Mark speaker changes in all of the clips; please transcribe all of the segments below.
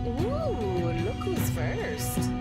Speaker 1: Ooh, look who's first.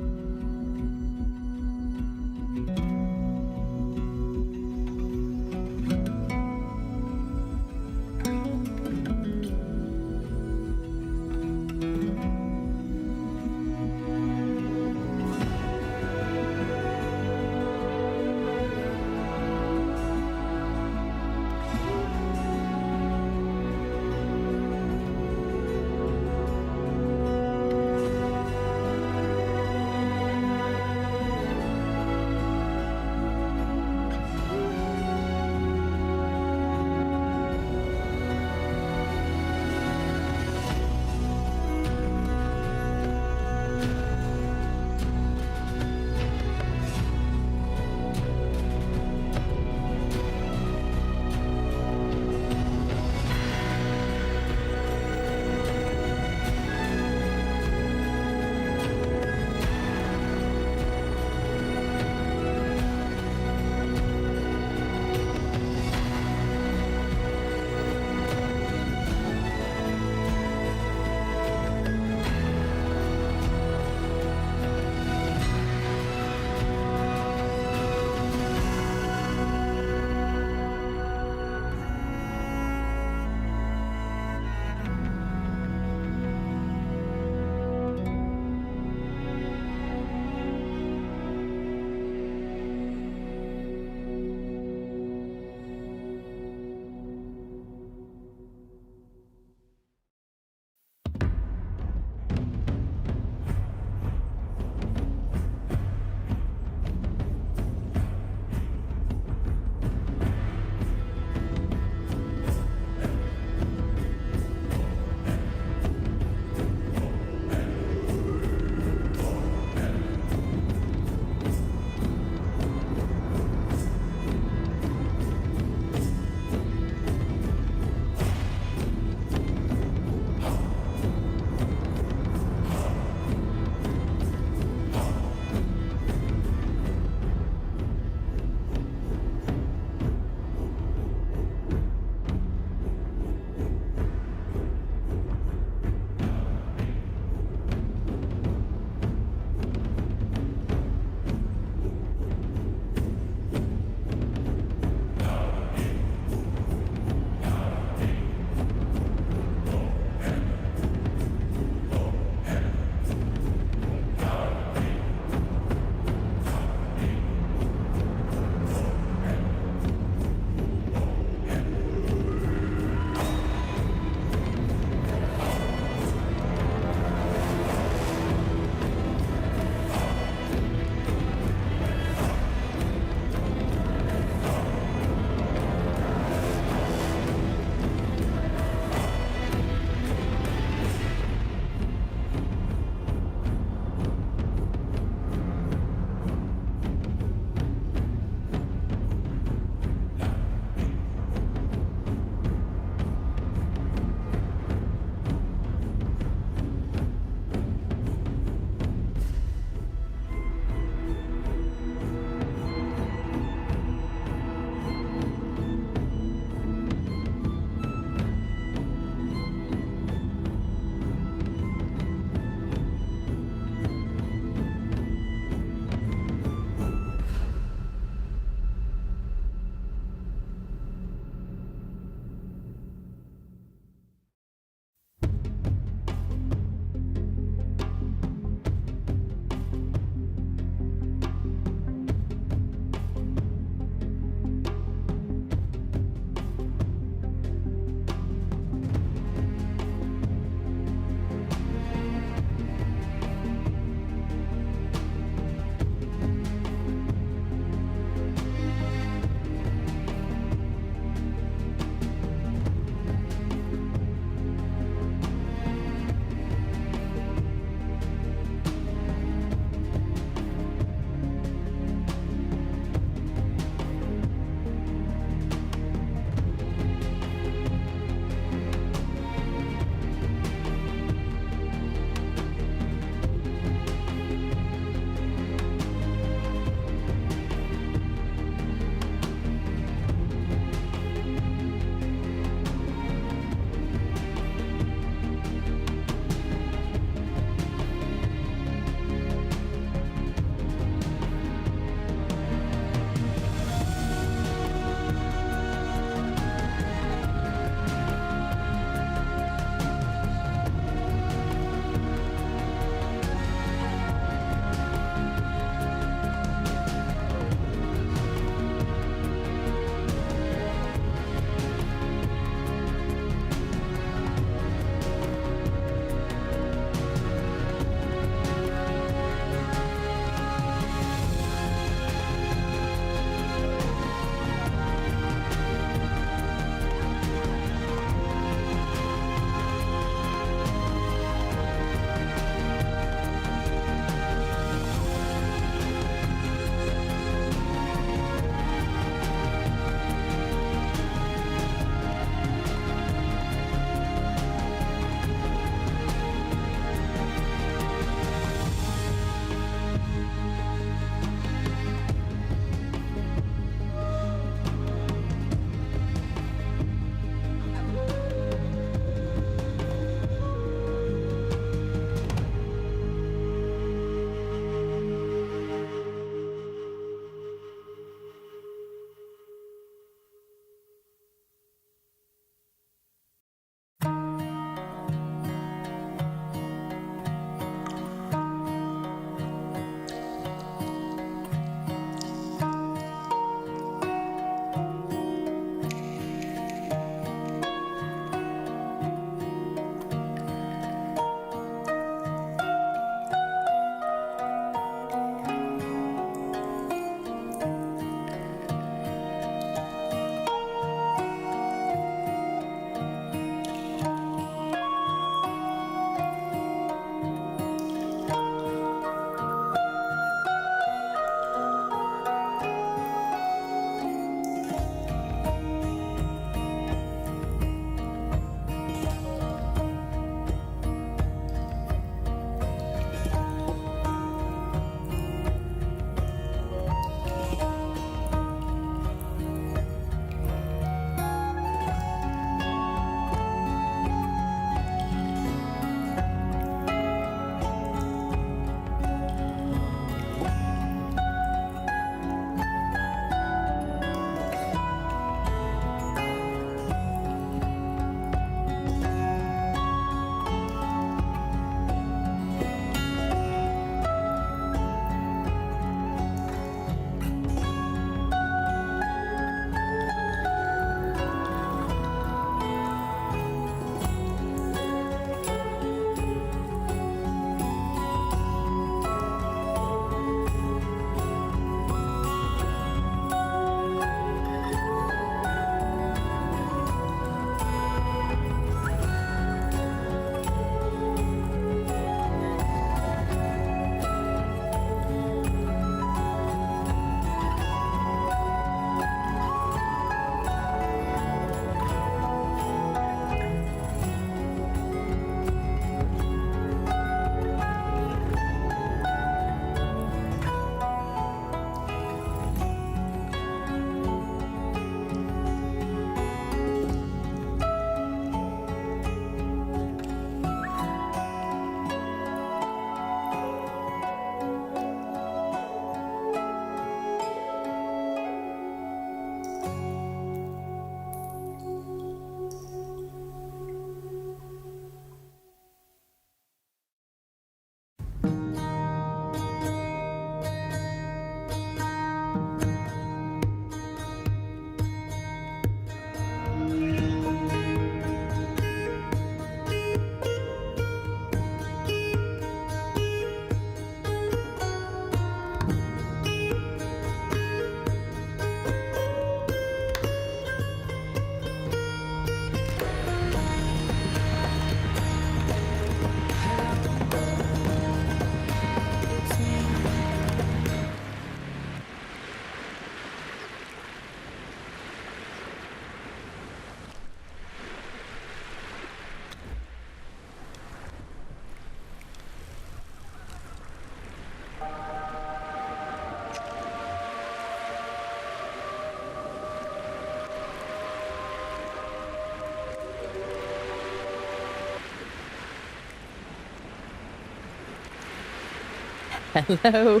Speaker 2: Hello.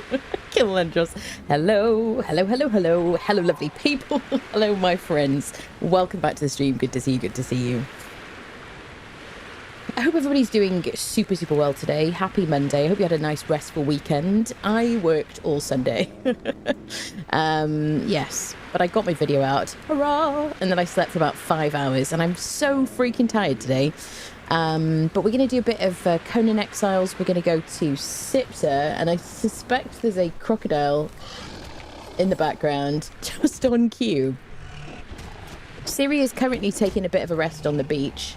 Speaker 2: Killandros. Hello. Hello, lovely people. Hello, my friends. Welcome back to the stream. Good to see you. Good to see you. I hope everybody's doing super, super well today. Happy Monday. I hope you had a nice restful weekend. I worked all Sunday. Yes, but I got my video out. Hurrah! And then I slept for about 5 hours, and I'm so freaking tired today. But we're going to do a bit of Conan Exiles. We're going to go to Siptah, and I suspect there's a crocodile in the background just on cue. Siri is currently taking a bit of a rest on the beach,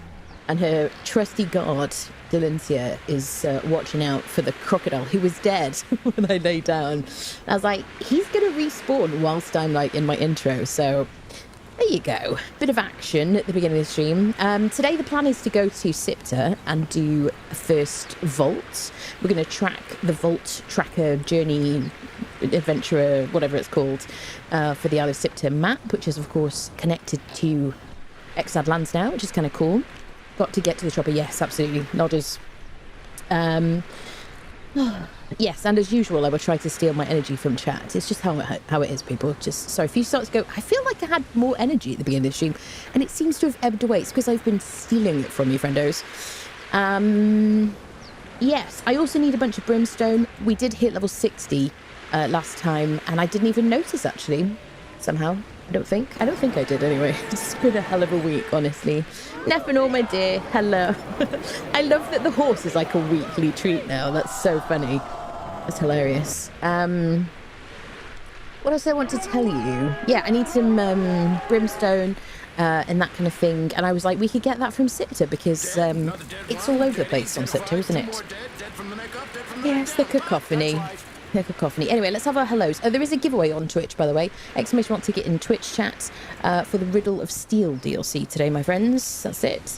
Speaker 2: and her trusty guard, Delencia, is watching out for the crocodile who was dead when I lay down. I was like, he's going to respawn whilst I'm like in my intro, so there you go. Bit of action at the beginning of the stream. Today the plan is to go to Siptah and do a first vault. We're going to track the vault tracker journey adventurer, whatever it's called, for the Isle of Siptah map, which is of course connected to Exiled Lands now, which is kind of cool. Got to get to the chopper. Yes, absolutely. Nodders. Yes, and as usual, I will try to steal my energy from chat. It's just how it is, people. Just so if you start to go, I feel like I had more energy at the beginning of the stream, and it seems to have ebbed away. It's because I've been stealing it from you, friendos. Yes, I also need a bunch of brimstone. We did hit level 60 last time, and I didn't even notice, actually, somehow. I don't think I did anyway. It's been a hell of a week, honestly. Neffenor, my dear, hello. I love that the horse is like a weekly treat now. That's so funny. That's hilarious. What else I want to tell you? Yeah, I need some brimstone and that kind of thing. And I was like, we could get that from Siptah because it's all over the place on Siptah, isn't it? Yes, the cacophony. Anyway, let's have our hellos. There is a giveaway on Twitch, by the way. Exclamation mark ticket in Twitch chat for the Riddle of Steel DLC today, my friends. That's it.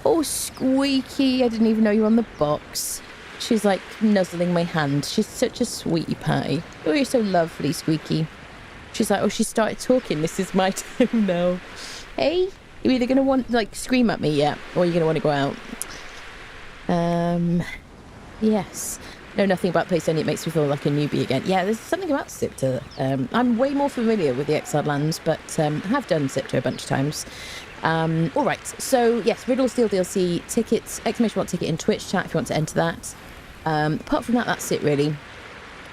Speaker 2: Oh, Squeaky. I didn't even know you were on the box. She's like nuzzling my hand. She's such a sweetie pie. Oh, you're so lovely, Squeaky. She's like, oh, she started talking. This is my time now. Hey, you're either going to want like scream at me, yeah, or you're going to want to go out. Yes. Know nothing about Playtest, it makes me feel like a newbie again. Yeah, there's something about Siptah. I'm way more familiar with the Exiled Lands, but I have done Siptah a bunch of times. All right, so yes, Riddle Steel DLC tickets, exclamation mark ticket in Twitch chat if you want to enter that. Apart from that, that's it really.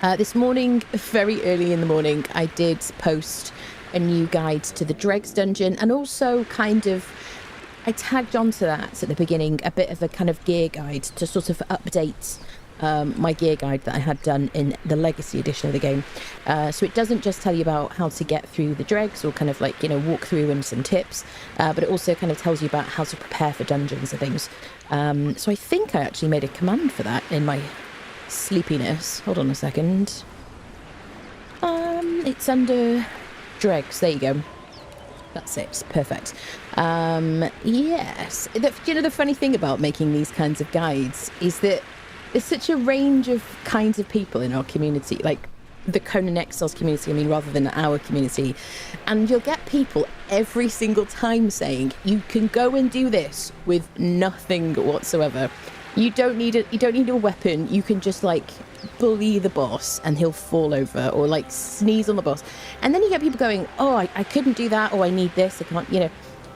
Speaker 2: This morning, very early in the morning, I did post a new guide to the Dregs dungeon, and also kind of I tagged onto that at the beginning a bit of a kind of gear guide to sort of update my gear guide that I had done in the Legacy edition of the game. So it doesn't just tell you about how to get through the dregs or kind of like, you know, walk through and some tips, but it also kind of tells you about how to prepare for dungeons and things. So I think I actually made a command for that in my sleepiness. Hold on a second. It's under dregs. There you go. That's it. Perfect. Yes. You know, the funny thing about making these kinds of guides is that there's such a range of kinds of people in our community, like the Conan Exiles community, I mean, rather than our community. And you'll get people every single time saying, you can go and do this with nothing whatsoever. You don't need a weapon. You can just like bully the boss and he'll fall over, or like sneeze on the boss. And then you get people going, oh, I couldn't do that, or I need this, I can't, you know.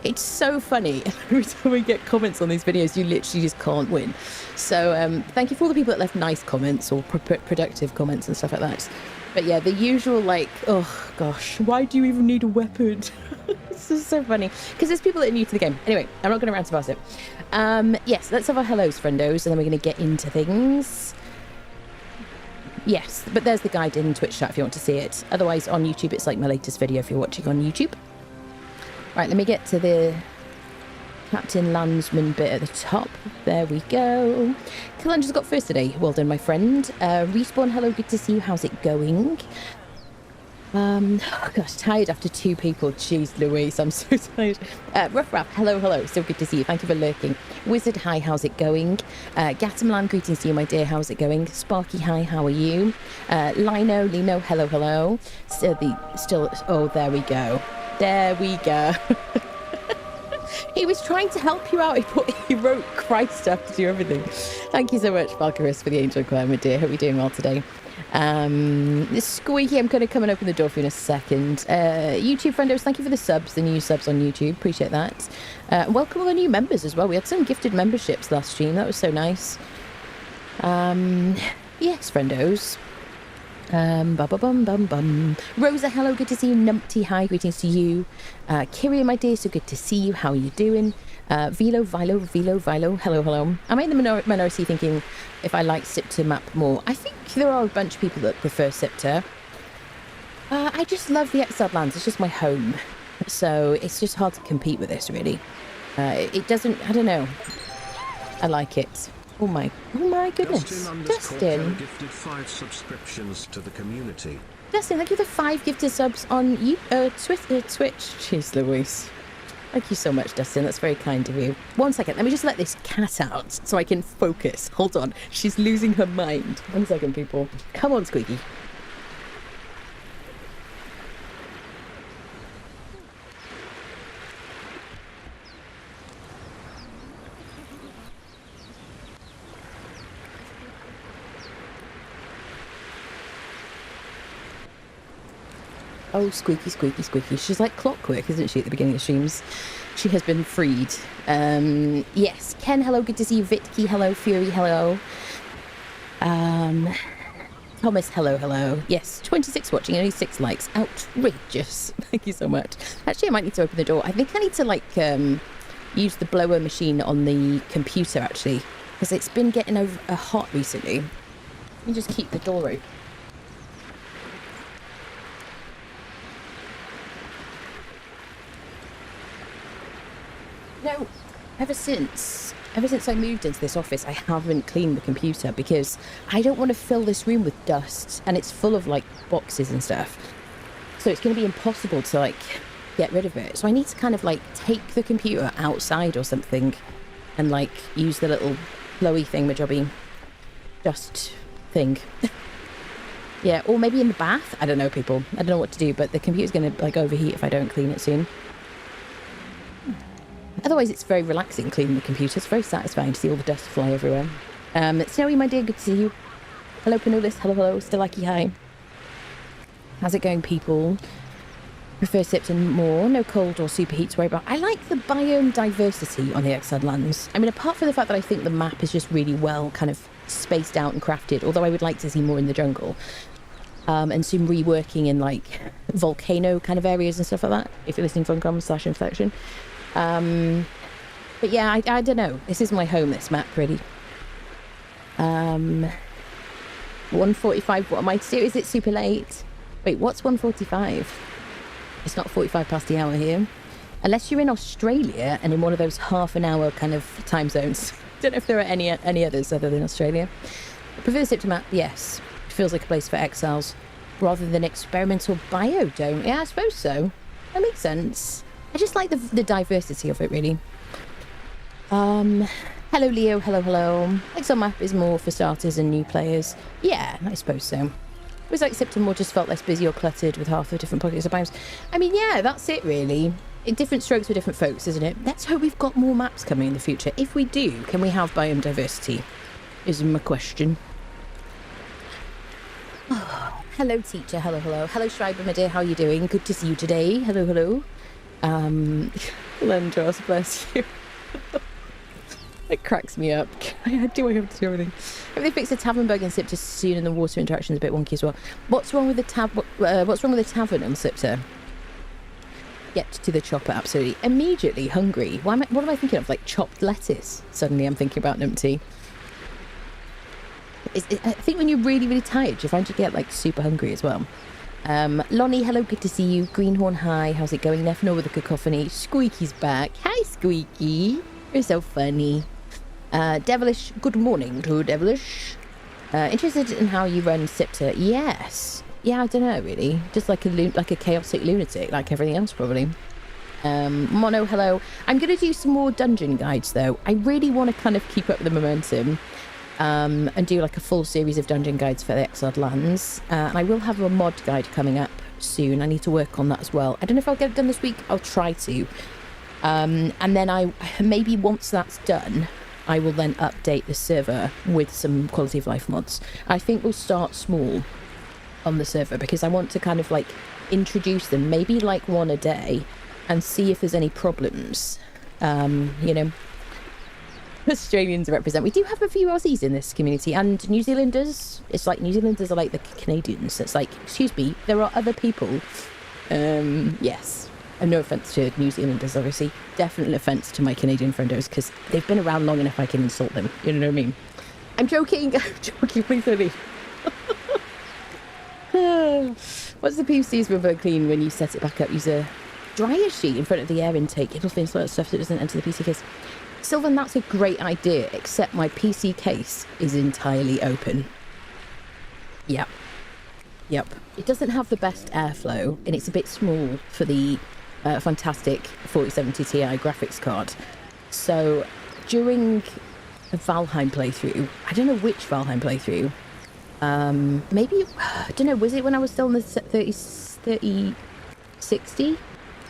Speaker 2: It's so funny. Every time we get comments on these videos, you literally just can't win. So thank you for all the people that left nice comments or productive comments and stuff like that. But yeah, the usual like, oh gosh, why do you even need a weapon? This is so funny. Because there's people that are new to the game. Anyway, I'm not going to rant about it. Yes, let's have our hellos, friendos, and then we're going to get into things. Yes, but there's the guide in Twitch chat if you want to see it. Otherwise, on YouTube, it's like my latest video if you're watching on YouTube. Right, let me get to the Captain Landsman bit at the top. There we go. Kalandra's got first today. Well done, my friend. Respawn, hello, good to see you. How's it going? Oh gosh, tired after 2 people. Jeez Louise, I'm so tired. Ruff, hello. Still good to see you. Thank you for lurking. Wizard, hi, how's it going? Gatamlan, greetings to you, my dear. How's it going? Sparky, hi, how are you? Lino, hello. Oh, there we go. There we go. He was trying to help you out. He wrote Christ up to do everything. Thank you so much, Valkyris, for the angel choir, my dear. Hope you're doing well today. Squeaky, I'm going to come and open the door for you in a second. YouTube friendos, thank you for the subs, the new subs on YouTube. Appreciate that. Welcome all the new members as well. We had some gifted memberships last stream. That was so nice. Yes, friendos. Rosa, hello, good to see you. Numpty, hi, greetings to you. Kyria, my dear, so good to see you. How are you doing? Vilo, hello. Am I in the minority thinking if I like Siptah map more? I think there are a bunch of people that prefer Siptah. I just love the Exiled Lands. It's just my home. So it's just hard to compete with this, really. It doesn't, I don't know. I like it. Oh my goodness. Dustin.
Speaker 3: Gifted 5 subscriptions to the community.
Speaker 2: Dustin, thank you for 5 gifted subs on Twitch. Jeez Louise. Thank you so much, Dustin. That's very kind of you. 1 second. Let me just let this cat out so I can focus. Hold on. She's losing her mind. 1 second, people. Come on, Squeaky. Oh, squeaky. She's like clockwork, isn't she, at the beginning of streams? She has been freed. Yes. Ken, hello. Good to see you. Vitki, hello. Fury, hello. Thomas, hello. Yes, 26 watching, only 6 likes. Outrageous. Thank you so much. Actually, I might need to open the door. I think I need to, like, use the blower machine on the computer, actually. Because it's been getting hot recently. Let me just keep the door open. No, ever since I moved into this office, I haven't cleaned the computer because I don't want to fill this room with dust, and it's full of like boxes and stuff. So it's going to be impossible to like get rid of it. So I need to kind of like take the computer outside or something and like use the little blowy thingamajobby dust thing. Yeah, or maybe in the bath. I don't know, people. I don't know what to do, but the computer's going to like overheat if I don't clean it soon. Otherwise, it's very relaxing cleaning the computer. It's very satisfying to see all the dust fly everywhere. Snowy, my dear, good to see you. Hello, Panulis. Hello. Stilaki, hi. How's it going, people? Prefer Siptah more. No cold or superheat to worry about. I like the biome diversity on the Exiled Lands. I mean, apart from the fact that I think the map is just really well kind of spaced out and crafted, although I would like to see more in the jungle. And some reworking in, like, volcano kind of areas and stuff like that, if you're listening from com/inflection. But yeah, I don't know. This is my home, this map, really. 1:45, what am I to do? Is it super late? Wait, what's 1:45? It's not 45 past the hour here. Unless you're in Australia and in one of those half-an-hour kind of time zones. Don't know if there are any others other than Australia. I prefer the Siptah map, yes. It feels like a place for exiles rather than experimental biodome. Yeah, I suppose so. That makes sense. I just like the diversity of it, really. Hello, Leo. Hello. Exile map is more for starters and new players. Yeah, I suppose so. It was like Siptah more just felt less busy or cluttered with half the different pockets of biomes. I mean, yeah, that's it, really. Different strokes for different folks, isn't it? Let's hope we've got more maps coming in the future. If we do, can we have biome diversity? Is my question. Oh, hello, teacher. Hello. Hello, Schreiber, my dear. How are you doing? Good to see you today. Hello. Lendros, bless you. It cracks me up. Do I have to do anything? If they fix the tavern bug in Siptah soon and the water interaction is a bit wonky as well. What's wrong with the tavern on Siptah? Get to the chopper, absolutely. Immediately hungry. What am I thinking of? Like chopped lettuce. Suddenly I'm thinking about numpty. I think when you're really, really tired, you find you get like super hungry as well. Lonnie, hello, good to see you. Greenhorn, hi. How's it going? Nefno with the cacophony. Squeaky's back. Hi, Squeaky. You're so funny. Devilish, good morning to Devilish. Interested in how you run Siptah? Yes. Yeah, I don't know, really. Just like a chaotic lunatic, like everything else, probably. Mono, hello. I'm going to do some more dungeon guides, though. I really want to kind of keep up with the momentum. And do like a full series of dungeon guides for the Exiled Lands. And I will have a mod guide coming up soon. I need to work on that as well. I don't know if I'll get it done this week. I'll try to. And then maybe once that's done, I will then update the server with some quality of life mods. I think we'll start small on the server because I want to kind of like introduce them, maybe like one a day, and see if there's any problems. You know, Australians represent. We do have a few Aussies in this community, and New Zealanders. It's like New Zealanders are like the Canadians. It's like, excuse me, there are other people. Yes. And no offence to New Zealanders, obviously. Definite offence to my Canadian friendos, because they've been around long enough I can insult them. You know what I mean? I'm joking. I'm joking. Please don't leave. Once the PC's rubber clean, when you set it back up, use a dryer sheet in front of the air intake. It'll finish all that stuff so it doesn't enter the PC case. Sylvan, that's a great idea, except my PC case is entirely open. Yep. Yep. It doesn't have the best airflow, and it's a bit small for the fantastic 4070 Ti graphics card. So during a Valheim playthrough, I don't know which Valheim playthrough, maybe, I don't know, was it when I was still in the 3060?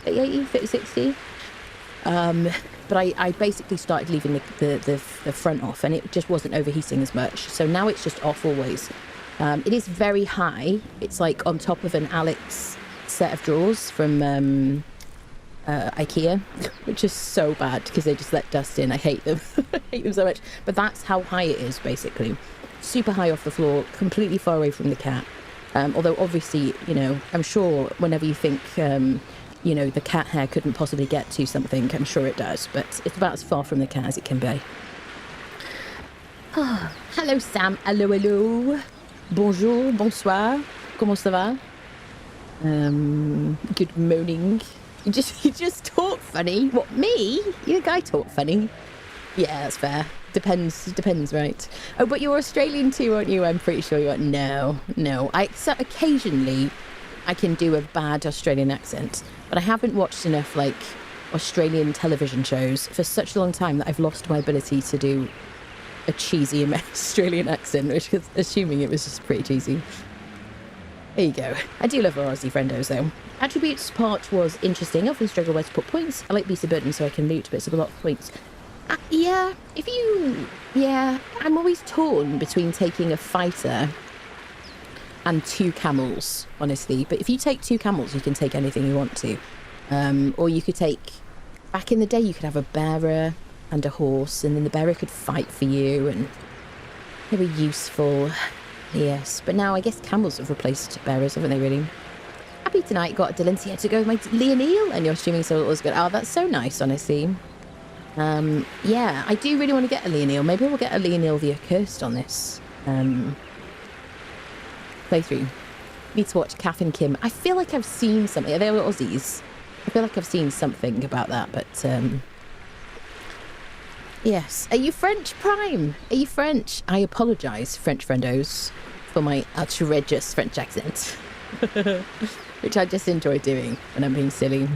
Speaker 2: 3080? 3060? But I basically started leaving the front off, and it just wasn't overheating as much. So now it's just off always. It is very high. It's like on top of an Alex set of drawers from IKEA, which is so bad because they just let dust in. I hate them. I hate them so much. But that's how high it is, basically. Super high off the floor, completely far away from the cat. Although obviously, you know, I'm sure whenever you think, you know, the cat hair couldn't possibly get to something, I'm sure it does. But it's about as far from the cat as it can be. Oh, hello, Sam. Hello, hello. Bonjour, bonsoir. Comment ça va? Good morning. You just talk funny. What, me? You the guy talk funny? Yeah, that's fair. Depends, right? Oh, but you're Australian too, aren't you? I'm pretty sure you are. No. So occasionally I can do a bad Australian accent, but I haven't watched enough like Australian television shows for such a long time that I've lost my ability to do a cheesy Australian accent, which is assuming it was just pretty cheesy. There you go. I do love our Aussie friendos though. Attributes part was interesting. I often struggle where to put points. I like beast of burden so I can loot, but it's a lot of points. Yeah, I'm always torn between taking a fighter and 2 camels, honestly. But if you take 2 camels, you can take anything you want to. Or you could take, back in the day, you could have a bearer and a horse, and then the bearer could fight for you, and they were useful. Yes, but now I guess camels have replaced bearers, haven't they, really? Happy tonight, got a Delancia to go with my Leonil, and you're streaming, so it was good. Oh, that's so nice, honestly. Yeah, I do really want to get a Leonil. Maybe we'll get a Leonil the Accursed on this playthrough. Need to watch Kath and Kim. I feel like I've seen something. Are they Aussies? I feel like I've seen something about that, but yes. Are you French, Prime? Are you French? I apologise, French friendos, for my outrageous French accent. Which I just enjoy doing when I'm being silly.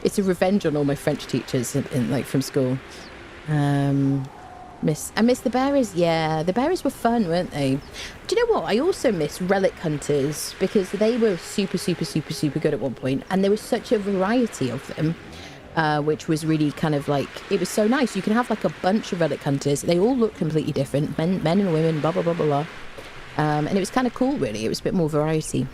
Speaker 2: It's a revenge on all my French teachers like from school. I miss the bearers. Yeah, the bearers were fun, weren't they? Do you know what? I also miss relic hunters because they were super good at one point, and there was such a variety of them, which was really kind of like, it was so nice. You can have like a bunch of relic hunters. They all look completely different, men and women, blah blah blah blah blah. And it was kind of cool, really. It was a bit more variety.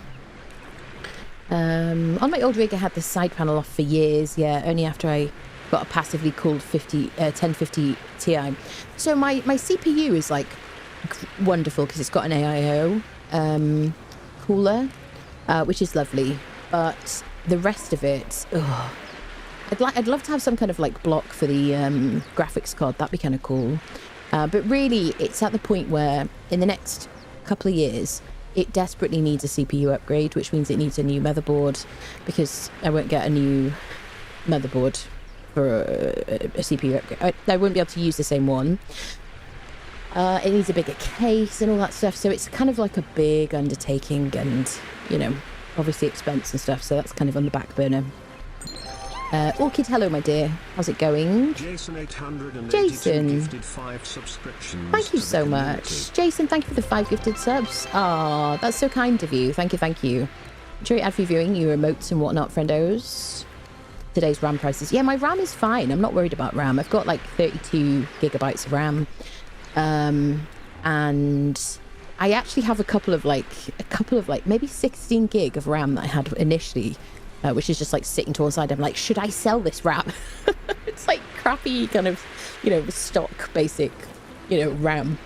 Speaker 2: On my old rig I had the side panel off for years, yeah, only after I got a passively cooled 1050 Ti. So my CPU is like wonderful because it's got an AIO cooler, which is lovely, but the rest of it, I'd love to have some kind of like block for the graphics card. That'd be kind of cool, but really it's at the point where in the next couple of years it desperately needs a CPU upgrade, which means it needs a new motherboard, because I won't get a new motherboard for a CPU upgrade. I won't be able to use the same one. It needs a bigger case and all that stuff, so it's kind of like a big undertaking and, you know, obviously expense and stuff, so that's kind of on the back burner. Orchid, hello my dear. How's it going?
Speaker 3: Jason, 882
Speaker 2: Jason,
Speaker 3: gifted 5 subscriptions.
Speaker 2: Thank you so much. Jason, thank you for the 5 gifted subs. Ah, that's so kind of you. Thank you. Enjoy ad-free viewing, your emotes and whatnot, friendos. today's RAM prices. Yeah, my RAM is fine. I'm not worried about RAM. I've got like 32 gigabytes of RAM. And I actually have a couple of like maybe 16 gig of RAM that I had initially, which is just like sitting to one side. I'm like, should I sell this RAM? It's like crappy kind of, stock basic, RAM.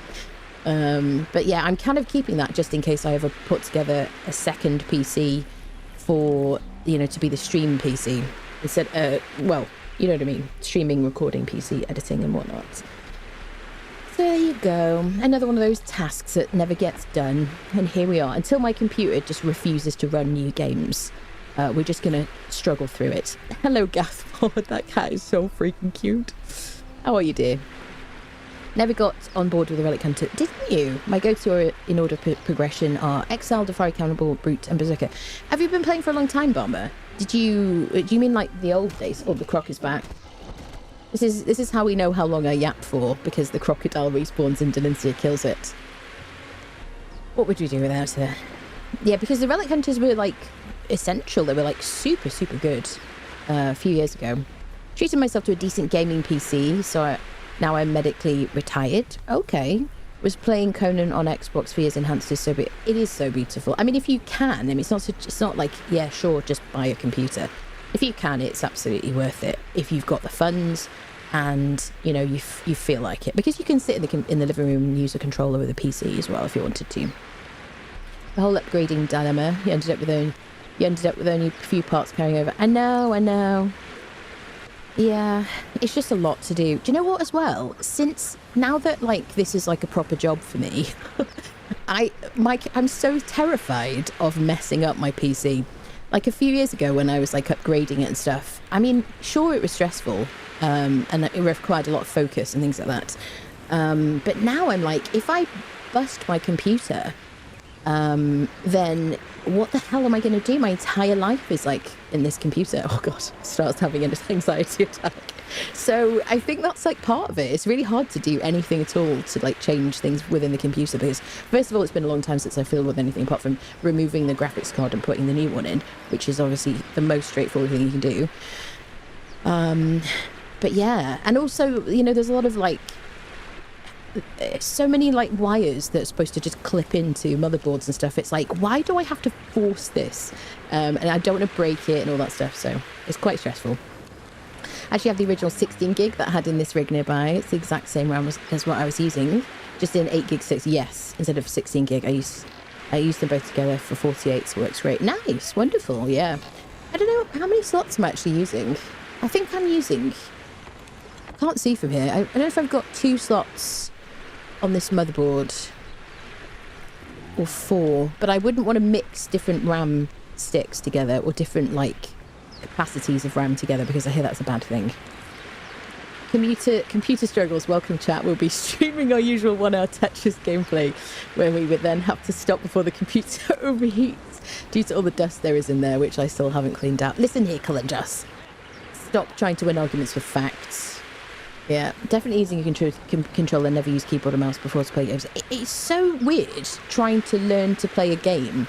Speaker 2: But yeah, I'm kind of keeping that just in case I ever put together a second PC for, to be the stream PC instead. Well, you know what I mean? Streaming, recording, PC, editing and whatnot. So there you go. Another one of those tasks that never gets done. And here we are. Until my computer just refuses to run new games, we're just going to struggle through it. Hello, Gathford. That cat is so freaking cute. How are you, dear? Never got on board with the Relic Hunter, didn't you? My go-to in order of progression are Exile, Defy, Cannibal, Brute, and Berserker. Have you been playing for a long time, Bomber? Do you mean like the old days? Oh, the croc is back. This is how we know how long I yap for, because the crocodile respawns and Delencia kills it. What would we do without her? Yeah, because the Relic Hunters were like essential. They were like super, super good a few years ago. Treated myself to a decent gaming PC, so now I'm medically retired. Okay. Was playing Conan on Xbox for years. Enhanced is so it is so beautiful. I mean, if you can, it's not like, yeah, sure, just buy a computer. If you can, it's absolutely worth it. If you've got the funds and, you feel like it. Because you can sit in the living room and use a controller with a PC as well if you wanted to. The whole upgrading dilemma, you ended up with only a few parts carrying over. I know. Yeah, it's just a lot to do. Do you know what as well? Since now that like this is like a proper job for me, I'm so terrified of messing up my PC. Like a few years ago when I was like upgrading it and stuff, I mean, sure, it was stressful and it required a lot of focus and things like that. But now I'm like, if I bust my computer, then what the hell am I going to do? My entire life is like in this computer. Oh God, starts having an anxiety attack. So I think that's like part of it. It's really hard to do anything at all to like change things within the computer because first of all, it's been a long time since I fiddled with anything apart from removing the graphics card and putting the new one in, which is obviously the most straightforward thing you can do. But yeah, and also, there's a lot of like so many like wires that are supposed to just clip into motherboards and stuff. It's like, why do I have to force this? And I don't want to break it and all that stuff, so it's quite stressful. I actually have the original 16 gig that I had in this rig nearby. It's the exact same RAM as what I was using, just in 8 gig 6. Yes, instead of 16 gig, I used them both together for 48, so it works great. Nice, wonderful, yeah. I don't know how many slots I'm actually using. I think I'm using, I can't see from here, I don't know if I've got 2 slots on this motherboard or 4, but I wouldn't want to mix different RAM sticks together or different like capacities of RAM together because I hear that's a bad thing. Computer struggles, welcome chat. We'll be streaming our usual 1 hour Tetris gameplay where we would then have to stop before the computer overheats due to all the dust there is in there, which I still haven't cleaned out. Listen here, Calandras. Stop trying to win arguments with facts. Yeah, definitely using a controller, never use keyboard and mouse before to play games. It's so weird trying to learn to play a game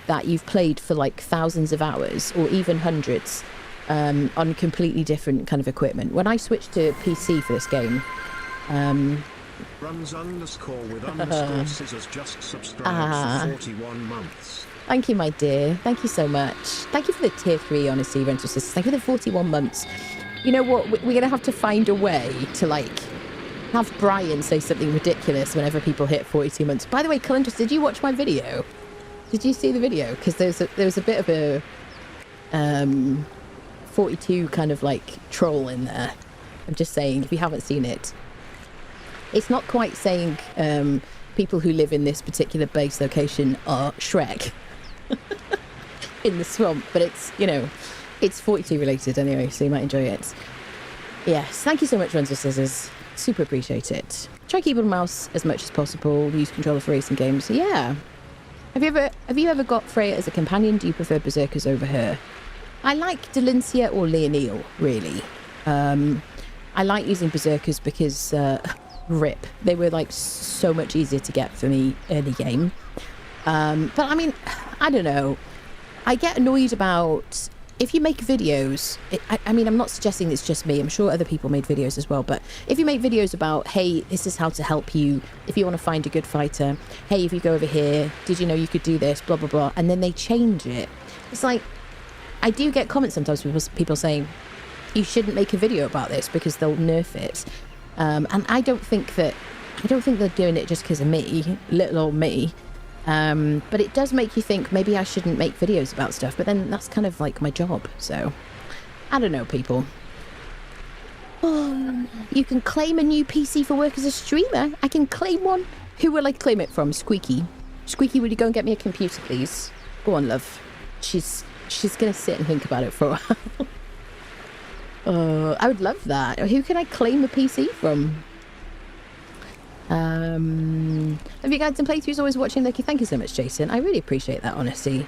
Speaker 2: that you've played for like thousands of hours or even hundreds on completely different kind of equipment. When I switched to PC for this game,
Speaker 3: Runs underscore with underscore scissors just subscribed for 41 months.
Speaker 2: Thank you, my dear. Thank you so much. Thank you for the tier 3, honestly, Rental Sisters. Thank you for the 41 months. You know what? We're going to have to find a way to, like, have Brian say something ridiculous whenever people hit 42 months. By the way, Calendris, did you watch my video? Did you see the video? Because there was a bit of a 42 kind of, like, troll in there. I'm just saying, if you haven't seen it. It's not quite saying people who live in this particular base location are Shrek in the swamp, but it's, it's 42 related anyway, so you might enjoy it. Yes, thank you so much, Renzo Scissors. Super appreciate it. Try keyboard and mouse as much as possible. Use controller for racing games. Yeah. Have you ever got Freya as a companion? Do you prefer Berserkers over her? I like Delencia or Leonil, really. I like using Berserkers because rip. They were like so much easier to get for me early game. But I mean, I don't know. I get annoyed about if you make videos, I mean, I'm not suggesting it's just me. I'm sure other people made videos as well. But if you make videos about, hey, this is how to help you if you want to find a good fighter. Hey, if you go over here, did you know you could do this? Blah, blah, blah. And then they change it. It's like, I do get comments sometimes from people saying, you shouldn't make a video about this because they'll nerf it. And I don't think they're doing it just because of me, little old me. But it does make you think maybe I shouldn't make videos about stuff, but then that's kind of like my job. So I don't know, people. Oh, you can claim a new PC for work as a streamer. I can claim one. Who will I claim it from? Squeaky. Squeaky, will you go and get me a computer, please? Go on, love. She's gonna sit and think about it for a while. Oh, I would love that. Who can I claim a PC from? Have you guys done playthroughs always watching Loki? Thank you so much, Jason. I really appreciate that honesty.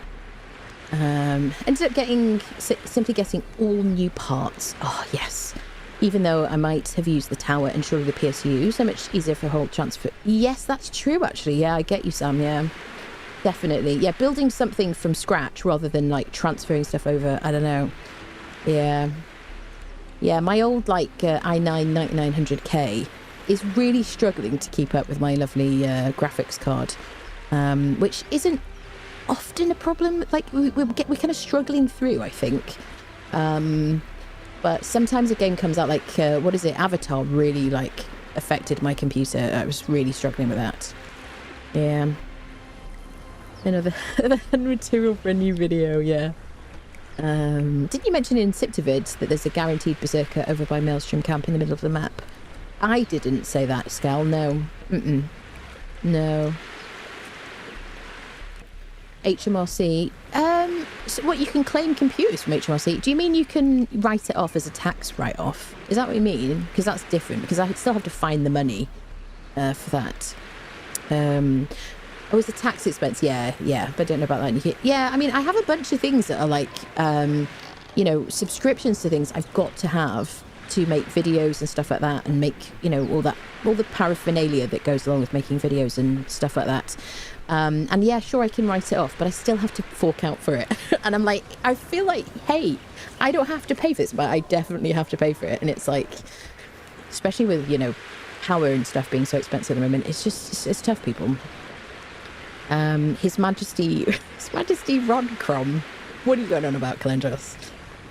Speaker 2: Ended up simply getting all new parts. Oh, yes. Even though I might have used the tower and surely the PSU, so much easier for whole transfer. Yes, that's true, actually. Yeah, I get you, Sam. Yeah, definitely. Yeah, building something from scratch rather than like transferring stuff over. I don't know. Yeah. Yeah, my old like i9 9900K is really struggling to keep up with my lovely graphics card, which isn't often a problem. Like we're kind of struggling through, I think. But sometimes a game comes out like what is it? Avatar really like affected my computer. I was really struggling with that. Yeah. Another material for a new video. Yeah. Didn't you mention in Siptah vids that there's a guaranteed berserker over by Maelstrom Camp in the middle of the map? I didn't say that, Scal. No. No. HMRC. So what, you can claim computers from HMRC? Do you mean you can write it off as a tax write-off? Is that what you mean? Because that's different. Because I still have to find the money for that. Oh, it's a tax expense. Yeah. But I don't know about that. Yeah, I mean, I have a bunch of things that are like, you know, subscriptions to things I've got to have to make videos and stuff like that, and make, you know, all the paraphernalia that goes along with making videos and stuff like that. And yeah, sure, I can write it off, but I still have to fork out for it. And I'm like, I feel like, hey, I don't have to pay for this, but I definitely have to pay for it. And it's like, especially with, you know, power and stuff being so expensive at the moment, it's just, it's tough, people. His Majesty Ron Crom. What are you going on about, Calendros?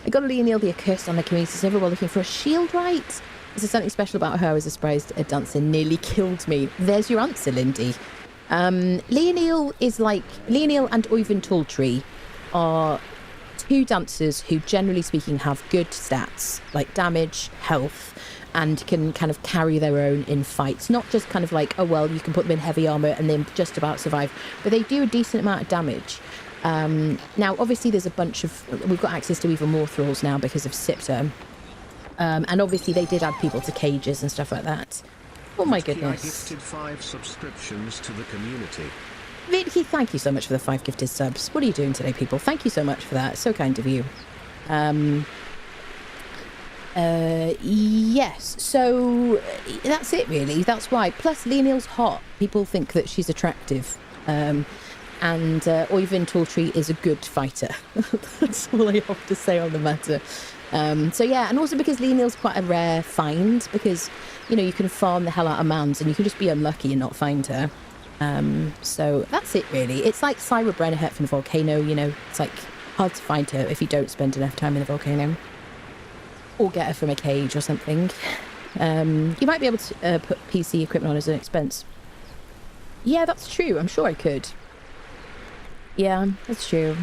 Speaker 2: I got Leonil the Accursed on the community server while looking for a shield right. Is there something special about her? I was surprised a dancer nearly killed me. There's your answer, Lindy. Leonil and Oyvind Talltree are two dancers who, generally speaking, have good stats, like damage, health, and can kind of carry their own in fights. Not just kind of like, oh, well, you can put them in heavy armour and then just about survive. But they do a decent amount of damage. Now, obviously, there's a bunch of... We've got access to even more thralls now because of Siptah. And obviously, they did add people to cages and stuff like that. Oh, my goodness.
Speaker 3: I gifted 5 subscriptions to the community.
Speaker 2: Vicky, thank you so much for the 5 gifted subs. What are you doing today, people? Thank you so much for that. So kind of you. Yes, so that's it, really. That's why. Plus, Leonil's hot. People think that she's attractive. And Oyvind Talltree is a good fighter. That's all I have to say on the matter. So yeah, and also because Leonil's quite a rare find, because, you know, you can farm the hell out of Mounds and you can just be unlucky and not find her. So that's it, really. It's like Syra Brennerhet from the volcano, you know. It's like hard to find her if you don't spend enough time in the volcano. Or get her from a cage or something. You might be able to put PC equipment on as an expense. Yeah, that's true. I'm sure I could. Yeah, that's true.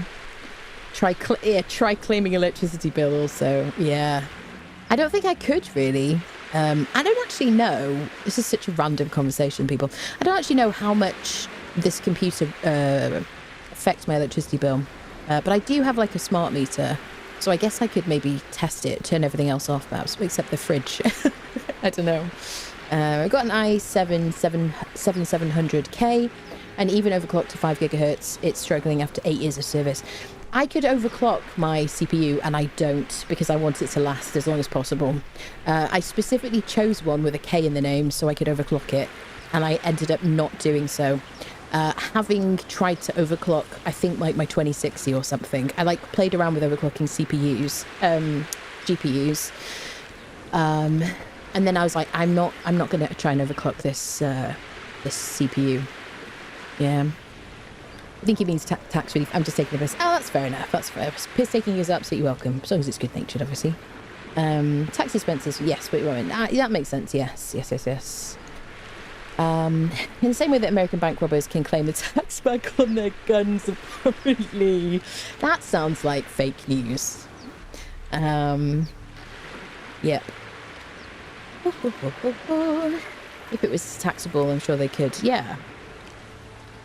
Speaker 2: Try claiming electricity bill also. Yeah. I don't think I could, really. I don't actually know. This is such a random conversation, people. I don't actually know how much this computer affects my electricity bill. But I do have, like, a smart meter. So I guess I could maybe test it, turn everything else off, perhaps, except the fridge. I don't know. I've got an i7 7700K, and even overclocked to 5 gigahertz, it's struggling after 8 years of service. I could overclock my CPU, and I don't, because I want it to last as long as possible. I specifically chose one with a K in the name so I could overclock it, and I ended up not doing so. Having tried to overclock, I think like my 2060 or something, I like played around with overclocking CPUs, GPUs, and then I was like, I'm not going to try and overclock this this CPU. Yeah, I think he means tax relief. I'm just taking a piss. Oh, that's fair enough. That's fair. Piss taking is absolutely welcome, as long as it's good natured, obviously. Tax expenses, yes, but that makes sense. Yes. In the same way that American bank robbers can claim the tax back on their guns, apparently. That sounds like fake news. Yep. If it was taxable, I'm sure they could. Yeah.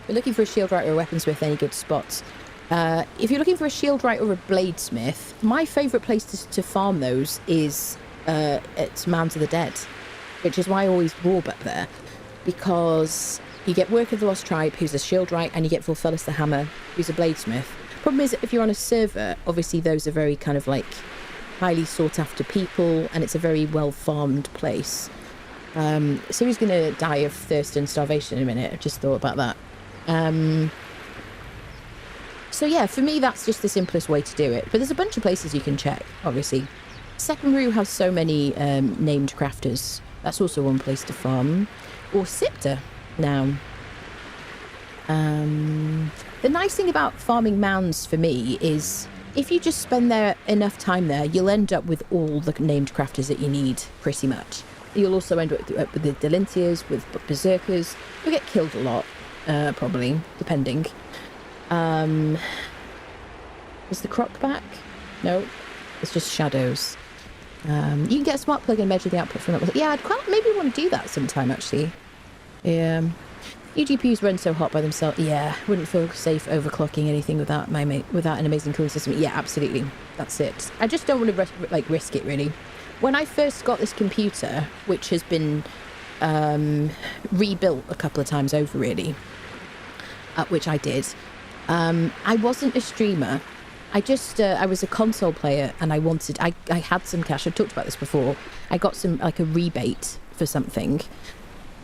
Speaker 2: We're looking for a shield writer or a weaponsmith, any good spots? If you're looking for a shield writer or a bladesmith, my favourite place to farm those is at Mounds of the Dead, which is why I always warb up there. Because you get Work of the Lost Tribe, who's a shield writer, and you get Vulfelis the Hammer, who's a bladesmith. Problem is, if you're on a server, obviously those are very kind of like highly sought after people, and it's a very well farmed place. So who's going to die of thirst and starvation in a minute? I just thought about that. So yeah, for me that's just the simplest way to do it. But there's a bunch of places you can check, obviously. Second Rue has so many named crafters. That's also one place to farm. Or Siptah now. The nice thing about farming mounds for me is if you just spend enough time there, you'll end up with all the named crafters that you need, pretty much. You'll also end up with the Delincias, with Berserkers. You'll get killed a lot, probably, depending. Is the croc back? No, it's just shadows. You can get a smart plug and measure the output from that. Yeah, I'd quite maybe want to do that sometime, actually. Yeah. New GPUs run so hot by themselves. Yeah, wouldn't feel safe overclocking anything without an amazing cooling system. Yeah, absolutely. That's it. I just don't want to risk it, really. When I first got this computer, which has been rebuilt a couple of times over, really, which I did, I wasn't a streamer. I was a console player, and I had some cash. I've talked about this before. I got some, like a rebate for something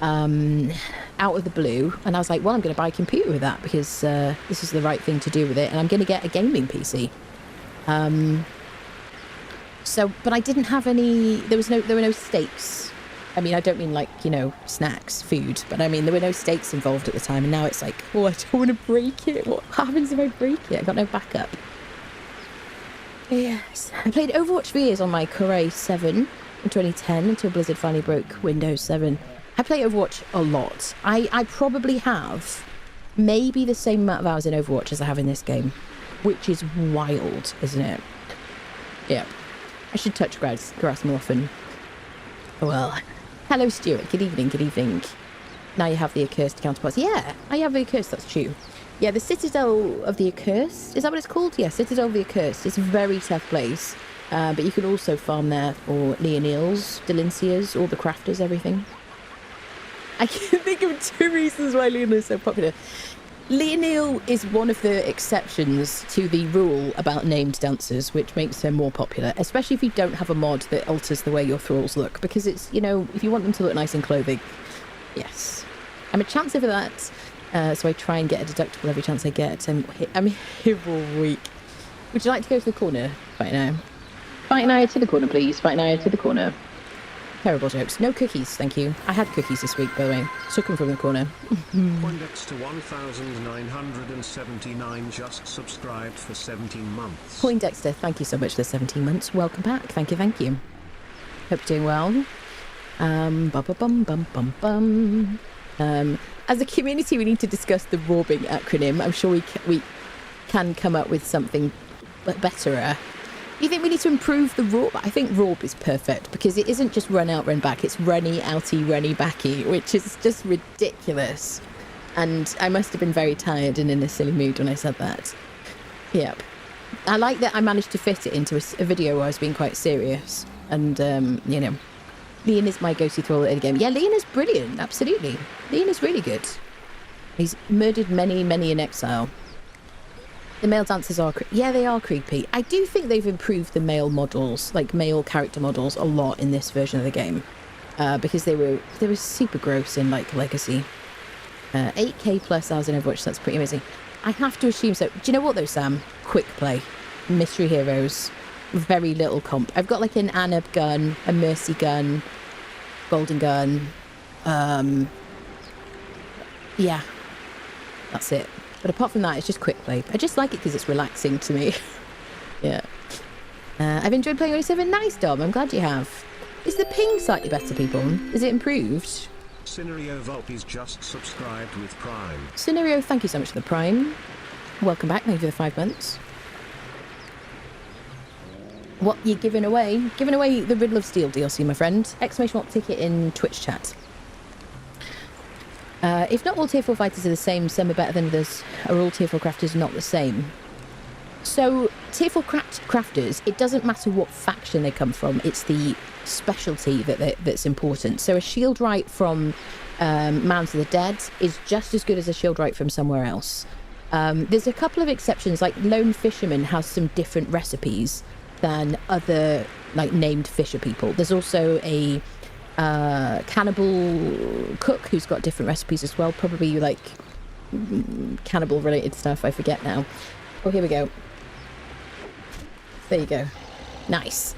Speaker 2: out of the blue, and I was like, well, I'm going to buy a computer with that because this is the right thing to do with it, and I'm going to get a gaming PC. But I didn't have any. There were no stakes. I mean, I don't mean like, snacks, food, but I mean there were no stakes involved at the time, and now it's like, oh, I don't want to break it. What happens if I break it? I got no backup. Yes, I played Overwatch for years on my Core 7 in 2010 until Blizzard finally broke Windows 7. I play Overwatch a lot. I probably have maybe the same amount of hours in Overwatch as I have in this game, which is wild, isn't it? Yeah. I should touch grass more often. Well, hello Stuart, good evening. Now you have the accursed counterparts. Yeah, I have the accursed, that's true. Yeah, the Citadel of the Accursed, is that what it's called? Yeah, Citadel of the Accursed. It's a very tough place, but you can also farm there for Leonils, Delincias, all the crafters, everything. I can think of 2 reasons why Leonil is so popular. Leonil is one of the exceptions to the rule about named dancers, which makes her more popular, especially if you don't have a mod that alters the way your thralls look, because it's, if you want them to look nice in clothing, yes. I'm a chancer for that. So I try and get a deductible every chance I get. I'm here all week. Would you like to go to the corner right now? Fight Naya to the corner, please. Fight Naya to the corner. Terrible jokes. No cookies, thank you. I had cookies this week, by the way. Took them from the corner.
Speaker 3: Poindex to 1,979 just subscribed for 17 months.
Speaker 2: Poindexter, thank you so much for the 17 months. Welcome back. Thank you. Hope you're doing well. As a community, we need to discuss the robbing acronym. I'm sure we can come up with something betterer. You think we need to improve the RORB? I think RORB is perfect because it isn't just run out, run back. It's runny, outy, runny, backy, which is just ridiculous. And I must have been very tired and in a silly mood when I said that. Yep. I like that I managed to fit it into a video where I was being quite serious. And, Leon is my go-to thrall at the game. Yeah, Leon is brilliant. Absolutely. Leon is really good. He's murdered many in exile. The male dancers are... Yeah, they are creepy. I do think they've improved the male models, like male character models, a lot in this version of the game. Because they were super gross in, like, Legacy. 8k plus hours in Overwatch, that's pretty amazing. I have to assume so. Do you know what though, Sam? Quick play. Mystery heroes. Very little comp. I've got like an Anub gun, a Mercy gun, Golden gun. Yeah. That's it. But apart from that, it's just quick play. I just like it because it's relaxing to me. Yeah. I've enjoyed playing Ue5. Nice, Dom. I'm glad you have. Is the ping slightly better, people? Is it improved?
Speaker 3: Scenario Volpes just subscribed with Prime.
Speaker 2: Scenario, thank you so much for the Prime. Welcome back. Thank you for the 5 months. What you giving away? Giving away the Riddle of Steel DLC, my friend. Exclamation mark ticket in Twitch chat. If not all tier 4 fighters are the same, some are better than others. Are all tier 4 crafters not the same? So, tier 4 crafters, it doesn't matter what faction they come from. It's the specialty that's important. So a shield right from Mounds of the Dead is just as good as a shield right from somewhere else. There's a couple of exceptions, like Lone Fisherman has some different recipes than other like named fisher people. There's also a cannibal cook who's got different recipes as well, probably like cannibal related stuff, I forget now. Oh, here we go. There you go. Nice.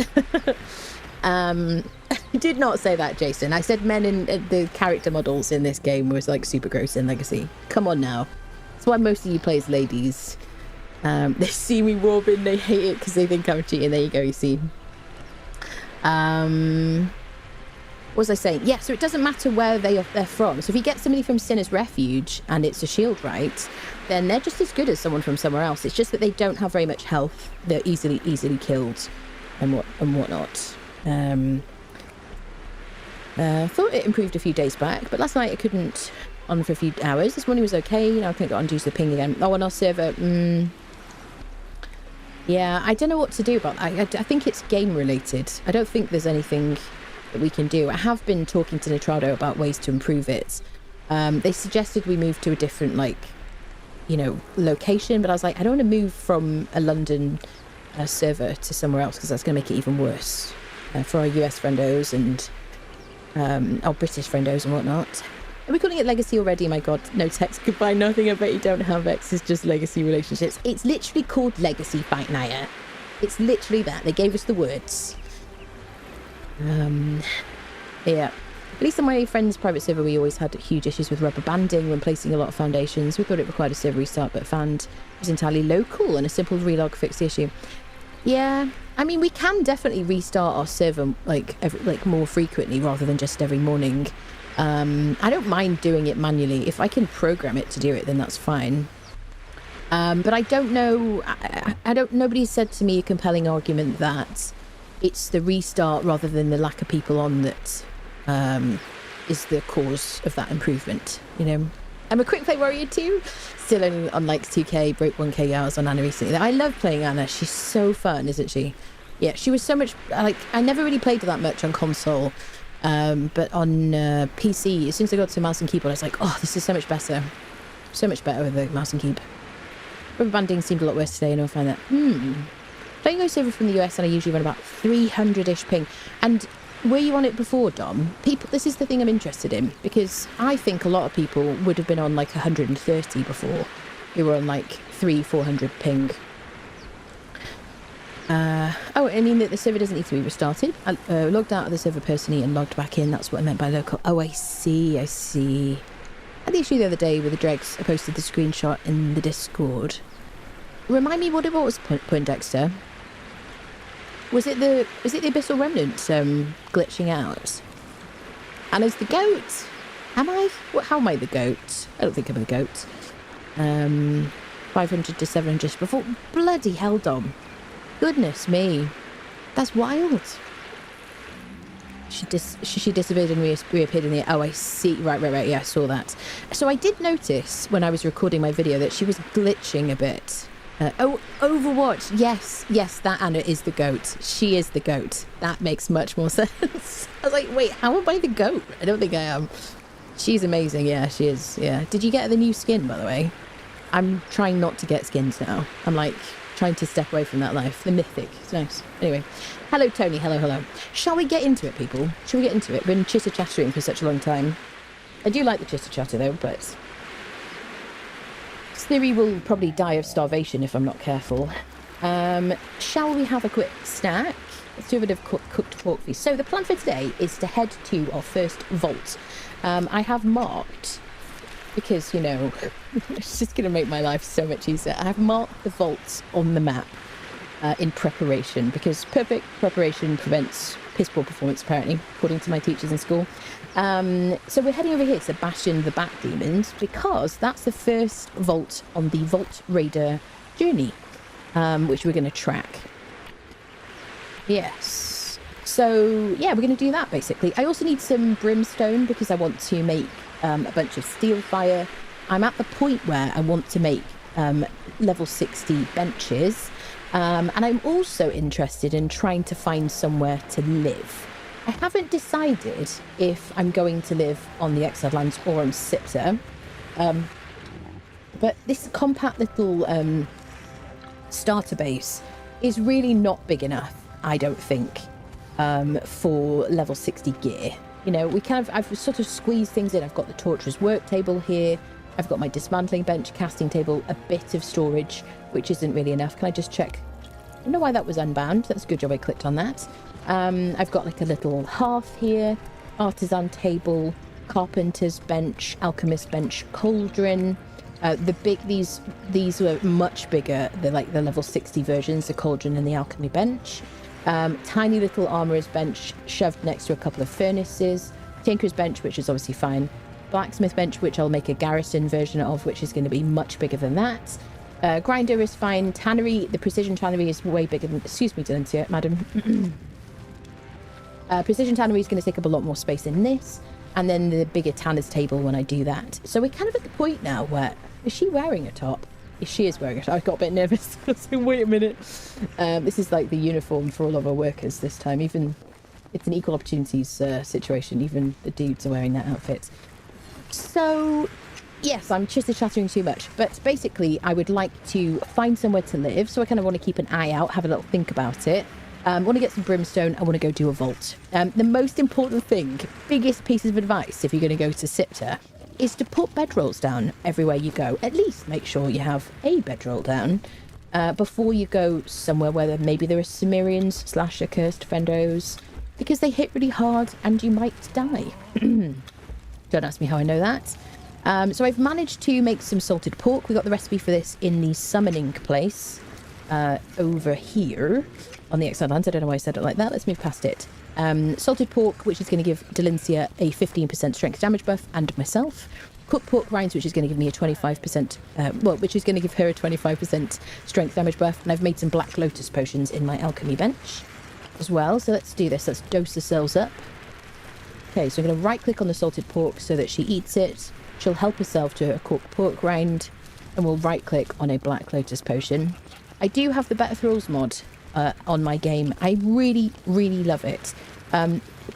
Speaker 2: I did not say that, Jason. I said men in the character models in this game was like super gross in Legacy. Come on now. That's why most of you play as ladies. They see me Robin, they hate it because they think I'm cheating. There you go, you see. What was I saying? Yeah, so it doesn't matter where they're from. So if you get somebody from Sinner's Refuge and it's a shield right, then they're just as good as someone from somewhere else. It's just that they don't have very much health. They're easily killed and whatnot. Thought it improved a few days back, but last night I couldn't on for a few hours. This morning was okay. Now I couldn't undo the ping again. Oh, on our server, yeah, I don't know what to do about that. I think it's game related. I don't think there's anything that we can do. I have been talking to Nitrado about ways to improve it. They suggested we move to a different, like, you know, location, but I was like, I don't want to move from a London server to somewhere else because that's going to make it even worse for our US friendos and our British friendos and whatnot. Are we calling it Legacy already? My god, no text, goodbye, nothing. I bet you don't have X, it's just Legacy relationships. It's literally called Legacy Fight Night. It's literally that. They gave us the words. Yeah. At least on my friend's private server, we always had huge issues with rubber banding when placing a lot of foundations. We thought it required a server restart, but found it was entirely local and a simple relog fixed the issue. Yeah, I mean, we can definitely restart our server like more frequently rather than just every morning. I don't mind doing it manually. If I can program it to do it, then that's fine. But I don't know. Nobody's said to me a compelling argument that it's the restart rather than the lack of people on that is the cause of that improvement. You know, I'm a quick play warrior too. Still only on like 2k, broke 1k hours on Anna recently. I love playing Anna. She's so fun, isn't she? Yeah, she was so much like I never really played that much on console. But on PC, as soon as I got to mouse and keyboard, I was like, oh, this is so much better. So much better with the mouse and keyboard. Rubber banding seemed a lot worse today, and I find that, Playing Ue5 from the US, and I usually run about 300-ish ping. And were you on it before, Dom? This is the thing I'm interested in, because I think a lot of people would have been on like 130 before. Who were on like 300-400 ping. Oh, I mean, the server doesn't need to be restarted. I logged out of the server personally and logged back in. That's what I meant by local. Oh, I see. I had the issue the other day with the dregs. I posted the screenshot in the Discord. Remind me what it was, Point Dexter. Was it the Abyssal Remnant glitching out? And as the goat? Am I? How am I the goat? I don't think I'm the goat. 500 to 700 before. Bloody hell, Dom. Goodness me. That's wild. She disappeared and reappeared in the... Oh, I see. Right. Yeah, I saw that. So I did notice when I was recording my video that she was glitching a bit. Oh, Overwatch. Yes, that Anna is the goat. She is the goat. That makes much more sense. I was like, wait, how am I the goat? I don't think I am. She's amazing. Yeah, she is. Yeah. Did you get the new skin, by the way? I'm trying not to get skins now. I'm like... trying to step away from that life. The mythic. It's nice. Anyway. Hello, Tony. Hello. Shall we get into it, people? Shall we get into it? Been chitter-chattering for such a long time. I do like the chitter-chatter, though, but theory, will probably die of starvation if I'm not careful. Shall we have a quick snack? Let's do a bit of cooked pork feast. So the plan for today is to head to our first vault. I have marked, because, you know, it's just going to make my life so much easier. I have marked the vaults on the map in preparation, because perfect preparation prevents piss poor performance, apparently, according to my teachers in school. So we're heading over here to Bastion the Bat Demons, because that's the first vault on the Vault Raider journey, which we're going to track. Yes. So, yeah, we're going to do that, basically. I also need some brimstone, because I want to make a bunch of steel fire. I'm at the point where I want to make level 60 benches. And I'm also interested in trying to find somewhere to live. I haven't decided if I'm going to live on the Exiled Lands or on Siptah. But this compact little starter base is really not big enough, I don't think, for level 60 gear. You know, I've sort of squeezed things in. I've got the torturer's work table here. I've got my dismantling bench, casting table, a bit of storage, which isn't really enough. Can I just check? I don't know why that was unbound. That's a good job I clicked on that. I've got like a little hearth here, artisan table, carpenter's bench, alchemist bench, cauldron. These were much bigger. They're like the level 60 versions, the cauldron and the alchemy bench. Tiny little armourer's bench shoved next to a couple of furnaces. Tinker's bench, which is obviously fine. Blacksmith bench, which I'll make a garrison version of, which is going to be much bigger than that. Grinder is fine. Tannery, the precision tannery is way bigger than... Excuse me, Dylan, madam. Precision tannery is going to take up a lot more space in this. And then the bigger tanner's table when I do that. So we're kind of at the point now where... Is she wearing a top? She is wearing a top. I got a bit nervous. I was like, wait a minute. This is like the uniform for all of our workers this time. Even... It's an equal opportunities situation. Even the dudes are wearing that outfit. So... Yes, I'm chitter-chattering too much, but basically I would like to find somewhere to live, so I kind of want to keep an eye out, have a little think about it. I want to get some brimstone, I want to go do a vault. The most important thing, biggest piece of advice if you're going to go to Siptah, is to put bedrolls down everywhere you go. At least make sure you have a bedroll down before you go somewhere where maybe there are Cimmerians / accursed friendos, because they hit really hard and you might die. Don't ask me how I know that. So I've managed to make some salted pork. We got the recipe for this in the summoning place over here on the Exiled Lands. I don't know why I said it like that. Let's move past it. Salted pork, which is going to give Delincia a 15% strength damage buff, and myself. Cooked pork rinds, which is going to give me a 25%, which is going to give her a 25% strength damage buff. And I've made some black lotus potions in my alchemy bench as well. So let's do this. Let's dose ourselves up. Okay, so I'm going to right click on the salted pork so that she eats it. She'll help herself to a cooked pork rind, and we'll right click on a black lotus potion. I do have the Better Thrills mod on my game. I really, really love it.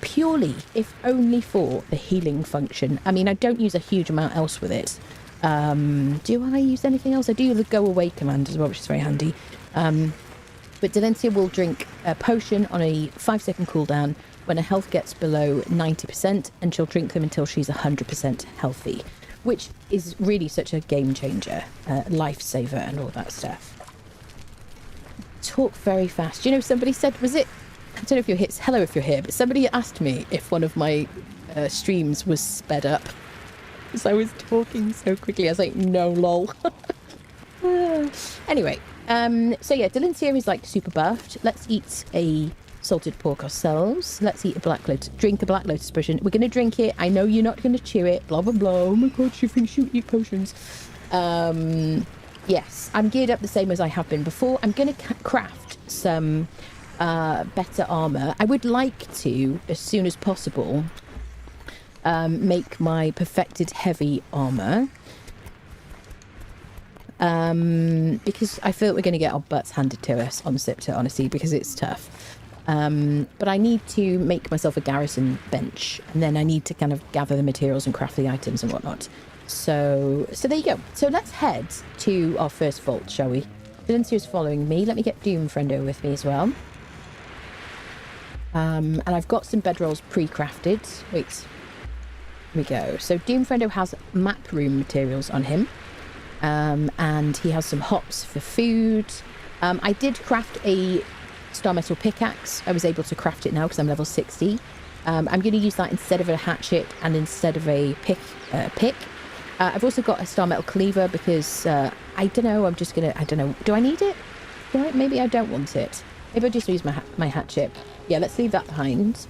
Speaker 2: Purely, if only for the healing function. I mean, I don't use a huge amount else with it. Do I use anything else? I do the go away command as well, which is very handy. But Delencia will drink a potion on a 5-second cooldown when her health gets below 90%, and she'll drink them until she's 100% healthy, which is really such a game changer, lifesaver and all that stuff. Talk very fast. You know, somebody said, was it, I don't know if you're here, hello if you're here, but somebody asked me if one of my streams was sped up, because I was talking so quickly. I was like, no, lol. Anyway, so yeah, Delencia is like super buffed. Let's eat a salted pork ourselves. Let's eat a black lotus, drink a black lotus potion. We're going to drink it. I know you're not going to chew it, blah, blah, blah. Oh my god, she thinks you eat potions. Yes, I'm geared up the same as I have been before. I'm going to craft some better armor. I would like to, as soon as possible, make my perfected heavy armor. Because I feel that we're going to get our butts handed to us on Siptah, honestly, because it's tough. But I need to make myself a garrison bench, and then I need to kind of gather the materials and craft the items and whatnot. So there you go. So let's head to our first vault, shall we? Delencia's following me. Let me get Doom Friendo with me as well. And I've got some bedrolls pre-crafted. Wait. Here we go. So Doom Friendo has map room materials on him. and he has some hops for food. I did craft a star metal pickaxe. I was able to craft it now because I'm level 60. I'm going to use that instead of a hatchet and instead of a pick. I've also got a star metal cleaver because I don't know, I'm just going to, I don't know, do I need it? Maybe I don't want it. Maybe I'll just use my hatchet. Yeah, let's leave that behind.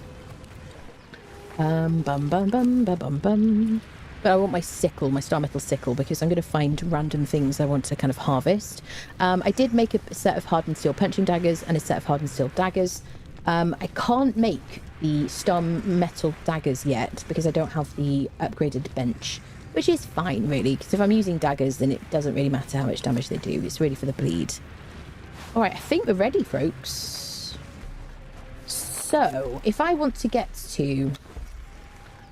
Speaker 2: Bum, bum, bum, bum, bum, bum. But I want my sickle, my star metal sickle, because I'm going to find random things I want to kind of harvest. I did make a set of hardened steel punching daggers and a set of hardened steel daggers. I can't make the star metal daggers yet because I don't have the upgraded bench, which is fine, really, because if I'm using daggers, then it doesn't really matter how much damage they do. It's really for the bleed. All right, I think we're ready, folks. So, if I want to get to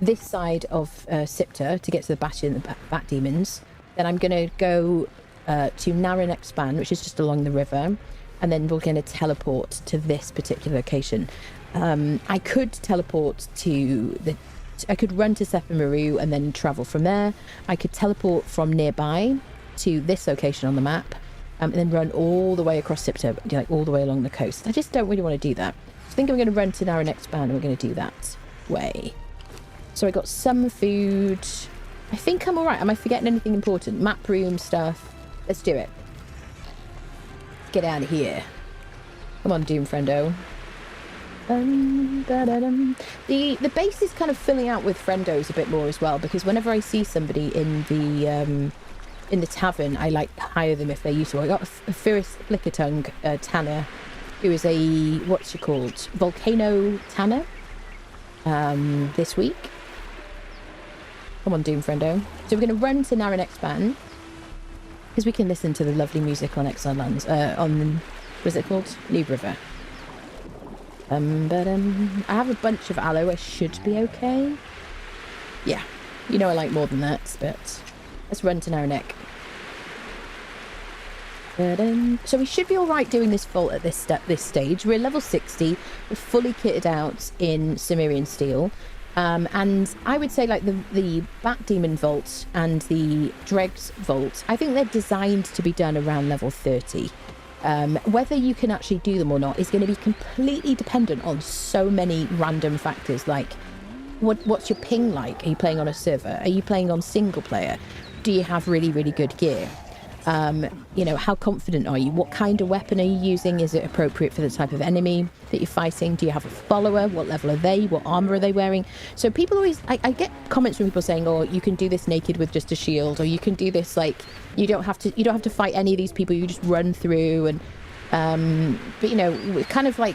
Speaker 2: this side of Siptah to get to the Bastion and the Bat Demons, then I'm going to go to Narin Expand, which is just along the river, and then we're going to teleport to this particular location. I could teleport to the... I could run to Sephimaru and then travel from there. I could teleport from nearby to this location on the map, and then run all the way across Siptah, like all the way along the coast. I just don't really want to do that. I think I'm going to run to Narin Expand and we're going to do that way. So I got some food. I think I'm all right. Am I forgetting anything important? Map room stuff. Let's do it. Let's get out of here. Come on, Doom Friendo. The base is kind of filling out with friendos a bit more as well, because whenever I see somebody in the tavern, I like hire them if they're useful. I got a Ferris Flickertongue Tanner, who is a, what's she called? Volcano Tanner this week. Come on, Doom Friendo. So we're going to run to Narin Expand because we can listen to the lovely music on Exile Lands, on, what is it called? New River. I have a bunch of aloe. I should be okay. Yeah, you know I like more than that, but let's run to Narin. So we should be all right doing this vault at this stage. We're level 60. We're fully kitted out in Cimmerian steel. And I would say like the Bat Demon vault and the Dregs vault, I think they're designed to be done around level 30. Whether you can actually do them or not is going to be completely dependent on so many random factors, like what's your ping like? Are you playing on a server? Are you playing on single player? Do you have really, really good gear? You know, how confident are you? What kind of weapon are you using? Is it appropriate for the type of enemy that you're fighting? Do you have a follower? What level are they? What armor are they wearing? So people always, I get comments from people saying, oh, you can do this naked with just a shield, or you can do this like you don't have to fight any of these people, you just run through. And but you know, kind of like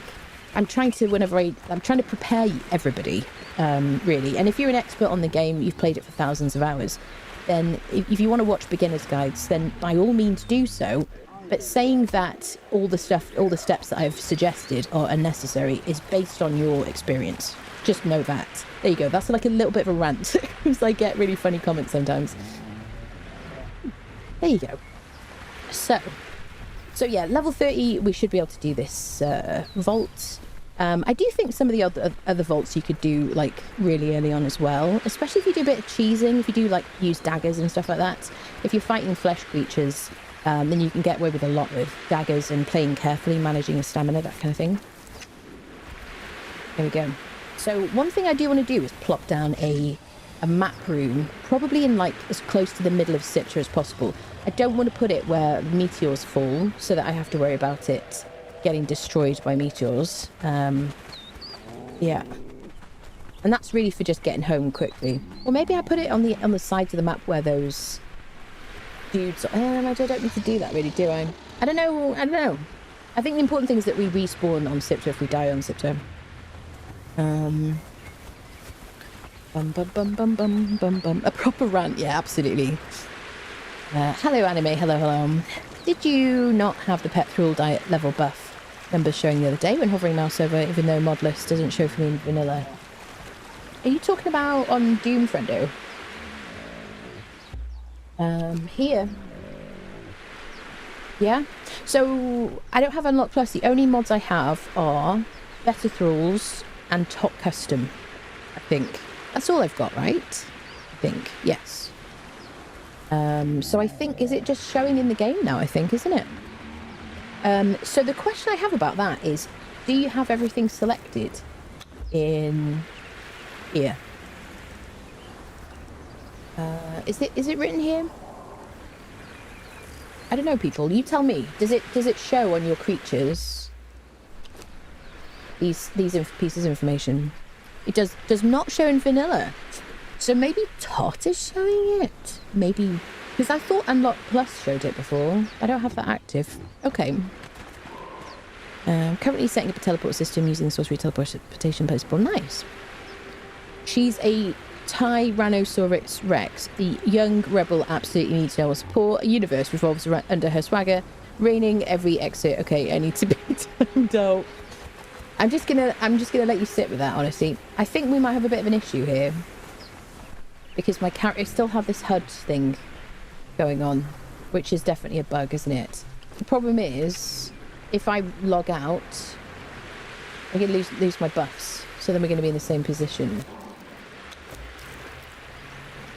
Speaker 2: I'm trying to prepare everybody, really. And if you're an expert on the game, you've played it for thousands of hours, then if you want to watch beginner's guides, then by all means do so. But saying that all the steps that I've suggested are unnecessary is based on your experience. Just know that. There you go. That's like a little bit of a rant, because I get really funny comments sometimes. There you go. So yeah, level 30, we should be able to do this vault. I do think some of the other vaults you could do like really early on as well, especially if you do a bit of cheesing, if you do like use daggers and stuff like that. If you're fighting flesh creatures, then you can get away with a lot with daggers and playing carefully, managing your stamina, that kind of thing. There we go. So one thing I do want to do is plop down a map room, probably in like as close to the middle of Siptah as possible. I don't want to put it where meteors fall, so that I have to worry about it getting destroyed by meteors. Yeah, and that's really for just getting home quickly. Or maybe I put it on the sides of the map where those dudes. I don't need to do that, really, do I? I don't know. I think the important thing is that we respawn on Siptah if we die on Siptah. A proper rant, yeah, absolutely. Hello, anime. Hello. Did you not have the pet thrall diet level buff numbers showing the other day when hovering mouse over, even though mod list doesn't show for me in vanilla? Are you talking about on Doom Friendo? Here. Yeah. So I don't have Unlock Plus. The only mods I have are Better Thralls and Top Custom, I think. That's all I've got, right? I think. Yes. So I think, is it just showing in the game now, I think, isn't it? So the question I have about that is, do you have everything selected in here? Is it written here? I don't know, people. You tell me. Does it show on your creatures these pieces of information? It does not show in vanilla. So maybe Tot is showing it. Maybe, because I thought Unlock Plus showed it before. I don't have that active. Okay. Currently setting up a teleport system using the sorcery teleportation principle. Nice. She's a Tyrannosaurus Rex. The young rebel absolutely needs our support. A universe revolves around, under her swagger, raining every exit. Okay, I need to be timed out. I'm just gonna let you sit with that, honestly. I think we might have a bit of an issue here. Because my character still have this HUD thing going on, which is definitely a bug, isn't it? The problem is, if I log out, I'm gonna lose my buffs. So then we're gonna be in the same position.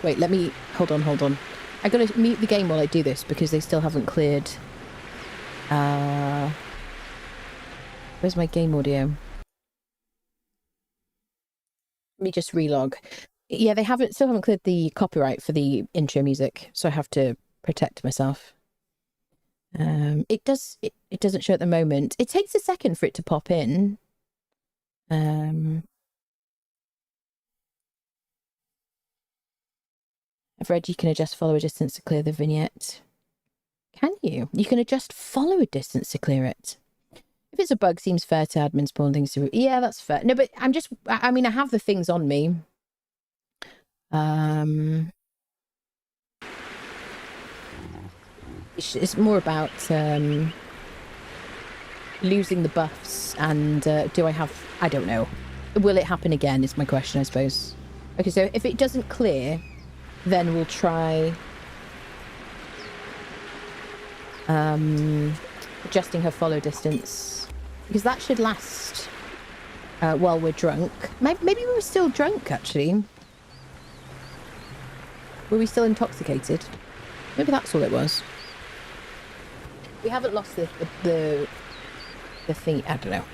Speaker 2: Wait, let me... Hold on. I gotta mute the game while I do this because they still haven't cleared... Where's my game audio? Let me just relog. Yeah, they still haven't cleared the copyright for the intro music, so I have to protect myself. It doesn't show at the moment. It takes a second for it to pop in. I've read you can adjust follower distance to clear the vignette. Can you? You can adjust follower distance to clear it. If it's a bug, seems fair to admin spawn things to... Yeah, that's fair. No, but I mean, I have the things on me. It's more about losing the buffs and do I have... I don't know. Will it happen again is my question, I suppose. Okay, so if it doesn't clear... Then we'll try adjusting her follow distance. Because that should last while we're drunk. Maybe we were still drunk, actually. Were we still intoxicated? Maybe that's all it was. We haven't lost the thing. I don't know.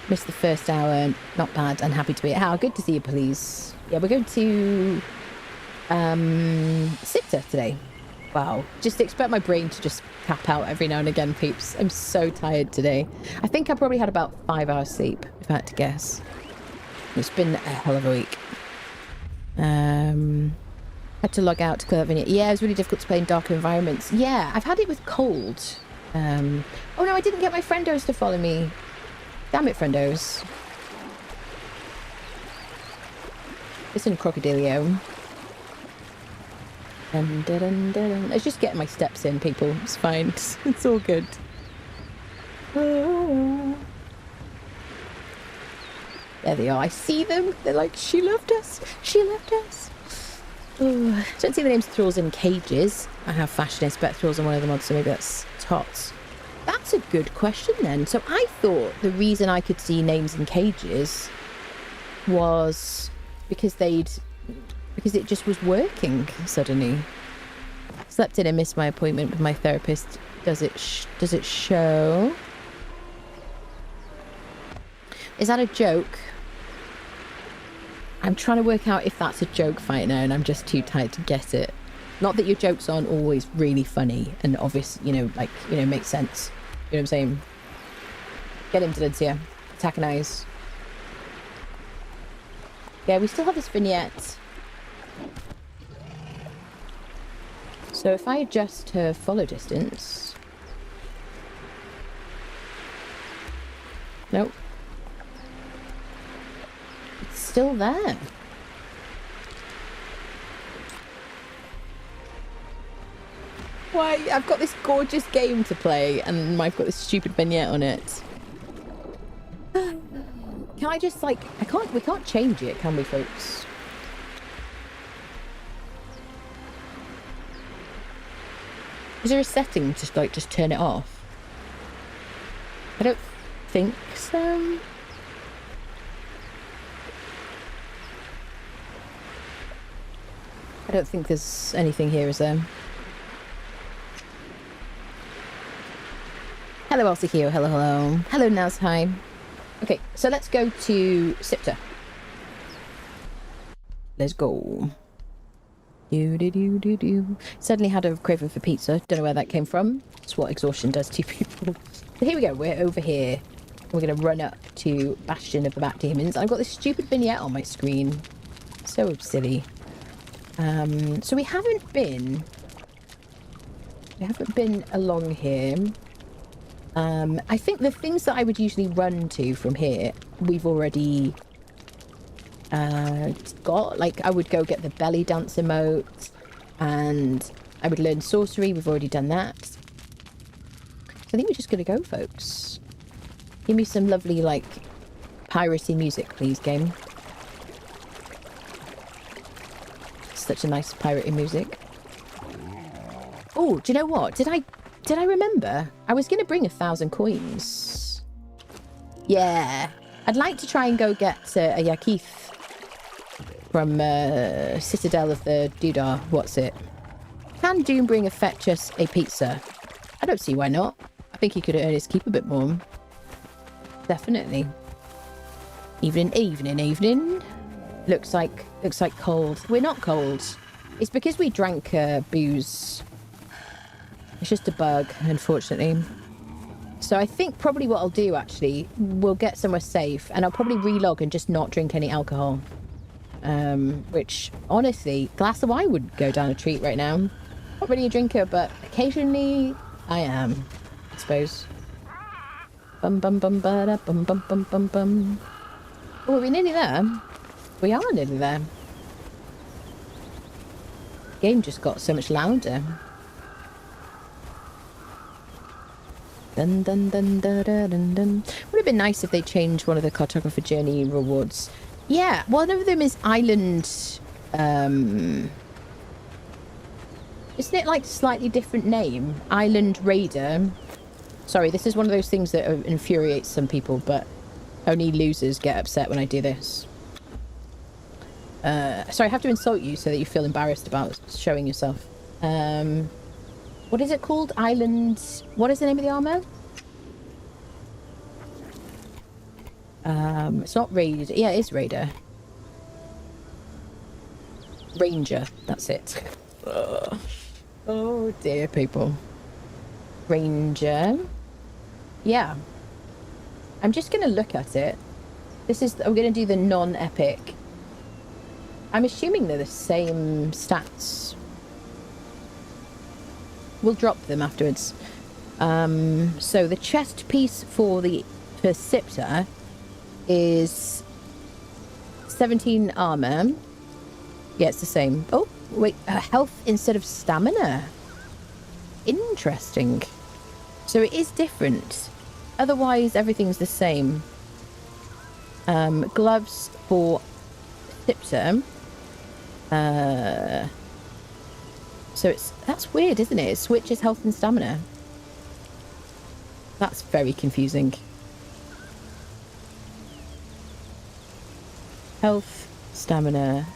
Speaker 2: Missed the first hour. Not bad. And happy to be at How. Good to see you, please. Yeah, we're going to... Siptah today. Wow. Just expect my brain to just tap out every now and again, peeps. I'm so tired today. I think I probably had about 5 hours sleep, if I had to guess. It's been a hell of a week. Had to log out to clear that vignette. Yeah, it was really difficult to play in darker environments. Yeah, I've had it with cold. Oh no, I didn't get my friendos to follow me. Damn it, friendos. Listen, Crocodilio. I was just getting my steps in, people. It's fine. It's all good. There they are. I see them. They're like, she loved us. She loved us. Oh, don't see the names of thralls in cages. I have fashionist, bet thralls on one of the mods, so maybe that's Tots. That's a good question then. So I thought the reason I could see names in cages was because it just was working suddenly. Slept in and missed my appointment with my therapist. Does it show? Is that a joke? I'm trying to work out if that's a joke right now and I'm just too tired to get it. Not that your jokes aren't always really funny and obvious, makes sense. You know what I'm saying? Get him, Delencia. Attack and eyes. Yeah, we still have this vignette. So if I adjust her follow distance... Nope. It's still there. Why? I've got this gorgeous game to play and I've got this stupid vignette on it. Can I just we can't change it, can we, folks? Is there a setting to just turn it off? I don't think so. I don't think there's anything here, is there? Hello, Elsahio. Hello, hello. Hello, Naz. Hi. Okay, so let's go to Siptah. Let's go. Suddenly had a craving for pizza. Don't know where that came from. It's what exhaustion does to people. So here we go. We're over here. We're going to run up to Bastion of the Bat Demons. I've got this stupid vignette on my screen. So silly. So we haven't been along here. I think the things that I would usually run to from here, we've already got. Like, I would go get the belly dance emote, and I would learn sorcery. We've already done that. So I think we're just going to go, folks. Give me some lovely, like, piratey music, please, game. Such a nice piratey music. Oh, do you know what? Did I remember? I was going to bring 1,000 coins. Yeah. I'd like to try and go get a Yakith from Citadel of the Dudar. What's it? Can Doom bring a fetch us a pizza? I don't see why not. I think he could earn his keep a bit more. Definitely. Evening. Looks like cold. We're not cold. It's because we drank booze. It's just a bug, unfortunately. So I think probably what I'll do, actually, we'll get somewhere safe, and I'll probably relog and just not drink any alcohol. Which, honestly, glass of wine would go down a treat right now. Not really a drinker, but occasionally I am, I suppose. Bum bum bum ba da bum bum bum bum bum. Oh, are we nearly there? We are nearly there. The game just got so much louder. Dun dun dun dun dun dun dun. Would have been nice if they changed one of the cartographer journey rewards. Yeah, one of them is island. Isn't it like slightly different name? Island Raider. Sorry, this is one of those things that infuriates some people, but only losers get upset when I do this. Sorry, I have to insult you so that you feel embarrassed about showing yourself. What is it called? Island... What is the name of the armor? It's not Raider. Yeah, it is Raider. Ranger. That's it. Oh, dear, people. Ranger. Yeah. I'm just going to look at it. This is... I'm going to do the non-epic. I'm assuming they're the same stats. We'll drop them afterwards. So the chest piece for Siptah is 17 armor. Yeah, it's the same. Oh, wait, health instead of stamina. Interesting. So it is different. Otherwise, everything's the same. Gloves for Siptah. So that's weird, isn't it? It switches health and stamina. That's very confusing. Health, stamina,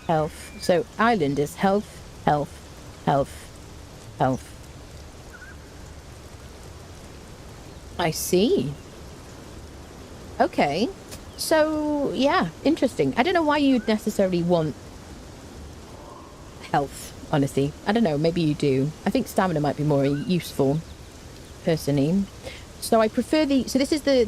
Speaker 2: health. So island is health, health, health, health. I see. Okay. So, yeah, interesting. I don't know why you'd necessarily want health, honestly. I don't know, maybe you do. I think stamina might be more useful, personally. So I prefer so this is the...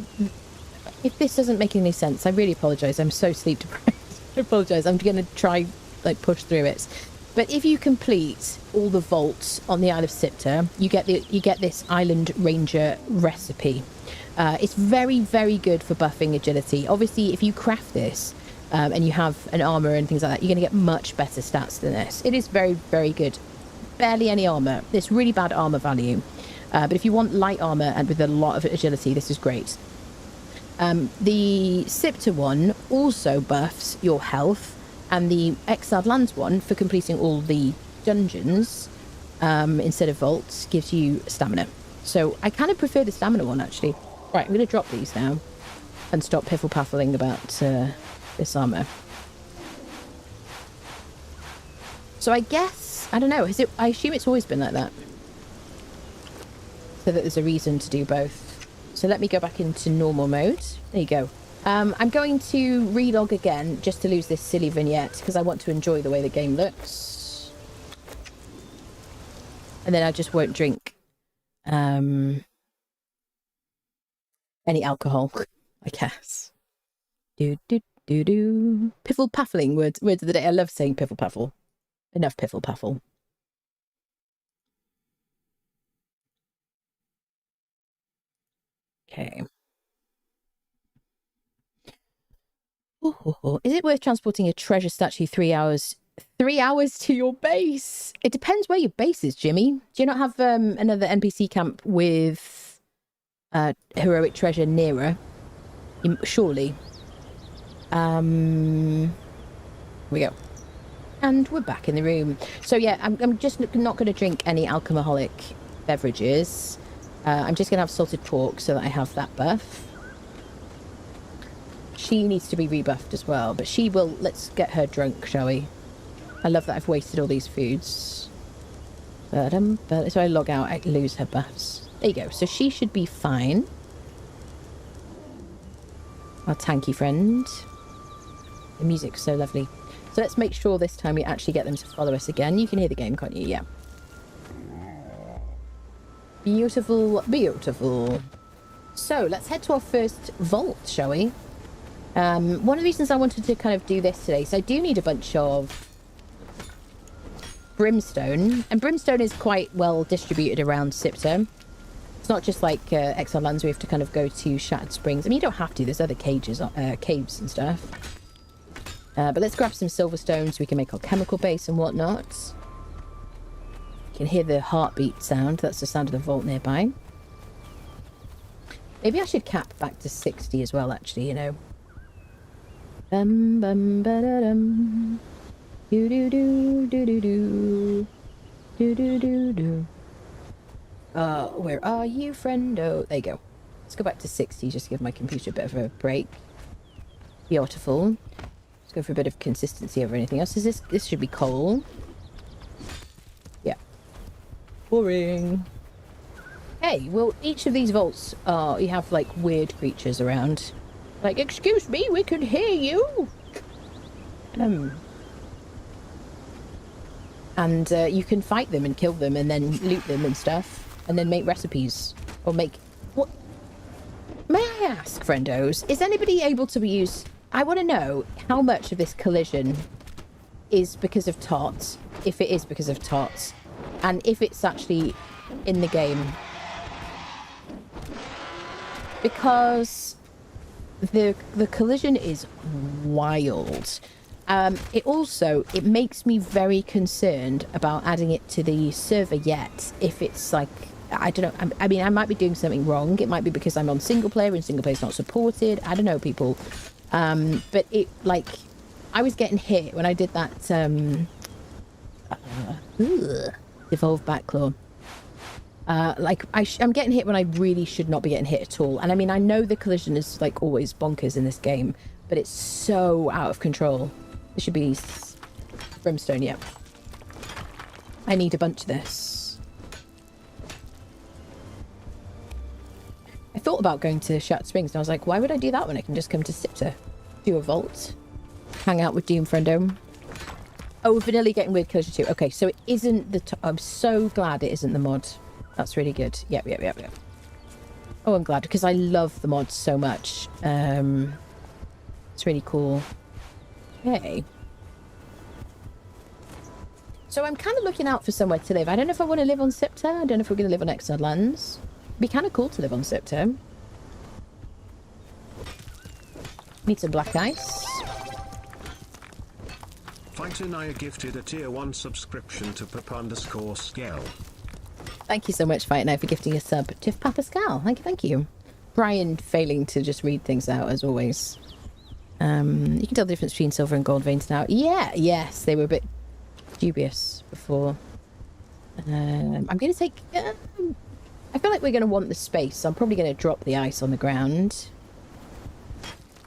Speaker 2: If this doesn't make any sense, I really apologise. I'm so sleep deprived. I apologise. I'm going to try, like, push through it. But if you complete all the vaults on the Isle of Siptah, you get this Island Ranger recipe. It's very, very good for buffing agility. Obviously, if you craft this and you have an armor and things like that, you're going to get much better stats than this. It is very, very good. Barely any armor. It's really bad armor value. But if you want light armor and with a lot of agility, this is great. The Siptah one also buffs your health, and the Exiled Lands one, for completing all the dungeons instead of vaults, gives you stamina. So I kind of prefer the stamina one, actually. Right, I'm going to drop these now and stop piffle-paffling about this armor. So I guess, I don't know, is it? I assume it's always been like that. So that there's a reason to do both. So let me go back into normal mode. There you go. I'm going to relog again just to lose this silly vignette because I want to enjoy the way the game looks. And then I just won't drink any alcohol, I guess. Do do do do. Piffle paffling, words of the day. I love saying piffle paffle. Enough piffle paffle. Okay. Ooh, is it worth transporting a treasure statue 3 hours? 3 hours to your base? It depends where your base is, Jimmy. Do you not have another NPC camp with heroic treasure nearer? Surely. Here we go. And we're back in the room. So yeah, I'm just not going to drink any alcoholic beverages. I'm just going to have salted pork so that I have that buff. She needs to be rebuffed as well, but she will. Let's get her drunk, shall we? I love that I've wasted all these foods. But so I log out, I lose her buffs. There you go. So she should be fine. Our tanky friend. The music's so lovely. So let's make sure this time we actually get them to follow us again. You can hear the game, can't you? Yeah. Beautiful, beautiful. So let's head to our first vault, shall we? One of the reasons I wanted to kind of do this today, so I do need a bunch of brimstone, and brimstone is quite well distributed around Siptah. It's not just like Exile Lands where we have to kind of go to Shattered Springs. I mean, you don't have to. There's other caves and stuff. But let's grab some silverstone so we can make our chemical base and whatnot. You can hear the heartbeat sound. That's the sound of the vault nearby. Maybe I should cap back to 60 as well, actually, you know. Bum bum ba da dum. Do do do do do do. Do do do do. Where are you, friendo? There you go. Let's go back to 60 just to give my computer a bit of a break. Beautiful. Let's go for a bit of consistency over anything else. Is this should be coal. Yeah. Boring. Hey, well, each of these vaults you have like weird creatures around. Like, excuse me, we could hear you. And you can fight them and kill them and then loot them and stuff. And then make recipes. Or make... What? May I ask, friendos, is anybody able to use... I want to know how much of this collision is because of TOTS, if it is because of TOTS, and if it's actually in the game. Because the collision is wild. It makes me very concerned about adding it to the server yet. If it's like, I don't know, I mean, I might be doing something wrong. It might be because I'm on single player and single player's not supported. I don't know, people. But it, like, I was getting hit when I did that, Evolve Backclaw. Like, I'm getting hit when I really should not be getting hit at all. And I mean, I know the collision is, like, always bonkers in this game, but it's so out of control. This should be brimstone, yep. I need a bunch of this. I thought about going to Shattered Springs, and I was like, why would I do that when I can just come to Siptah? Do a vault. Hang out with Doom Friendo. Oh, Vanilla getting weird collision too. Okay, so it isn't the... I'm so glad it isn't the mod. That's really good. Yep. Oh, I'm glad, because I love the mod so much. It's really cool. Okay. So I'm kind of looking out for somewhere to live. I don't know if I want to live on Siptah. I don't know if we're going to live on Exiled Lands. It'd be kind of cool to live on Siptah. Need some black ice.
Speaker 3: Fighter gifted a tier 1 subscription to Pip_Skell.
Speaker 2: Thank you so much, Fight Night, for gifting a sub to Papa Pascal. Thank you. Brian failing to just read things out, as always. You can tell the difference between silver and gold veins now. Yes, they were a bit dubious before. I'm going to take... I feel like we're going to want the space, so I'm probably going to drop the ice on the ground.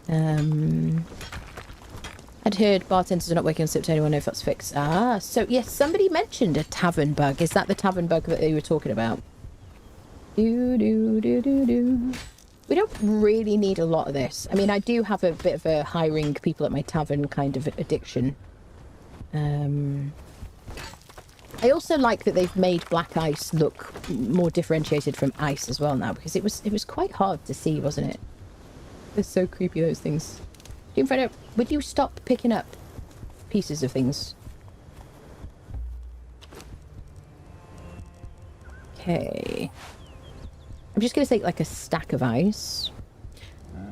Speaker 2: I I'd heard bartenders are not working on Siptah. Anyone know if that's fixed? Ah, so yes, somebody mentioned a tavern bug. Is that the tavern bug that they were talking about? Do do do do do. We don't really need a lot of this. I mean, I do have a bit of a hiring people at my tavern kind of addiction. I also like that they've made black ice look more differentiated from ice as well now, because it was quite hard to see, wasn't it? They're so creepy, those things. Would you stop picking up pieces of things? Okay. I'm just going to take like a stack of ice.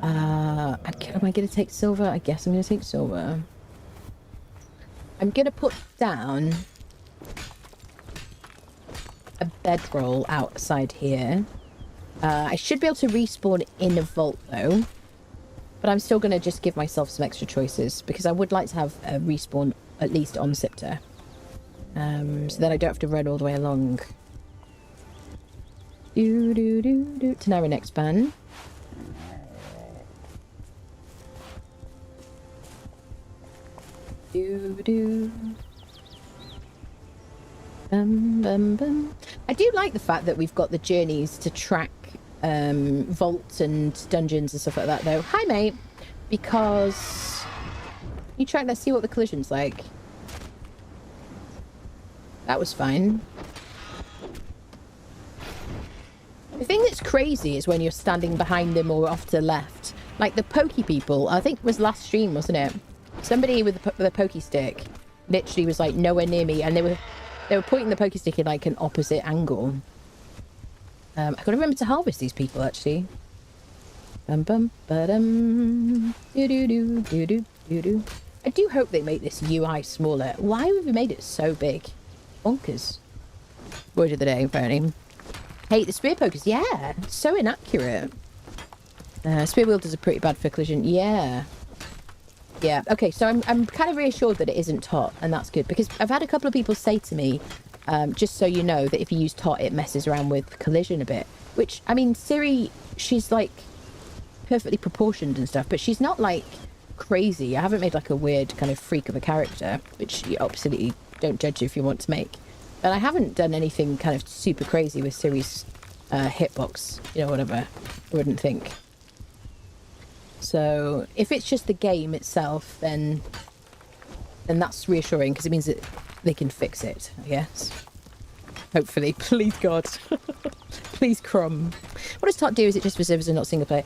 Speaker 2: Am I going to take silver? I guess I'm going to take silver. I'm going to put down a bedroll outside here. I should be able to respawn in a vault though. But I'm still going to just give myself some extra choices, because I would like to have a respawn at least on Siptah. So that I don't have to run all the way along. To narrow next ban. I do like the fact that we've got the journeys to track vaults and dungeons and stuff like that though. Hi mate, because you track, let's see what the collision's like. That was fine. The thing that's crazy is when you're standing behind them or off to the left. Like the pokey people, I think it was last stream, wasn't it? Somebody with a pokey stick literally was like nowhere near me, and they were pointing the pokey stick in like an opposite angle. I gotta remember to harvest these people actually. I do hope they make this UI smaller. Why have we made it so big? Bonkers. Word of the day, apparently. Hey, the spear pokers, yeah, so inaccurate. Spear wielders are pretty bad for collision. Yeah. Okay, so I'm kind of reassured that it isn't tot, and that's good, because I've had a couple of people say to me, just so you know, that if you use tot, it messes around with collision a bit. Which, I mean, Ciri, she's like perfectly proportioned and stuff, but she's not like crazy. I haven't made like a weird kind of freak of a character, which you absolutely don't judge if you want to make. But I haven't done anything kind of super crazy with Ciri's hitbox, you know, whatever. I wouldn't think. So if it's just the game itself, then that's reassuring, because it means that they can fix it, I guess. Hopefully. Please God. Please Crom. What does tot do? Is it just for servers and not single player?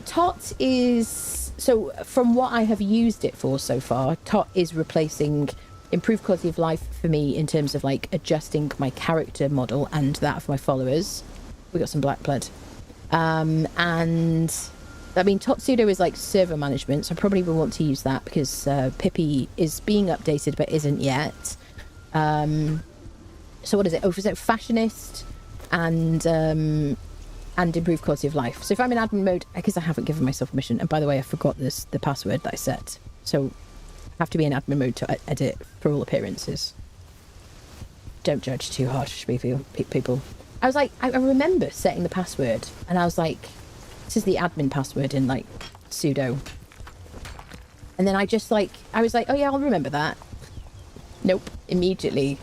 Speaker 2: Tot is, so from what I have used it for so far, tot is replacing improved quality of life for me in terms of like adjusting my character model and that of my followers. We got some black blood. And I mean, tot pseudo is like server management, so I probably will want to use that, because Pippi is being updated but isn't yet. So what is it? Oh, is it fashionist and improved quality of life? So if I'm in admin mode, because I haven't given myself permission, and by the way, I forgot the password that I set, so I have to be in admin mode to edit for all appearances. Don't judge too harsh, people. I was like, I remember setting the password, and I was like, this is the admin password in like sudo. And then I was like, oh yeah, I'll remember that. Nope. Immediately,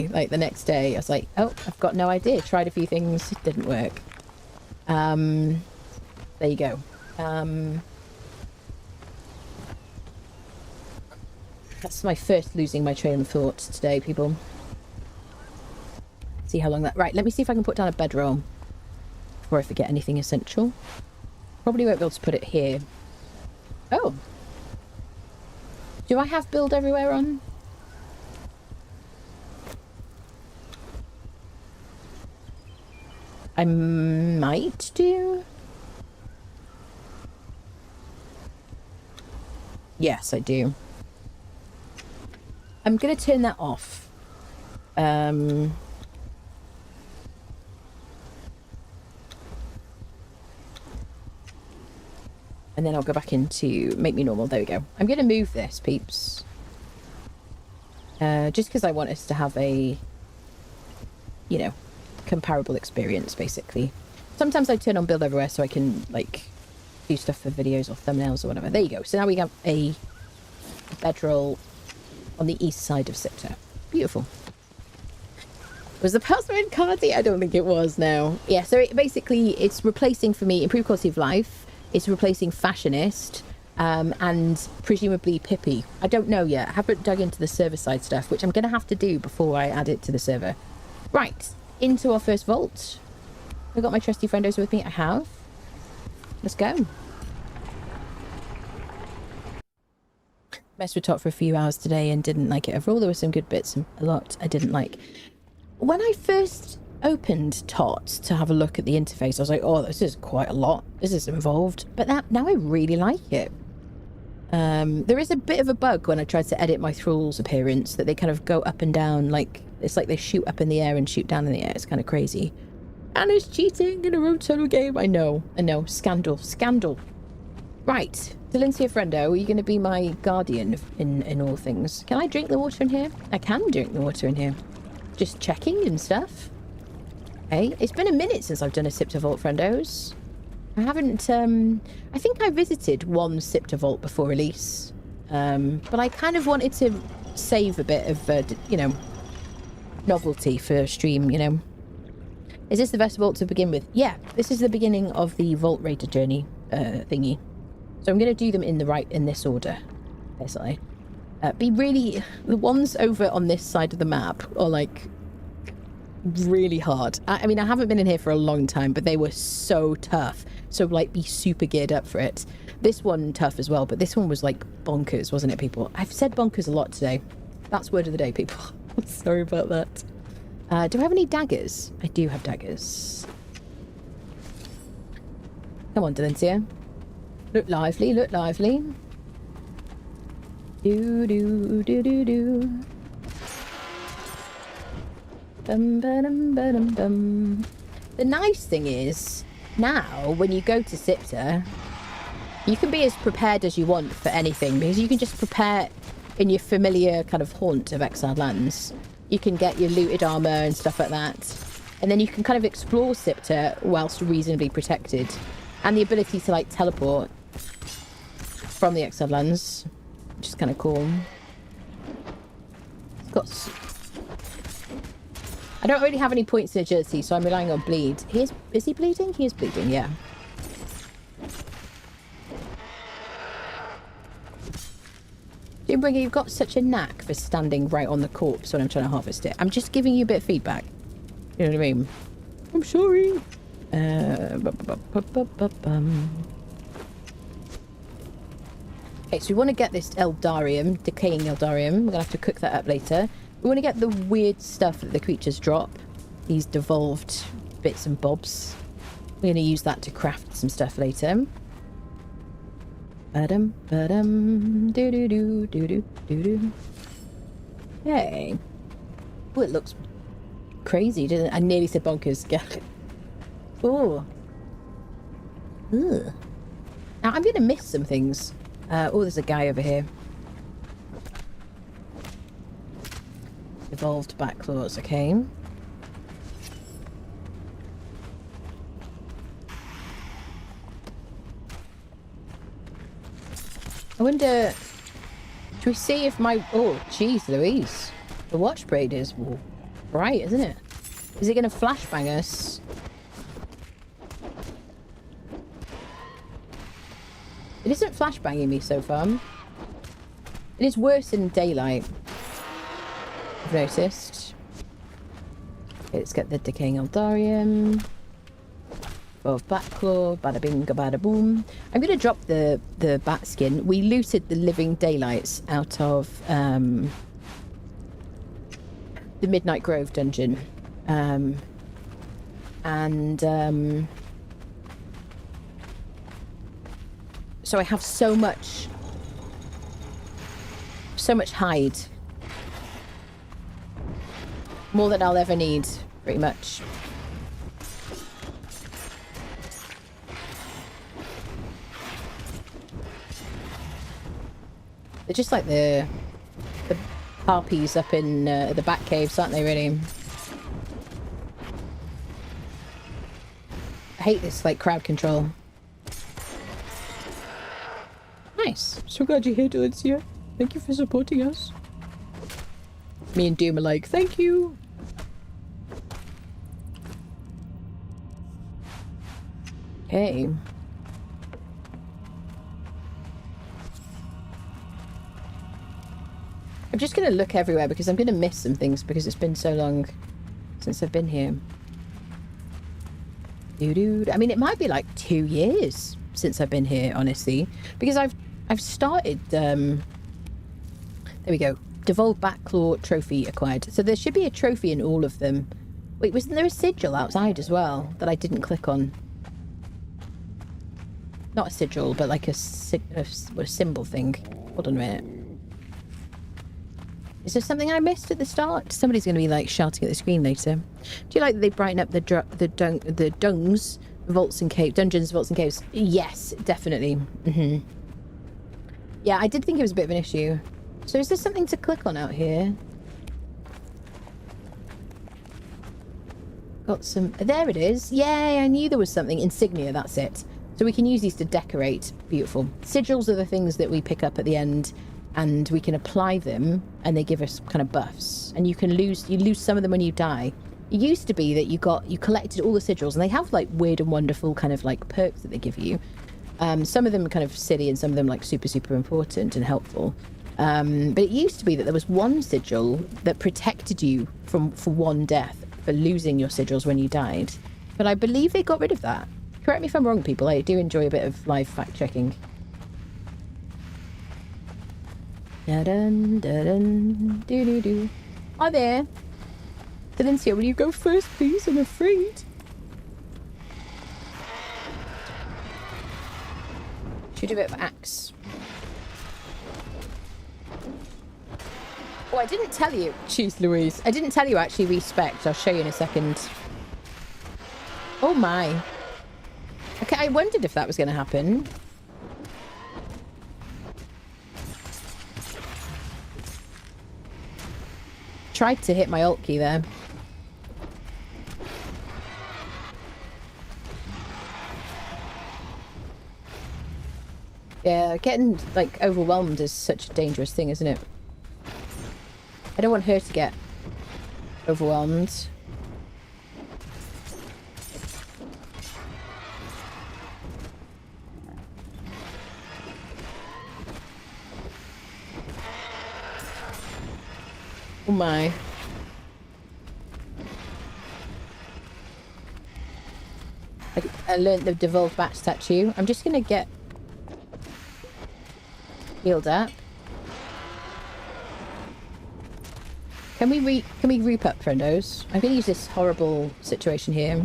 Speaker 2: like the next day, I was like, oh, I've got no idea. Tried a few things, it didn't work. There you go. That's my first losing my train of thought today, people. See how long that... Right, let me see if I can put down a bedroll before I forget anything essential. Probably won't be able to put it here. Oh. Do I have build everywhere on? I might do. Yes, I do. I'm going to turn that off. And then I'll go back into make me normal. There we go. I'm going to move this, peeps. Just because I want us to have a, you know, comparable experience, basically. Sometimes I turn on build everywhere so I can, like, do stuff for videos or thumbnails or whatever. There you go. So now we have a bedroll on the east side of Siptah. Beautiful. Was the password Cardi? I don't think it was, no. Yeah, so basically it's replacing, for me, improved quality of life. It's replacing fashionist and presumably Pippi. I don't know yet. I haven't dug into the server side stuff, which I'm going to have to do before I add it to the server. Right, into our first vault. I've got my trusty friendos with me. I have. Let's go. Messed with Tot for a few hours today and didn't like it overall. There were some good bits and a lot I didn't like. When I first opened Tot to have a look at the interface, I was like, oh, this is quite a lot. This is involved. But now I really like it. There is a bit of a bug when I tried to edit my thrall's appearance, that they kind of go up and down, like, it's like they shoot up in the air and shoot down in the air. It's kind of crazy. And it's cheating in a road solo game. I know. Scandal. Right. Delencia Friendo, are you going to be my guardian in all things? Can I drink the water in here? I can drink the water in here. Just checking and stuff. Okay, it's been a minute since I've done a Siptah Vault, friendos. I haven't, I think I visited one Siptah Vault before release. But I kind of wanted to save a bit of, you know, novelty for stream, you know. Is this the best vault to begin with? Yeah, this is the beginning of the Vault Raider journey thingy. So I'm going to do them in this order, basically. The ones over on this side of the map are like really hard. I mean, I haven't been in here for a long time, but they were so tough. So like be super geared up for it. This one tough as well, but this one was like bonkers, wasn't it, people? I've said bonkers a lot today. That's word of the day, people. Sorry about that. Do I have any daggers? I do have daggers. Come on, Delencia. Look lively, look lively. Do. Bum. The nice thing is, now, when you go to Siptah, you can be as prepared as you want for anything, because you can just prepare in your familiar kind of haunt of Exiled Lands. You can get your looted armor and stuff like that. And then you can kind of explore Siptah whilst reasonably protected. And the ability to, like, teleport from the Exiled Lands, which is kind of cool. It's got... I don't really have any points in agility, so I'm relying on bleed. Is he bleeding? He is bleeding, yeah. Doombringer, you've got such a knack for standing right on the corpse when I'm trying to harvest it. I'm just giving you a bit of feedback. You know what I mean? I'm sorry. Okay, so we want to get this Eldarium, decaying Eldarium. We're going to have to cook that up later. We want to get the weird stuff that the creatures drop. These devolved bits and bobs. We're going to use that to craft some stuff later. Do. Hey. Oh, it looks crazy, doesn't it? I nearly said bonkers. Oh. Ugh. Now, I'm going to miss some things. Oh, there's a guy over here. Evolved back claws, okay. I wonder... Should we see if my... Oh, jeez, Louise. The watch braid is bright, isn't it? Is it going to flashbang us? It isn't flashbanging me so far. It is worse in daylight. I've noticed. Okay, let's get the decaying Eldarium. Of Batclaw, bada bing, bada boom. I'm going to drop the bat skin. We looted the Living Daylights out of the Midnight Grove dungeon. So I have so much hide. More than I'll ever need, pretty much. They're just like the harpies up in the bat caves, aren't they, really? I hate this, like, crowd control. Nice. So glad you're here, Delencia. Thank you for supporting us. Me and Doom are like, thank you. Okay. I'm just going to look everywhere because I'm going to miss some things because it's been so long since I've been here. Dude, I mean, it might be like 2 years since I've been here, honestly, because I've started. There we go. Devolved Backclaw trophy acquired. So there should be a trophy in all of them. Wait, wasn't there a sigil outside as well that I didn't click on? Not a sigil, but like a symbol thing. Hold on a minute. Is there something I missed at the start? Somebody's going to be like shouting at the screen later. Do you like that they brighten up the dungs, vaults and caves, dungeons, vaults and caves? Yes, definitely. Yeah, I did think it was a bit of an issue. So is there something to click on out here? Got some... There it is. Yay, I knew there was something. Insignia, that's it. So we can use these to decorate. Beautiful. Sigils are the things that we pick up at the end, and we can apply them, and they give us kind of buffs. And you lose some of them when you die. It used to be that you collected all the sigils, and they have like weird and wonderful kind of like perks that they give you. Some of them are kind of silly, and some of them like super, super important and helpful. But it used to be that there was one sigil that protected you for one death for losing your sigils when you died. But I believe they got rid of that. Correct me if I'm wrong, people. I do enjoy a bit of live fact-checking. Da-dun, da-dun, doo-doo-doo. Hi there. Valencia, will you go first, please? I'm afraid. Should do a bit of axe. Oh, I didn't tell you. Jeez Louise. I didn't tell you actually respect. I'll show you in a second. Oh my. Okay, I wondered if that was going to happen. Tried to hit my alt key there. Yeah, getting like overwhelmed is such a dangerous thing, isn't it? I don't want her to get overwhelmed. Oh my. I learned the devolved bat statue. I'm just gonna get healed up. Can we reap up, friendos? I'm gonna use this horrible situation here.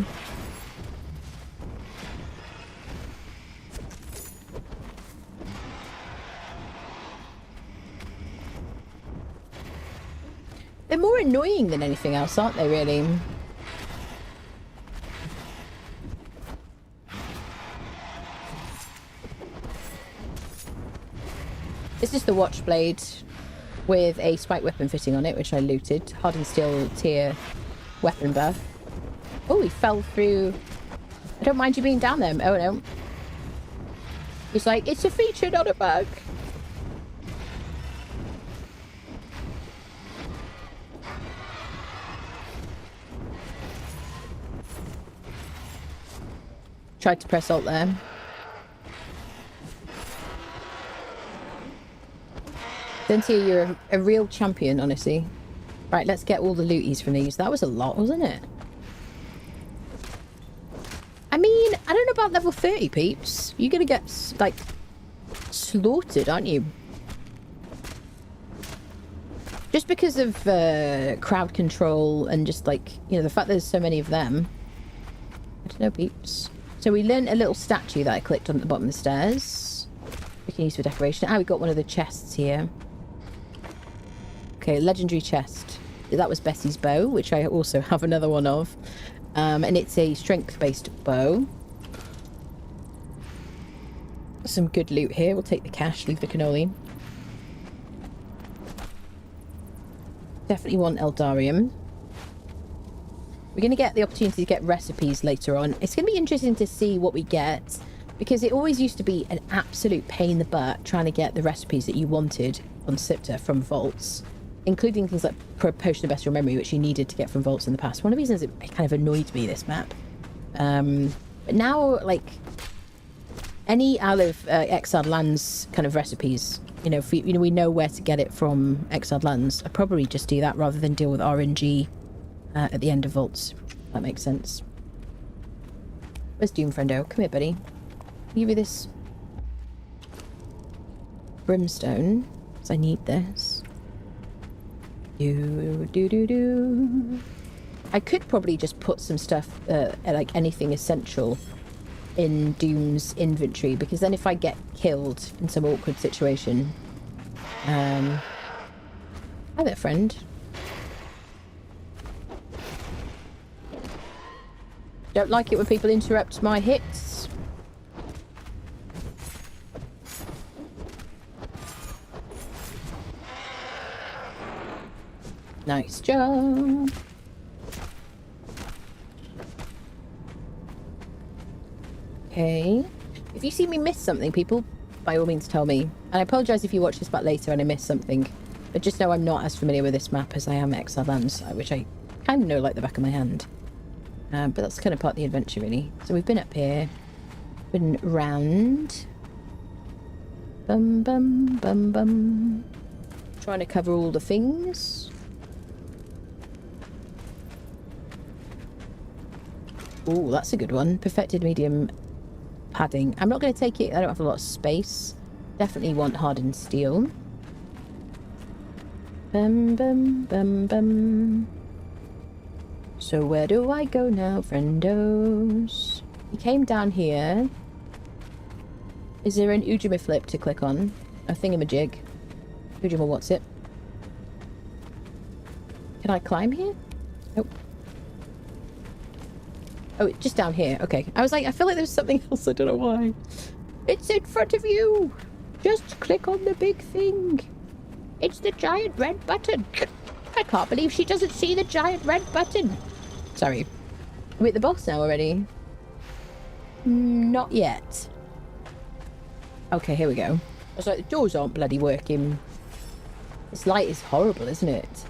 Speaker 2: They're more annoying than anything else, aren't they, really? This is the watch blade with a spike weapon fitting on it, which I looted. Hardened steel tier weapon buff. Oh, he fell through. I don't mind you being down there. Oh, no. He's like, it's a feature, not a bug. Tried to press alt there. Cynthia, you're a real champion, honestly. Right, let's get all the looties from these. That was a lot, wasn't it? I mean, I don't know about level 30, peeps. You're gonna get, like, slaughtered, aren't you? Just because of crowd control and just, like, you know, the fact there's so many of them. I don't know, peeps. So we learned a little statue that I clicked on at the bottom of the stairs. We can use for decoration. Ah, we got one of the chests here. Okay, legendary chest. That was Bessie's bow, which I also have another one of. And it's a strength-based bow. Some good loot here. We'll take the cash, leave the cannoli. Definitely want Eldarium. We're going to get the opportunity to get recipes later on. It's going to be interesting to see what we get, because it always used to be an absolute pain in the butt trying to get the recipes that you wanted on Siptah from vaults, including things like Potion of Bestial Memory, which you needed to get from vaults in the past. One of the reasons it kind of annoyed me, this map. But now, like, any Isle of Exiled Lands kind of recipes, you know, we know where to get it from Exiled Lands. I'd probably just do that rather than deal with RNG at the end of vaults. That makes sense. Where's Doom Friendo? Come here, buddy. I'll give you this brimstone, because I need this. I could probably just put some stuff, like anything essential, in Doom's inventory, because then if I get killed in some awkward situation... Hi there, friend. Don't like it when people interrupt my hits. Nice job. Okay. If you see me miss something, people, by all means tell me. And I apologise if you watch this back later and I miss something. But just know I'm not as familiar with this map as I am Exiled Lands, which I kind of know like the back of my hand. But that's kind of part of the adventure, really. So we've been up here. Been round. Bum, bum, bum, bum. Trying to cover all the things. Oh, that's a good one. Perfected medium padding. I'm not going to take it. I don't have a lot of space. Definitely want hardened steel. Bum, bum, bum, bum. So where do I go now, friendos? We came down here. Is there an Ujima flip to click on? A thingamajig. Ujima, what's it? Can I climb here? Nope. Oh, it's just down here. Okay. I was like, I feel like there's something else. I don't know why. It's in front of you. Just click on the big thing. It's the giant red button. I can't believe she doesn't see the giant red button. Sorry. We're at the boss now already. Not yet. Okay, here we go. I was like, the doors aren't bloody working. This light is horrible, isn't it?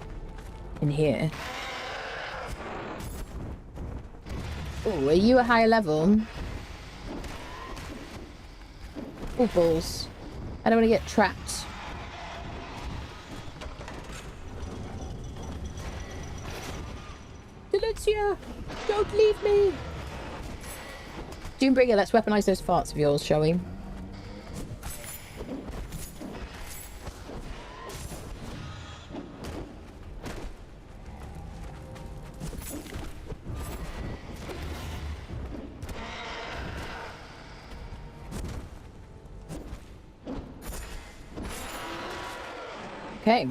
Speaker 2: In here. Oh, are you a higher level? Oh, balls. I don't want to get trapped. Delicia! Don't leave me! Doombringer, let's weaponize those farts of yours, shall we? Okay,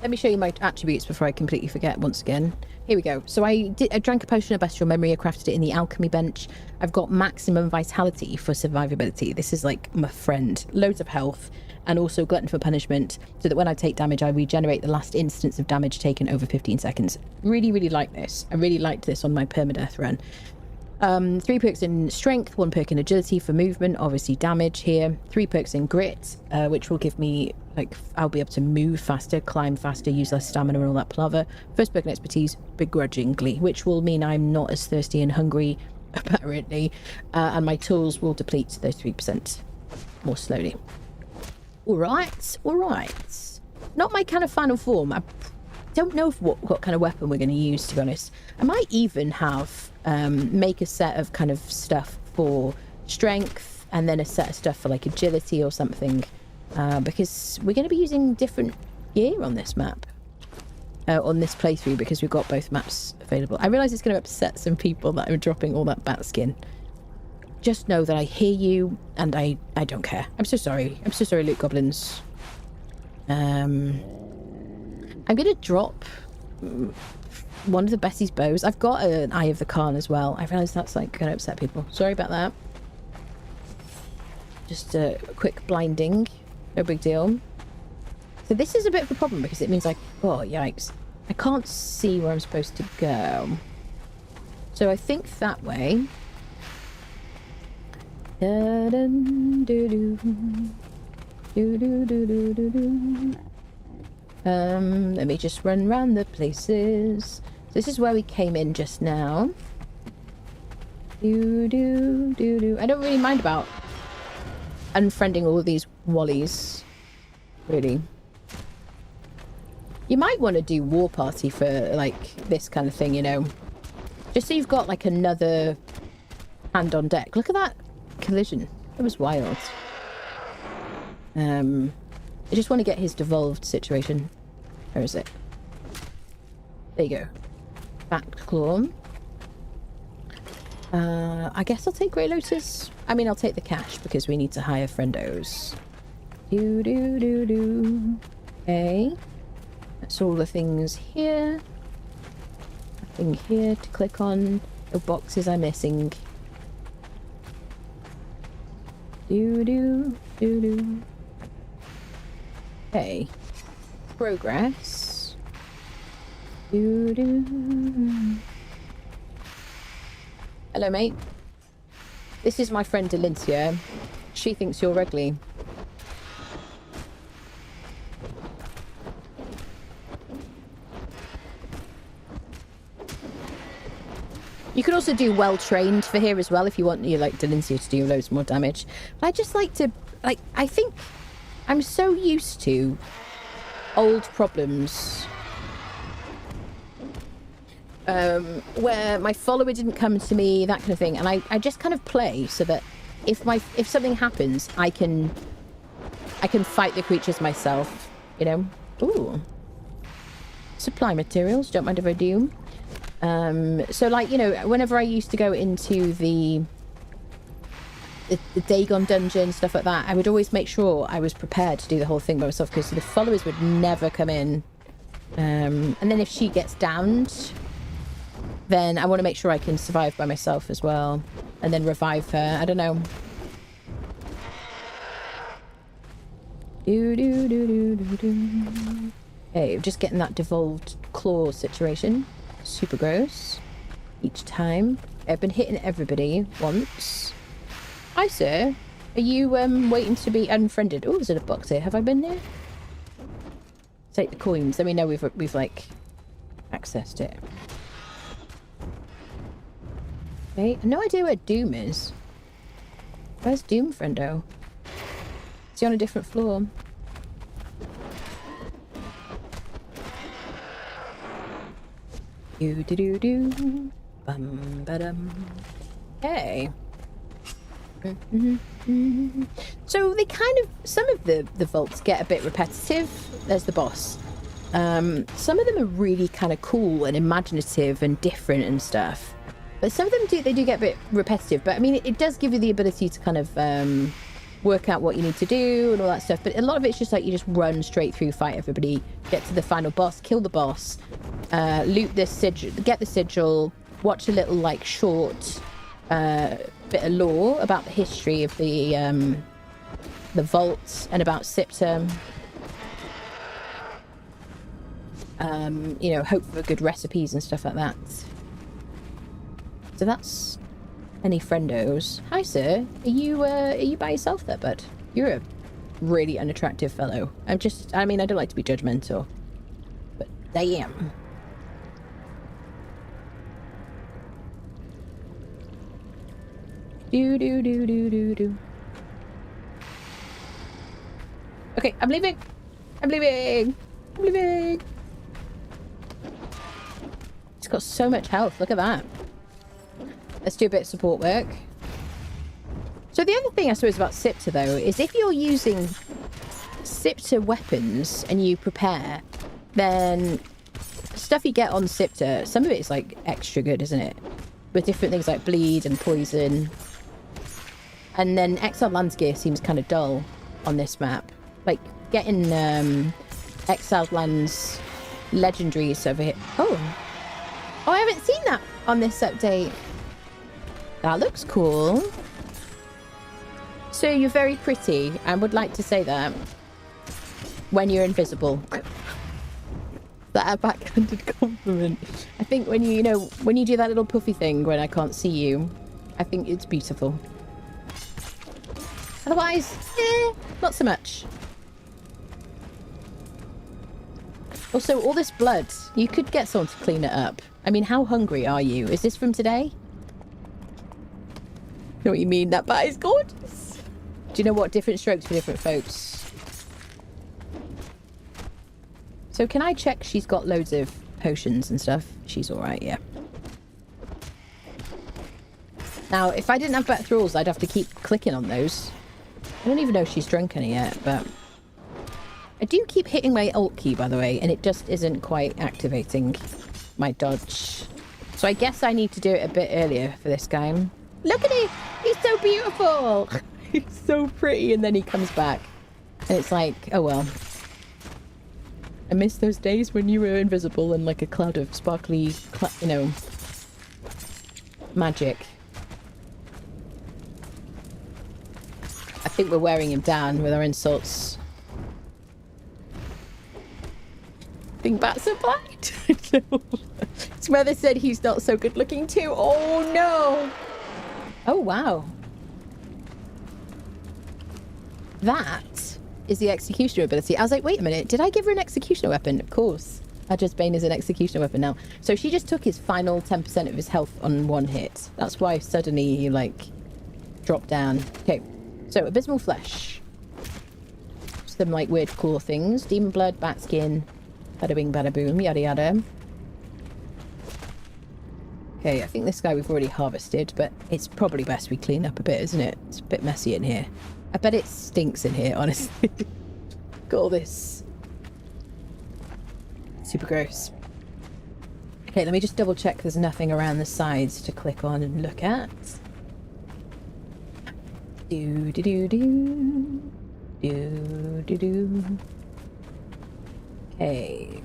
Speaker 2: let me show you my attributes before I completely forget once again. Here we go. So I drank a potion of bestial memory. I crafted it in the alchemy bench. I've got maximum vitality for survivability. This is like my friend. Loads of health and also glutton for punishment, so that when I take damage, I regenerate the last instance of damage taken over 15 seconds. Really, really like this. I really liked this on my permadeath run. 3 perks in strength, 1 perk in agility for movement, obviously damage here. 3 perks in grit, which will give me, like, I'll be able to move faster, climb faster, use less stamina and all that palaver. 1st perk in expertise, begrudgingly, which will mean I'm not as thirsty and hungry, apparently. And my tools will deplete those 3% more slowly. Alright, alright. Not my kind of final form. I don't know what kind of weapon we're going to use, to be honest. I might even have make a set of kind of stuff for strength and then a set of stuff for like agility or something, because we're going to be using different gear on this map, on this playthrough, because we've got both maps available. I realise it's going to upset some people that I'm dropping all that bat skin. Just know that I hear you and I don't care. I'm so sorry. I'm so sorry, Loot Goblins. I'm going to drop one of the Bessie's bows. I've got an Eye of the Khan as well. I realise that's like going to upset people. Sorry about that. Just a quick blinding. No big deal. So this is a bit of a problem because it means like, oh yikes, I can't see where I'm supposed to go. So I think that way. Do do do do do do. Let me just run around the places. This is where we came in just now. Do do do do. I don't really mind about unfriending all of these Wallies, really. You might want to do War Party for, like, this kind of thing, you know. Just so you've got, like, another hand on deck. Look at that collision. It was wild. I just want to get his devolved situation. Where is it? There you go. Back claw. I guess I'll take Grey Lotus. I mean, I'll take the cash because we need to hire friendos. Do do do do. Okay. That's all the things here. Nothing here to click on. No boxes I'm missing. Do do do do. Okay. Progress. Do do. Hello, mate. This is my friend Delincia. She thinks you're ugly. You can also do well trained for here as well if you want you like Delincia to do loads more damage. But I just like to I think I'm so used to old problems where my follower didn't come to me, that kind of thing, and I just kind of play so that if something happens, I can fight the creatures myself, you know. Ooh, supply materials, don't mind if I do. So like, you know, whenever I used to go into the Dagon dungeon, stuff like that, I would always make sure I was prepared to do the whole thing by myself because the followers would never come in. And then if she gets downed, then I want to make sure I can survive by myself as well. And then revive her. I don't know. Do do do do do do. Okay, just getting that devolved claw situation. Super gross. Each time. I've been hitting everybody once. Hi, sir. Are you waiting to be unfriended? Oh, there's a box here. Have I been there? Take the coins. Then we know we've like accessed it. Okay, no idea where Doom is. Where's Doom, friendo? Is he on a different floor? Do do do do. Bum ba dum. Hey. So they kind of, some of the vaults get a bit repetitive. There's the boss. Some of them are really kind of cool and imaginative and different and stuff. But some of them do get a bit repetitive. But I mean, it does give you the ability to kind of work out what you need to do and all that stuff. But a lot of it's just like you just run straight through, fight everybody, get to the final boss, kill the boss, loot this sigil, get the sigil, watch a little like short bit of lore about the history of the vaults and about Siptah. You know, hope for good recipes and stuff like that. So that's any friendos. Hi, sir. Are you by yourself there, bud? You're a really unattractive fellow. I mean, I don't like to be judgmental, but damn. Do do do do do do. Okay, I'm leaving. I'm leaving. I'm leaving. It's got so much health. Look at that. Let's do a bit of support work. So the other thing I suppose about Siptah though is if you're using Siptah weapons and you prepare, then stuff you get on Siptah, some of it is like extra good, isn't it? With different things like bleed and poison. And then Exiled Lands gear seems kind of dull on this map. Like getting Exiled Lands legendaries over here. Oh, I haven't seen that on this update. That looks cool. So you're very pretty. I would like to say that when you're invisible. That a backhanded compliment. I think when you know, when you do that little puffy thing when I can't see you, I think it's beautiful. Otherwise, not so much. Also, all this blood, you could get someone to clean it up. I mean, how hungry are you? Is this from today? Know what you mean? That bat is gorgeous. Do you know what? Different strokes for different folks. So can I check she's got loads of potions and stuff? She's alright, yeah. Now, if I didn't have better thralls, I'd have to keep clicking on those. I don't even know if she's drunk any yet, but... I do keep hitting my alt key, by the way, and it just isn't quite activating my dodge. So I guess I need to do it a bit earlier for this guy. Look at him! He's so beautiful! He's so pretty, and then he comes back. And it's like, oh well. I miss those days when you were invisible and like a cloud of sparkly, you know, magic. I think we're wearing him down with our insults. I think bats are blind. No. It's where they said he's not so good looking too. Oh no! Oh wow. That is the executioner ability. I was like, wait a minute, did I give her an executioner weapon? Of course. Adja's Bane is an executioner weapon now. So she just took his final 10% of his health on one hit. That's why suddenly he like dropped down. Okay, so abysmal flesh. Some like weird cool things. Demon blood, bat skin, bada bing, bada boom, yada yada. Okay, I think this guy we've already harvested, but it's probably best we clean up a bit, isn't it? It's a bit messy in here. I bet it stinks in here, honestly. Got all this. Super gross. Okay, let me just double check there's nothing around the sides to click on and look at. Do do do do. Do do do. Okay.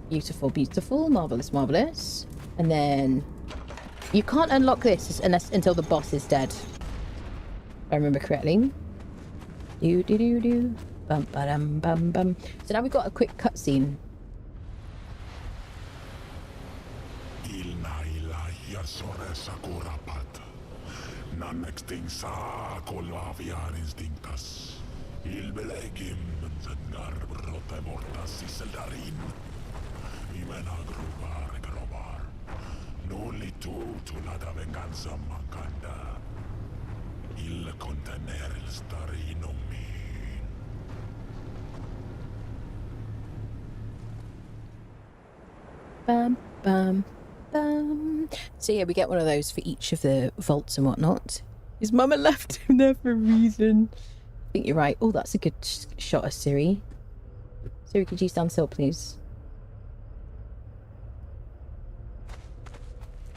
Speaker 2: Beautiful, beautiful. Marvelous, marvelous. And then you can't unlock this until the boss is dead. If I remember correctly. Do do do do. Bum ba bum bum. So now we've got a quick cutscene.
Speaker 4: Nulli tu la da venganza mancanda. Il contenere il starino min.
Speaker 2: Bum bum bum. So yeah, we get one of those for each of the vaults and whatnot. His mama left him there for a reason. I think you're right. Oh, that's a good shot of Siri. Siri, could you stand still, please?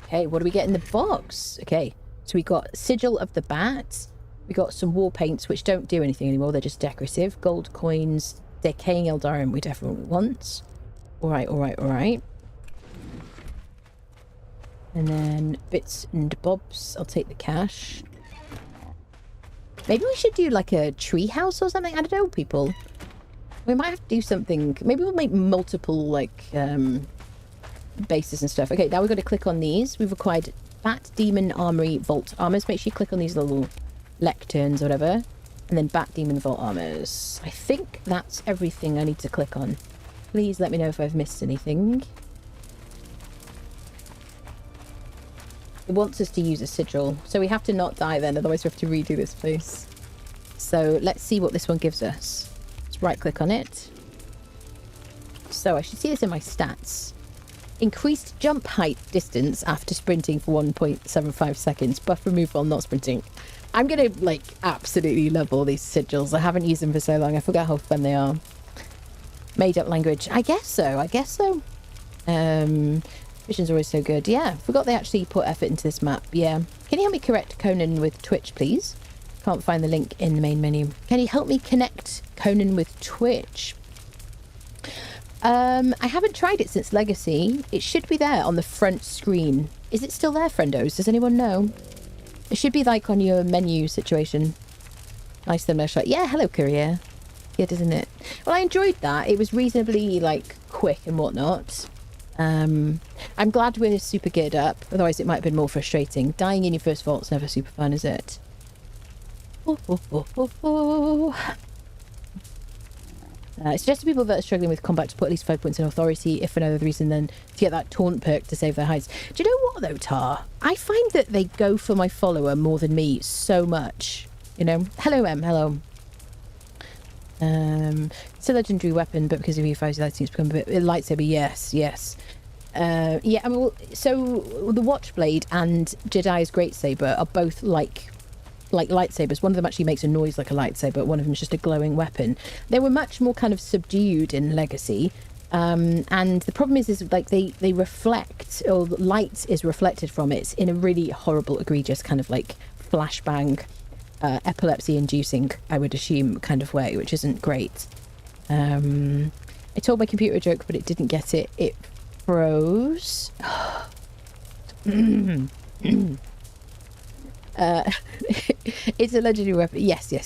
Speaker 2: Okay, what do we get in the box? Okay, so we got Sigil of the Bat. We got some war paints, which don't do anything anymore. They're just decorative. Gold coins. Decaying Eldarin we definitely want. Alright, alright, alright. And then bits and bobs. I'll take the cash. Maybe we should do like a tree house or something. I don't know, people. We might have to do something. Maybe we'll make multiple, like, bases and stuff. Okay, now we've got to click on these. We've acquired Bat, Demon, Armory, Vault Armors. Make sure you click on these little lecterns or whatever. And then Bat, Demon, Vault Armors. I think that's everything I need to click on. Please let me know if I've missed anything. It wants us to use a sigil. So we have to not die then, otherwise we have to redo this place. So let's see what this one gives us. Let's right click on it. So I should see this in my stats. Increased jump height distance after sprinting for 1.75 seconds. Buff removal while not sprinting. I'm going to, like, absolutely love all these sigils. I haven't used them for so long. I forgot how fun they are. Made up language. I guess so. I guess so. Mission's always so good. Yeah, forgot they actually put effort into this map. Yeah. Can you help me correct Conan with Twitch, please? Can't find the link in the main menu. Can you help me connect Conan with Twitch? I haven't tried it since Legacy. It should be there on the front screen. Is it still there, friendos? Does anyone know? It should be like on your menu situation. Nice thermal shot. Yeah, hello, Courier. Good, isn't it? Well, I enjoyed that. It was reasonably, like, quick and whatnot. I'm glad we're super geared up. Otherwise, it might have been more frustrating. Dying in your first vault's never super fun, is it? Oh, oh, oh, oh, oh. It suggests to people that are struggling with combat to put at least 5 points in authority, if for no other reason than to get that taunt perk to save their hides. Do you know what though, Tar? I find that they go for my follower more than me so much. You know? Hello, Em. Hello. It's a legendary weapon, but because of Ue5's light seems to become a bit... A lightsaber, yes, yes. Yeah, I mean, well, so the Watchblade and Jedi's Greatsaber are both like lightsabers. One of them actually makes a noise like a lightsaber. One of them is just a glowing weapon. They were much more kind of subdued in Legacy. And the problem is like they reflect, or light is reflected from it in a really horrible, egregious kind of like flashbang, epilepsy-inducing, I would assume, kind of way, which isn't great. I told my computer a joke, but it didn't get it. It froze. It's a legendary weapon. Yes. You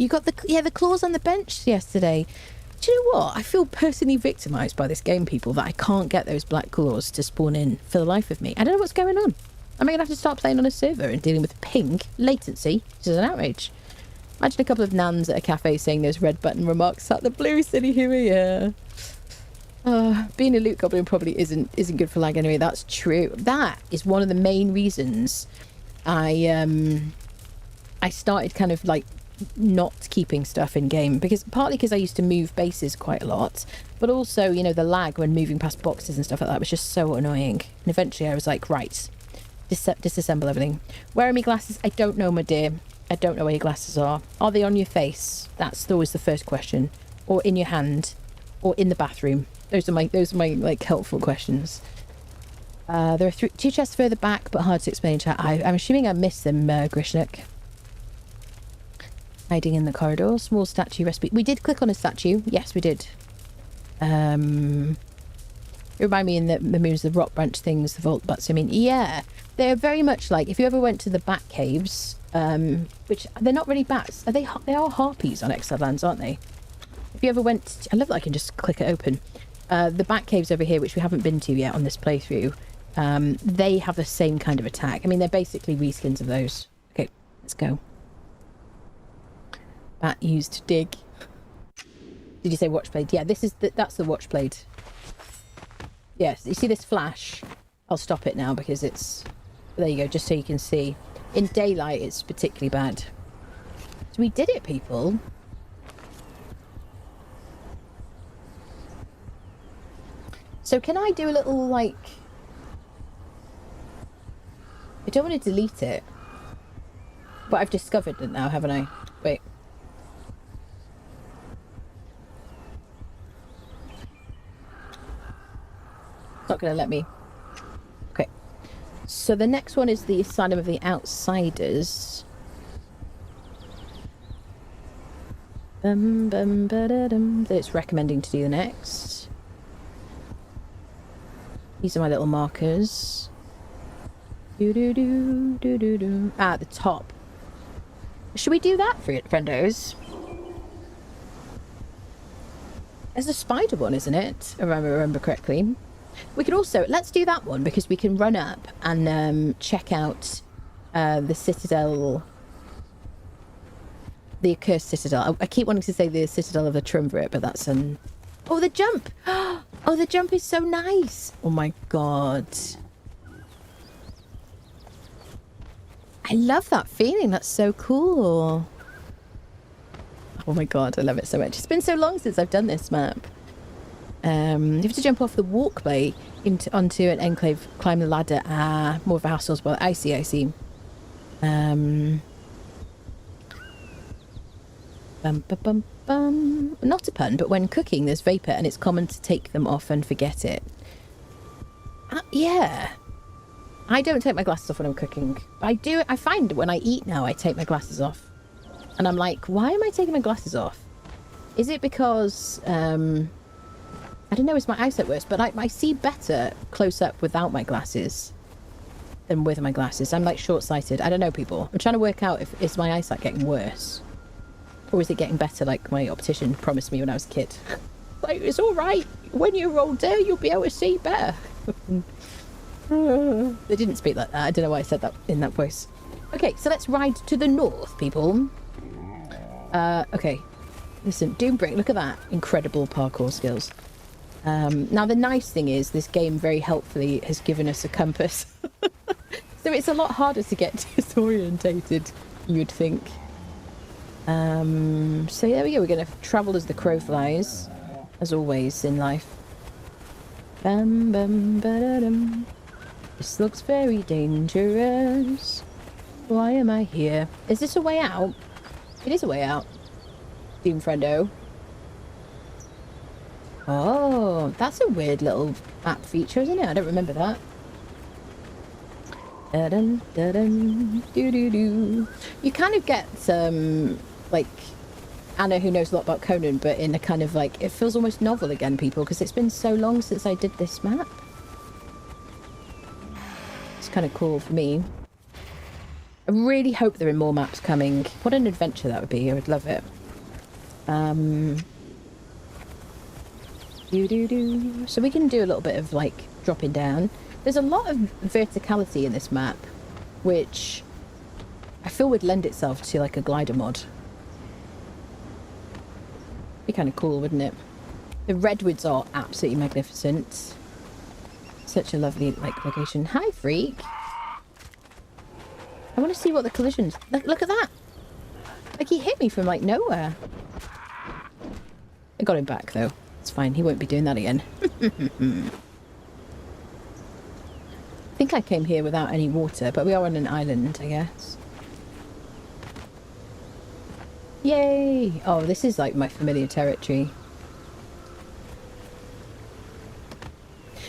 Speaker 2: got the claws on the bench yesterday. Do you know what? I feel personally victimised by this game, people, that I can't get those black claws to spawn in for the life of me. I don't know what's going on. Am I going to have to start playing on a server and dealing with ping latency? This is an outrage. Imagine a couple of nans at a cafe saying those red button remarks at the blue city here. Yeah. Being a loot goblin probably isn't good for lag anyway. That's true. That is one of the main reasons I started kind of like not keeping stuff in game, because partly because I used to move bases quite a lot, but also, you know, the lag when moving past boxes and stuff like that was just so annoying. And eventually I was like, right, disassemble everything. Where are my glasses? I don't know, my dear. I don't know where your glasses are. Are they on your face? That's always the first question. Or in your hand, or in the bathroom. Those are my like helpful questions. There are 2 chests further back, but hard to explain in chat. I'm assuming I missed them, Grishnik. Hiding in the corridor. Small statue recipe. We did click on a statue. Yes, we did. It reminded me in the moves, the rock branch things, the vault butts. I mean, yeah, they're very much like if you ever went to the bat caves, which they're not really bats. Are they? They are harpies on Exiled Lands, aren't they? If you ever went, I love that I can just click it open. The bat caves over here, which we haven't been to yet on this playthrough, they have the same kind of attack. I mean, they're basically reskins of those. Okay, let's go. Bat used to dig. Did you say Watchblade? Yeah, that's the Watchblade. Yes, you see this flash? I'll stop it now because it's... There you go, just so you can see. In daylight, it's particularly bad. So we did it, people. So can I do a little, like... I don't want to delete it. But I've discovered it now, haven't I? Wait. It's not going to let me. Okay. So the next one is the Asylum of the Outsiders. That it's recommending to do the next. These are my little markers. At the top. Should we do that, friendos? There's a spider one, isn't it? If I remember correctly. We could also... Let's do that one, because we can run up and check out the Citadel... The Accursed Citadel. I keep wanting to say the Citadel of the Triumvirate, but that's an... Oh, the jump! Oh, the jump is so nice! Oh my god. I love that feeling. That's so cool. Oh my god, I love it so much. It's been so long since I've done this map. You have to jump off the walkway onto an enclave, climb the ladder. Ah, more of a hassle as well. I see. Not a pun, but when cooking there's vapour and it's common to take them off and forget it. Yeah. I don't take my glasses off when I'm cooking. I find when I eat now I take my glasses off. And I'm like, why am I taking my glasses off? Is it because, I don't know, is my eyesight worse? But I see better close up without my glasses than with my glasses. I'm like short-sighted. I don't know, people. I'm trying to work out if is my eyesight getting worse? Or is it getting better like my optician promised me when I was a kid? Like, it's all right. When you're older, you'll be able to see better. They didn't speak like that. I don't know why I said that in that voice. Okay, so let's ride to the north, people. Okay. Listen, Doombrick, look at that. Incredible parkour skills. Now, the nice thing is this game very helpfully has given us a compass. So it's a lot harder to get disorientated, you'd think. So there we go. We're going to travel as the crow flies, as always in life. Bam, bam, ba-da-dum. This looks very dangerous. Why am I here? Is this a way out? It is a way out. Doom friendo. Oh, that's a weird little map feature, isn't it? I don't remember that. Da-dum, da-dum, doo-doo-doo. You kind of get like Anna, who knows a lot about Conan, but in a kind of like, it feels almost novel again, people, because it's been so long since I did this map. It's kind of cool for me. I really hope there are more maps coming. What an adventure that would be. I would love it. So we can do a little bit of like dropping down. There's a lot of verticality in this map, which I feel would lend itself to like a glider mod. Be kind of cool, wouldn't it? The redwoods are absolutely magnificent. Such a lovely like location. Hi, freak. I want to see what the collisions. Look at that. Like he hit me from like nowhere. I got him back though. It's fine. He won't be doing that again. I think I came here without any water, but we are on an island, I guess. Yay! Oh, this is like my familiar territory.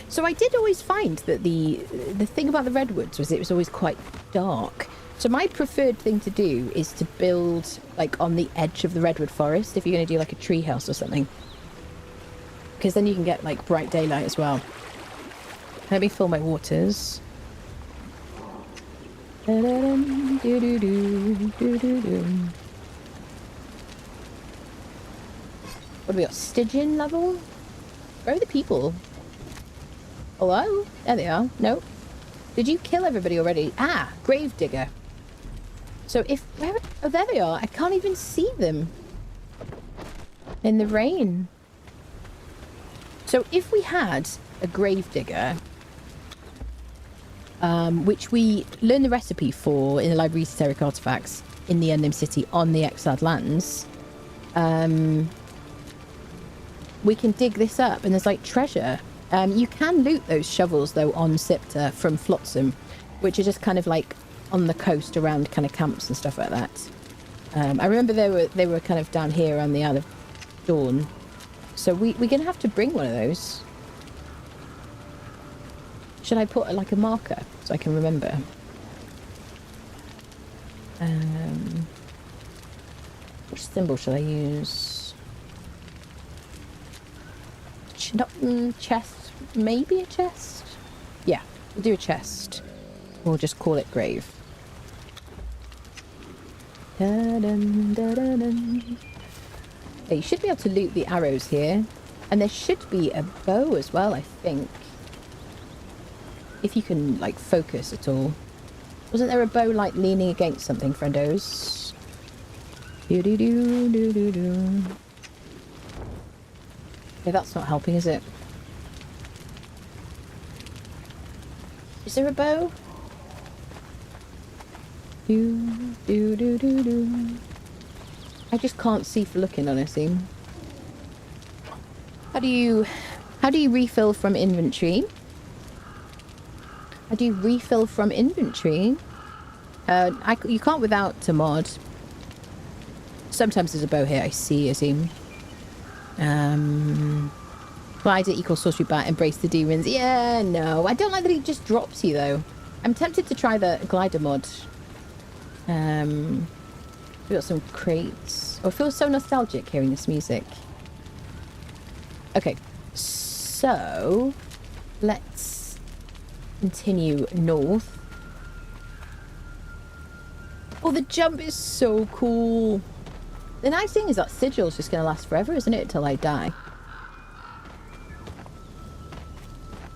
Speaker 2: So I did always find that the thing about the redwoods was it was always quite dark. So my preferred thing to do is to build like on the edge of the redwood forest if you're going to do like a tree house or something. Because then you can get like bright daylight as well. Let me fill my waters. Da-da-dum, doo-doo-doo, doo-doo-doo. What do we got? Stygian level? Where are the people? Hello? There they are. Nope. Did you kill everybody already? Ah, Gravedigger. So if... Where, oh, there they are. I can't even see them. In the rain. So if we had a Gravedigger, which we learned the recipe for in the Library of Esoteric Artifacts in the Unnamed City on the Exiled Lands, we can dig this up and there's like treasure. You can loot those shovels though on Siptah from Flotsam, which are just kind of like on the coast around kind of camps and stuff like that. I remember they were kind of down here on the Isle of Dawn. So we're going to have to bring one of those. Should I put like a marker so I can remember? Which symbol should I use? Not chest. Maybe a chest? Yeah, we'll do a chest. We'll just call it grave. Da-dun, da-dun-dun. Okay, you should be able to loot the arrows here. And there should be a bow as well, I think. If you can, like, focus at all. Wasn't there a bow, like, leaning against something, friendos? Do-do-do-do-do-do. Okay, that's not helping, is it? Is there a bow? Do-do-do-do-do. I just can't see for looking, honestly. How do you refill from inventory? How do you refill from inventory? You can't without a mod. Sometimes there's a bow here, I see, Azim. Glider equals sorcery bat, embrace the demons. Yeah, no. I don't like that it just drops you, though. I'm tempted to try the glider mod. We got some crates. Oh, it feels so nostalgic hearing this music. Okay, so let's continue north. Oh, the jump is so cool. The nice thing is that sigil's just going to last forever, isn't it? Till I die.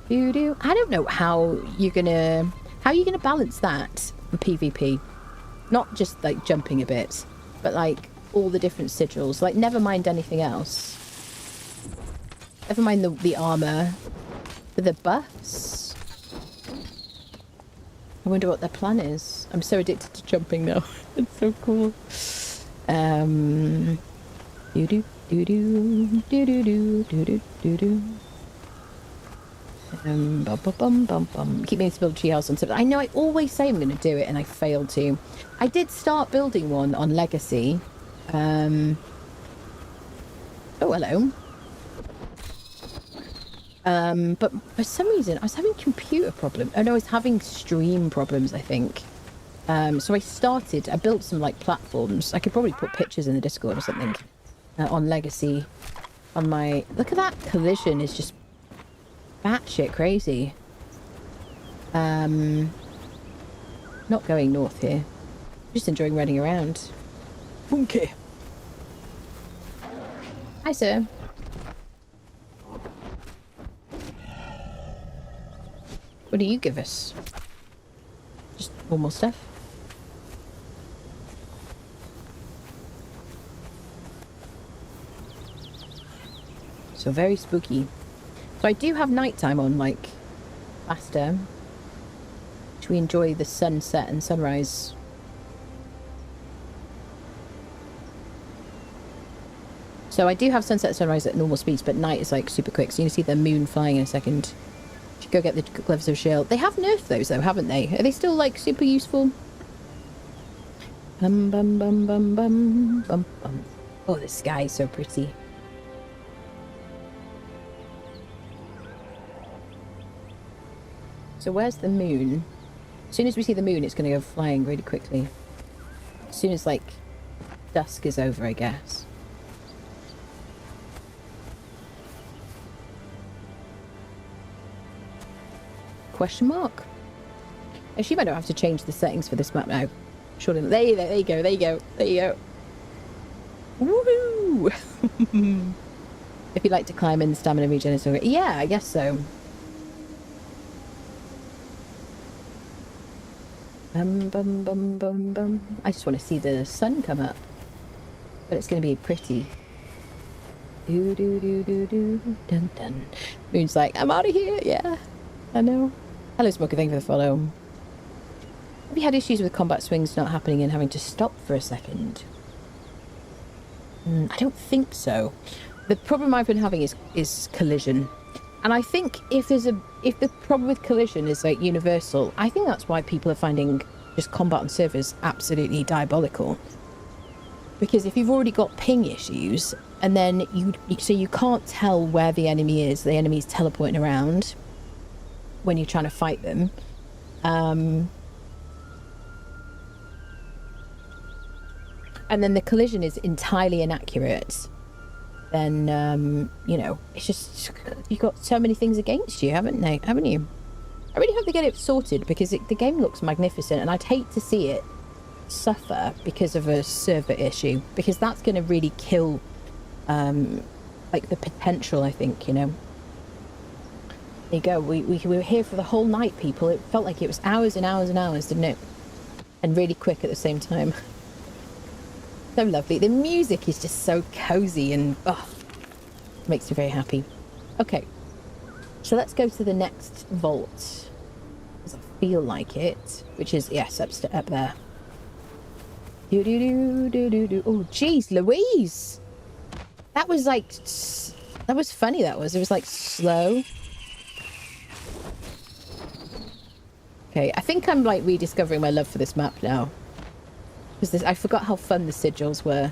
Speaker 2: I don't know how you're gonna balance that for PvP. Not just like jumping a bit, but like all the different sigils. Like, never mind anything else. Never mind the armor. But the buffs. I wonder what their plan is. I'm so addicted to jumping now. It's so cool. Do-do, do-do, do-do-do, do-do, do-do. Bum, bum, bum, bum. Keep meaning to build a treehouse on something. I know I always say I'm going to do it and I fail to. I did start building one on Legacy. Oh, hello. But for some reason I was having computer problems. Oh no, I was having stream problems, I think. So I built some like platforms. I could probably put pictures in the Discord or something on Legacy. On my, look at that collision is just batshit crazy. Not going north here. Just enjoying running around. Okay. Hi, sir. What do you give us? Just normal stuff. So very spooky. So I do have nighttime on, like, faster. Which we enjoy the sunset and sunrise. So I do have sunset and sunrise at normal speeds, but night is, like, super quick. So you can see the moon flying in a second. Should go get the gloves of shield. They have nerfed those, though, haven't they? Are they still, like, super useful? Bum, bum, bum, bum, bum, bum, bum. Oh, the sky is so pretty. So where's the moon? As soon as we see the moon, it's going to go flying really quickly. As soon as, like, dusk is over, I guess. Question mark? I assume I don't have to change the settings for this map now. Surely. There you go, there you go, there you go. Woohoo! If you like to climb in, stamina regen is okay. Yeah, I guess so. Bum, bum, bum, bum, bum. I just want to see the sun come up. But it's going to be pretty. Do, do, do, do, do, dun, dun. Moon's like, I'm out of here. Yeah, I know. Hello, Smoker. Thank you for the follow. Have you had issues with combat swings not happening and having to stop for a second? I don't think so. The problem I've been having is collision. And I think if the problem with collision is like universal, I think that's why people are finding just combat on servers absolutely diabolical. Because if you've already got ping issues, and then you can't tell where the enemy is teleporting around when you're trying to fight them. And then the collision is entirely inaccurate. Then, you know, it's just, you've got so many things against you, haven't you? I really hope they get it sorted, because the game looks magnificent, and I'd hate to see it suffer because of a server issue, because that's going to really kill, like, the potential, I think, you know. There you go, we were here for the whole night, people. It felt like it was hours and hours and hours, didn't it? And really quick at the same time. So lovely. The music is just so cozy and makes me very happy. Okay, so let's go to the next vault, because I feel like it, which is, yes, up there. Do do do do do do. Oh, jeez, Louise! That was like, that was funny. It was like slow. Okay, I think I'm like rediscovering my love for this map now. Because I forgot how fun the sigils were.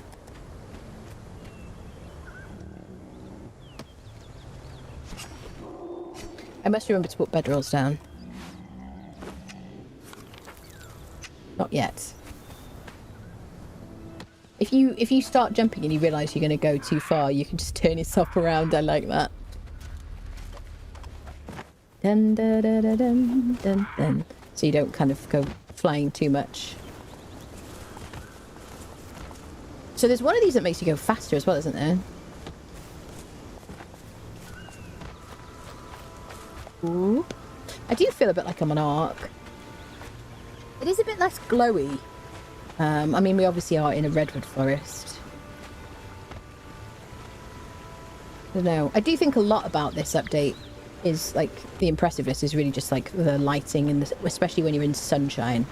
Speaker 2: I must remember to put bedrolls down. Not yet. If you start jumping and you realise you're going to go too far, you can just turn yourself around. I like that. Dun, dun, dun, dun, dun, dun, dun. So you don't kind of go flying too much. So there's one of these that makes you go faster as well, isn't there? Ooh. I do feel a bit like I'm on Ark. It is a bit less glowy. I mean, we obviously are in a redwood forest. don't know. I do think a lot about this update is like the impressiveness is really just like the lighting and especially when you're in sunshine.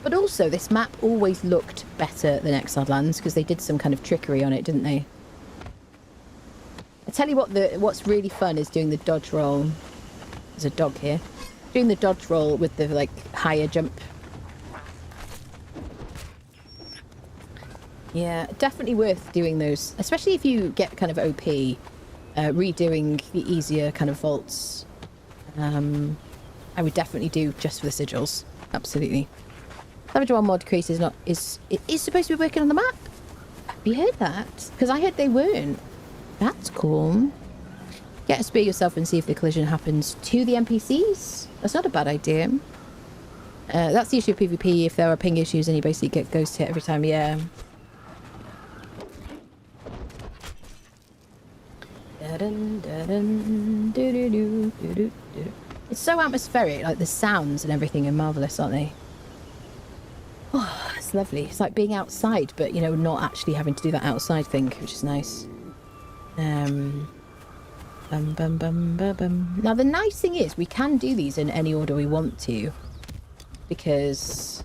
Speaker 2: But also this map always looked better than Exiled Lands because they did some kind of trickery on it, didn't they? I tell you what, what's really fun is doing the dodge roll. There's a dog here. Doing the dodge roll with the like higher jump. Yeah, definitely worth doing those, especially if you get kind of OP, redoing the easier kind of vaults. I would definitely do just for the sigils. Absolutely. Savage World mod creator is supposed to be working on the map. Have you heard that? Because I heard they weren't. That's cool. Get a spear yourself and see if the collision happens to the NPCs. That's not a bad idea. That's the issue of PvP. If there are ping issues, then you basically get ghost hit every time. Yeah. It's so atmospheric, like the sounds and everything are marvellous, aren't they? Oh, it's lovely. It's like being outside, but, you know, not actually having to do that outside thing, which is nice. Now, the nice thing is we can do these in any order we want to, because...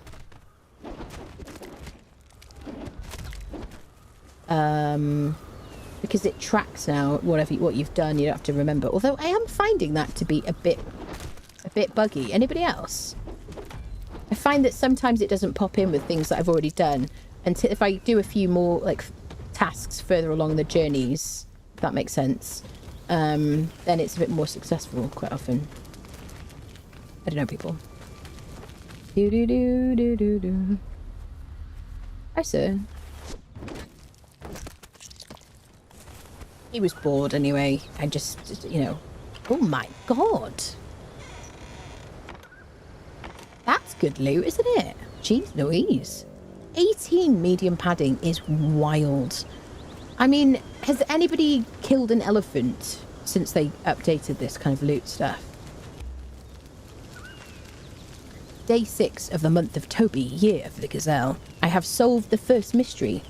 Speaker 2: because it tracks now what you've done. You don't have to remember. Although I am finding that to be a bit buggy. Anybody else? I find that sometimes it doesn't pop in with things that I've already done, and if I do a few more like tasks further along the journeys, if that makes sense, then it's a bit more successful quite often. I don't know, people. Do do do do do do. Hi, sir. He was bored anyway. I just, you know... Oh my god! That's good loot, isn't it? Jeez Louise. 18 medium padding is wild. I mean, has anybody killed an elephant since they updated this kind of loot stuff? Day 6 of the month of Toby, year of the Gazelle. I have solved the first mystery.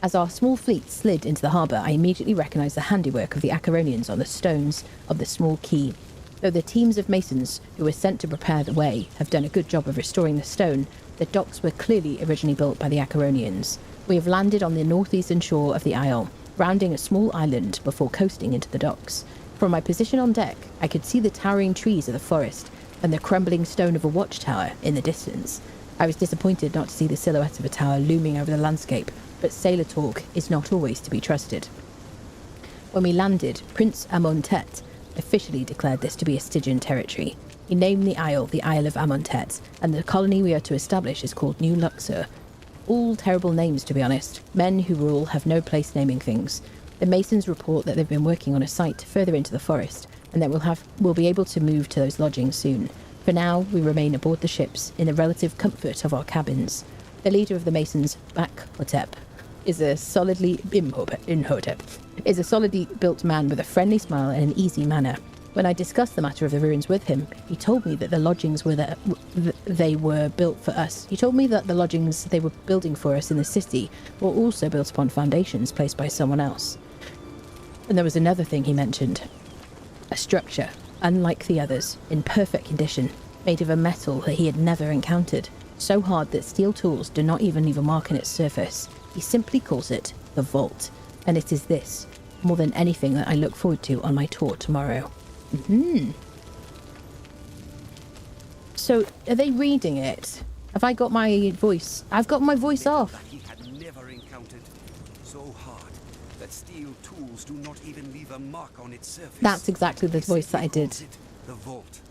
Speaker 2: As our small fleet slid into the harbour, I immediately recognised the handiwork of the Acheronians on the stones of the small quay. Though the teams of masons who were sent to prepare the way have done a good job of restoring the stone, the docks were clearly originally built by the Acheronians. We have landed on the northeastern shore of the isle, rounding a small island before coasting into the docks. From my position on deck, I could see the towering trees of the forest and the crumbling stone of a watchtower in the distance. I was disappointed not to see the silhouette of a tower looming over the landscape, but sailor talk is not always to be trusted. When we landed, Prince Amontet officially declared this to be a Stygian territory. He named the Isle of Amontet, and the colony we are to establish is called New Luxor. All terrible names, to be honest. Men who rule have no place naming things. The masons report that they've been working on a site further into the forest, and that we'll be able to move to those lodgings soon. For now, we remain aboard the ships in the relative comfort of our cabins. The leader of the masons, Bakhotep, is a solidly built man with a friendly smile and an easy manner. When I discussed the matter of the ruins with him, he told me that the lodgings they were built for us. He told me that the lodgings they were building for us in the city were also built upon foundations placed by someone else. And there was another thing he mentioned. A structure, unlike the others, in perfect condition, made of a metal that he had never encountered. So hard that steel tools do not even leave a mark on its surface. He simply calls it the Vault. And it is this, more than anything, that I look forward to on my tour tomorrow. So, are they reading it? Have I got my voice? I've got my voice off.
Speaker 5: He had never encountered. So hard that steel tools do not even leave a mark on its surface.
Speaker 2: That's exactly the voice that I did.
Speaker 5: The Vault.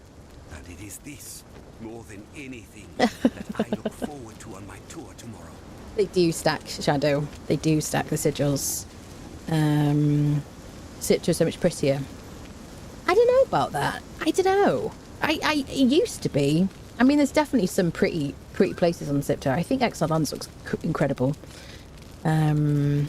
Speaker 5: And it is this, more than anything, that I look forward to on my tour tomorrow.
Speaker 2: They do stack, Shadow. They do stack the sigils. Siptah is so much prettier. I don't know about that. I don't know. It used to be. I mean, there's definitely some pretty places on Siptah. I think Exiled Lands looks incredible. Also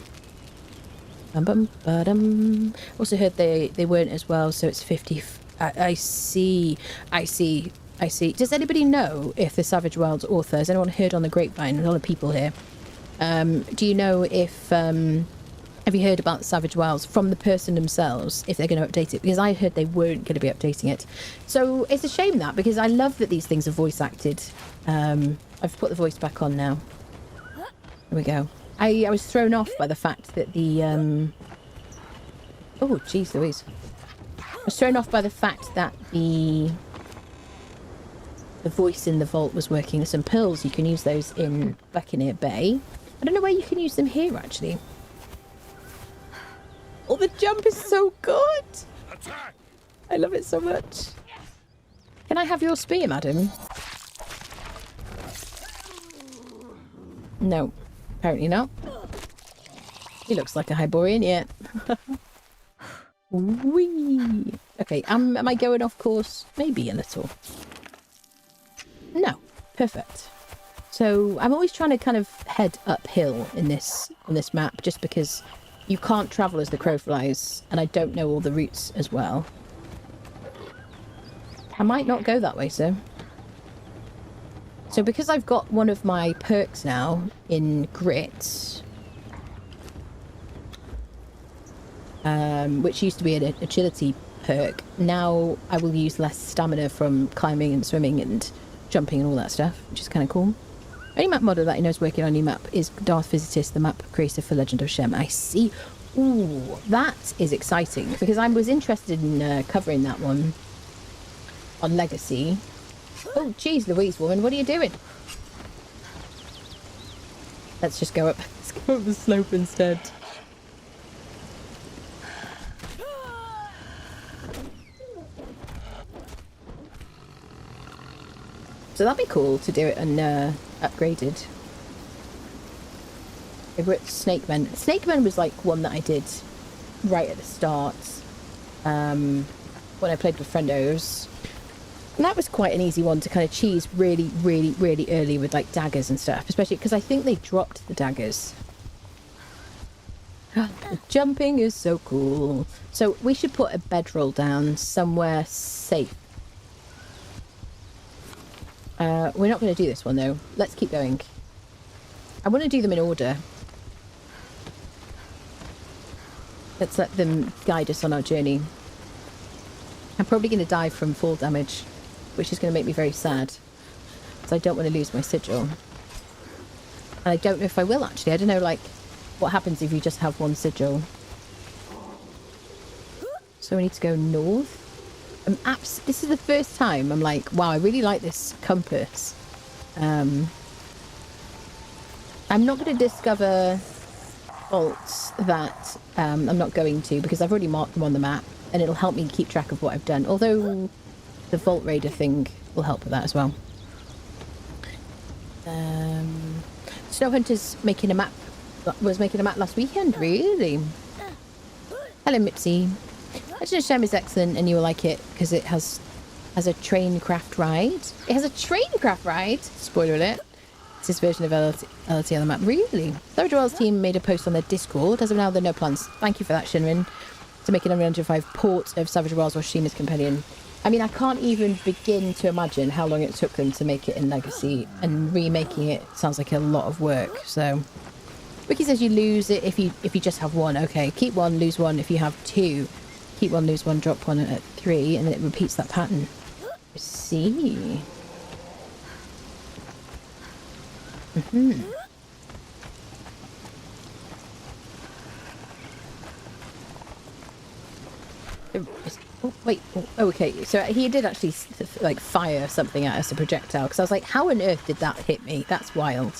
Speaker 2: heard they weren't as well, so it's 50. I see. Does anybody know if the Savage Worlds author, has anyone heard on the grapevine? There's a lot of people here. Do you know if have you heard about Savage Wilds from the person themselves, if they're going to update it? Because I heard they weren't going to be updating it. So it's a shame that, because I love that these things are voice acted. I've put the voice back on now. There we go. I was thrown off by the fact that the oh jeez Louise. I was thrown off by the fact that the voice in the vault was working. There's some pearls, you can use those in Buccaneer Bay. I don't know where you can use them here actually. Oh, the jump is so good!
Speaker 4: Attack!
Speaker 2: I love it so much. Can I have your spear, madam? No, apparently not. He looks like a Hyborian, yeah. Whee! Okay, am I going off course? Maybe a little. No, perfect. So I'm always trying to kind of head uphill in this map, just because you can't travel as the crow flies, and I don't know all the routes as well. I might not go that way, sir. So because I've got one of my perks now in Grit, which used to be an agility perk, now I will use less stamina from climbing and swimming and jumping and all that stuff, which is kind of cool. Only map model that I know is working on a new map is Darth Visitist, the map creator for Legend of Shem. I see. Ooh, that is exciting, because I was interested in covering that one on Legacy. Oh, geez, Louise, woman, what are you doing? Let's just go up. Let's go up the slope instead. So that'd be cool to do it and upgraded. We're at Snakemen. Snakemen was like one that I did right at the start when I played with friendos. And that was quite an easy one to kind of cheese really, really, really early with like daggers and stuff. Especially because I think they dropped the daggers. The jumping is so cool. So we should put a bedroll down somewhere safe. We're not going to do this one though. Let's keep going. I want to do them in order. Let's let them guide us on our journey. I'm probably going to die from fall damage, which is going to make me very sad. So I don't want to lose my sigil. And I don't know if I will actually. I don't know like what happens if you just have one sigil. So we need to go north. This is the first time I'm like, wow, I really like this compass. I'm not going to discover vaults that I'm not going to, because I've already marked them on the map, and it'll help me keep track of what I've done. Although the Vault Raider thing will help with that as well. Snow Hunter's making a map. Was making a map last weekend, really. Hello, Mipsy. Legend of Shem is excellent, and you will like it because it has a train craft ride. It has a train craft ride. Spoiler alert. It's this version of LT on the map. Really? Savage World's team made a post on their Discord. As of now, there are no plans. Thank you for that, Shinrin. To make an Unreal Engine 5 port of Savage Worlds or Sheena's Companion. I mean, I can't even begin to imagine how long it took them to make it in Legacy, and remaking it sounds like a lot of work. So, Wiki says you lose it if you just have one. Okay, keep one, lose one if you have two. Keep one, lose one, drop one at 3, and then it repeats that pattern. I see. Oh, wait. Oh, okay. So he did actually like fire something at us, a projectile, because I was like, how on earth did that hit me? That's wild.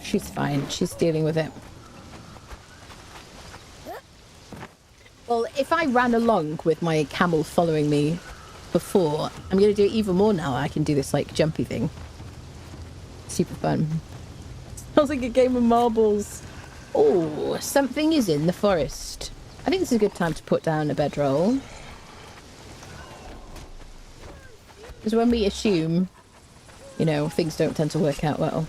Speaker 2: She's fine. She's dealing with it. Well, if I ran along with my camel following me before, I'm going to do it even more now. I can do this like jumpy thing. Super fun. Sounds like a game of marbles. Oh, something is in the forest. I think this is a good time to put down a bedroll. Because when we assume, you know, things don't tend to work out well.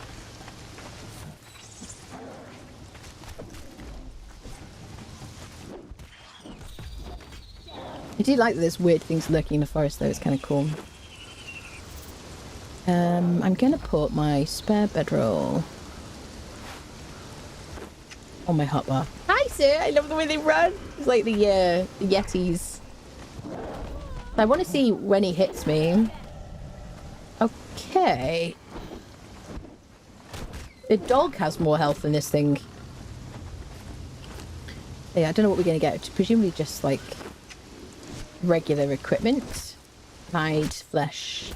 Speaker 2: I do like that there's weird things lurking in the forest though, it's kind of cool. I'm gonna put my spare bedroll on my hotbar. Hi, sir. I love the way they run. It's like the Yetis. I want to see when he hits me. Okay. The dog has more health than this thing. Yeah, I don't know what we're going to get. Presumably just like regular equipment. Hide, flesh.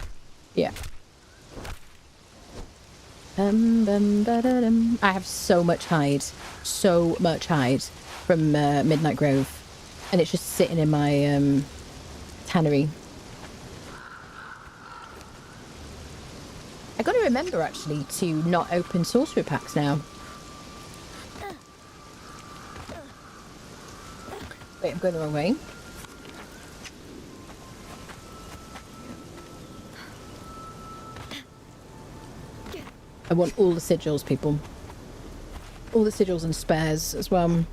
Speaker 2: Yeah. I have so much hide. So much hide from Midnight Grove. And it's just sitting in my tannery. I got to remember actually to not open sorcerer packs now. Wait, I'm going the wrong way. I want all the sigils, people. All the sigils and spares as well.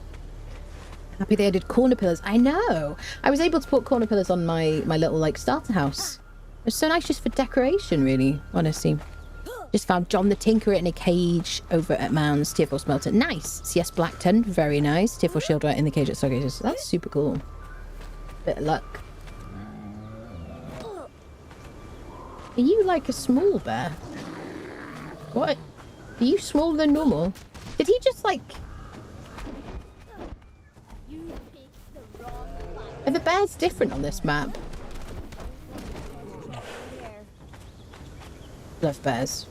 Speaker 2: Happy they added corner pillars. I know. I was able to put corner pillars on my little like starter house. It's so nice just for decoration, really, honestly. Just found John the Tinkerer in a cage over at Mounds. Tier 4 Smelter. Nice. CS Blackton. Very nice. Tier 4 Shield right in the cage at Stargazers. That's super cool. Bit of luck. Are you like a small bear? What? Are you smaller than normal? Did he just like... Are the bears different on this map? Love bears.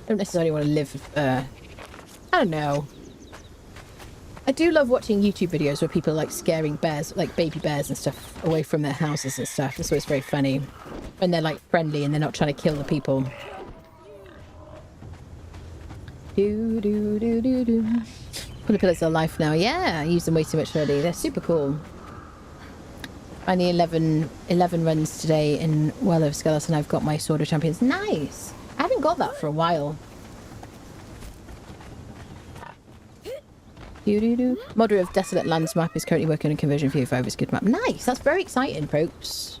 Speaker 2: Don't necessarily want to live, I don't know. I do love watching YouTube videos where people are like scaring bears, like baby bears and stuff, away from their houses and stuff. That's always very funny. When they're like friendly and they're not trying to kill the people. Do do do do do. Pull the pillars of life now. Yeah, I use them way too much already. They're super cool. Only 11 runs today in Well of Skelos, and I've got my Sword of Champions. Nice! I haven't got that for a while. Modder of Desolate Lands map is currently working on conversion for Ue5. It's a good map. Nice! That's very exciting, folks.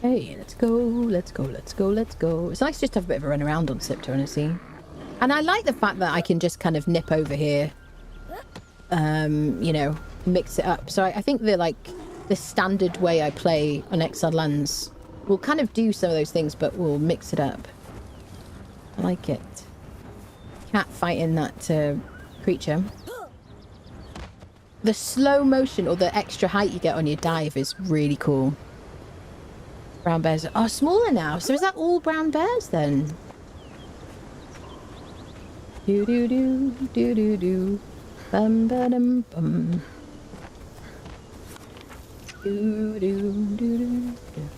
Speaker 2: Hey, let's go, let's go, let's go, let's go. It's nice just to have a bit of a run around on Siptah, honestly. And I like the fact that I can just kind of nip over here. You know, mix it up. So I think the standard way I play on Exiled Lands will kind of do some of those things, but we'll mix it up. I like it. Cat fighting that creature. The slow motion or the extra height you get on your dive is really cool. Brown bears are smaller now. So is that all brown bears then? Do do do do do do. Bum ba dum bum. Do do do do do.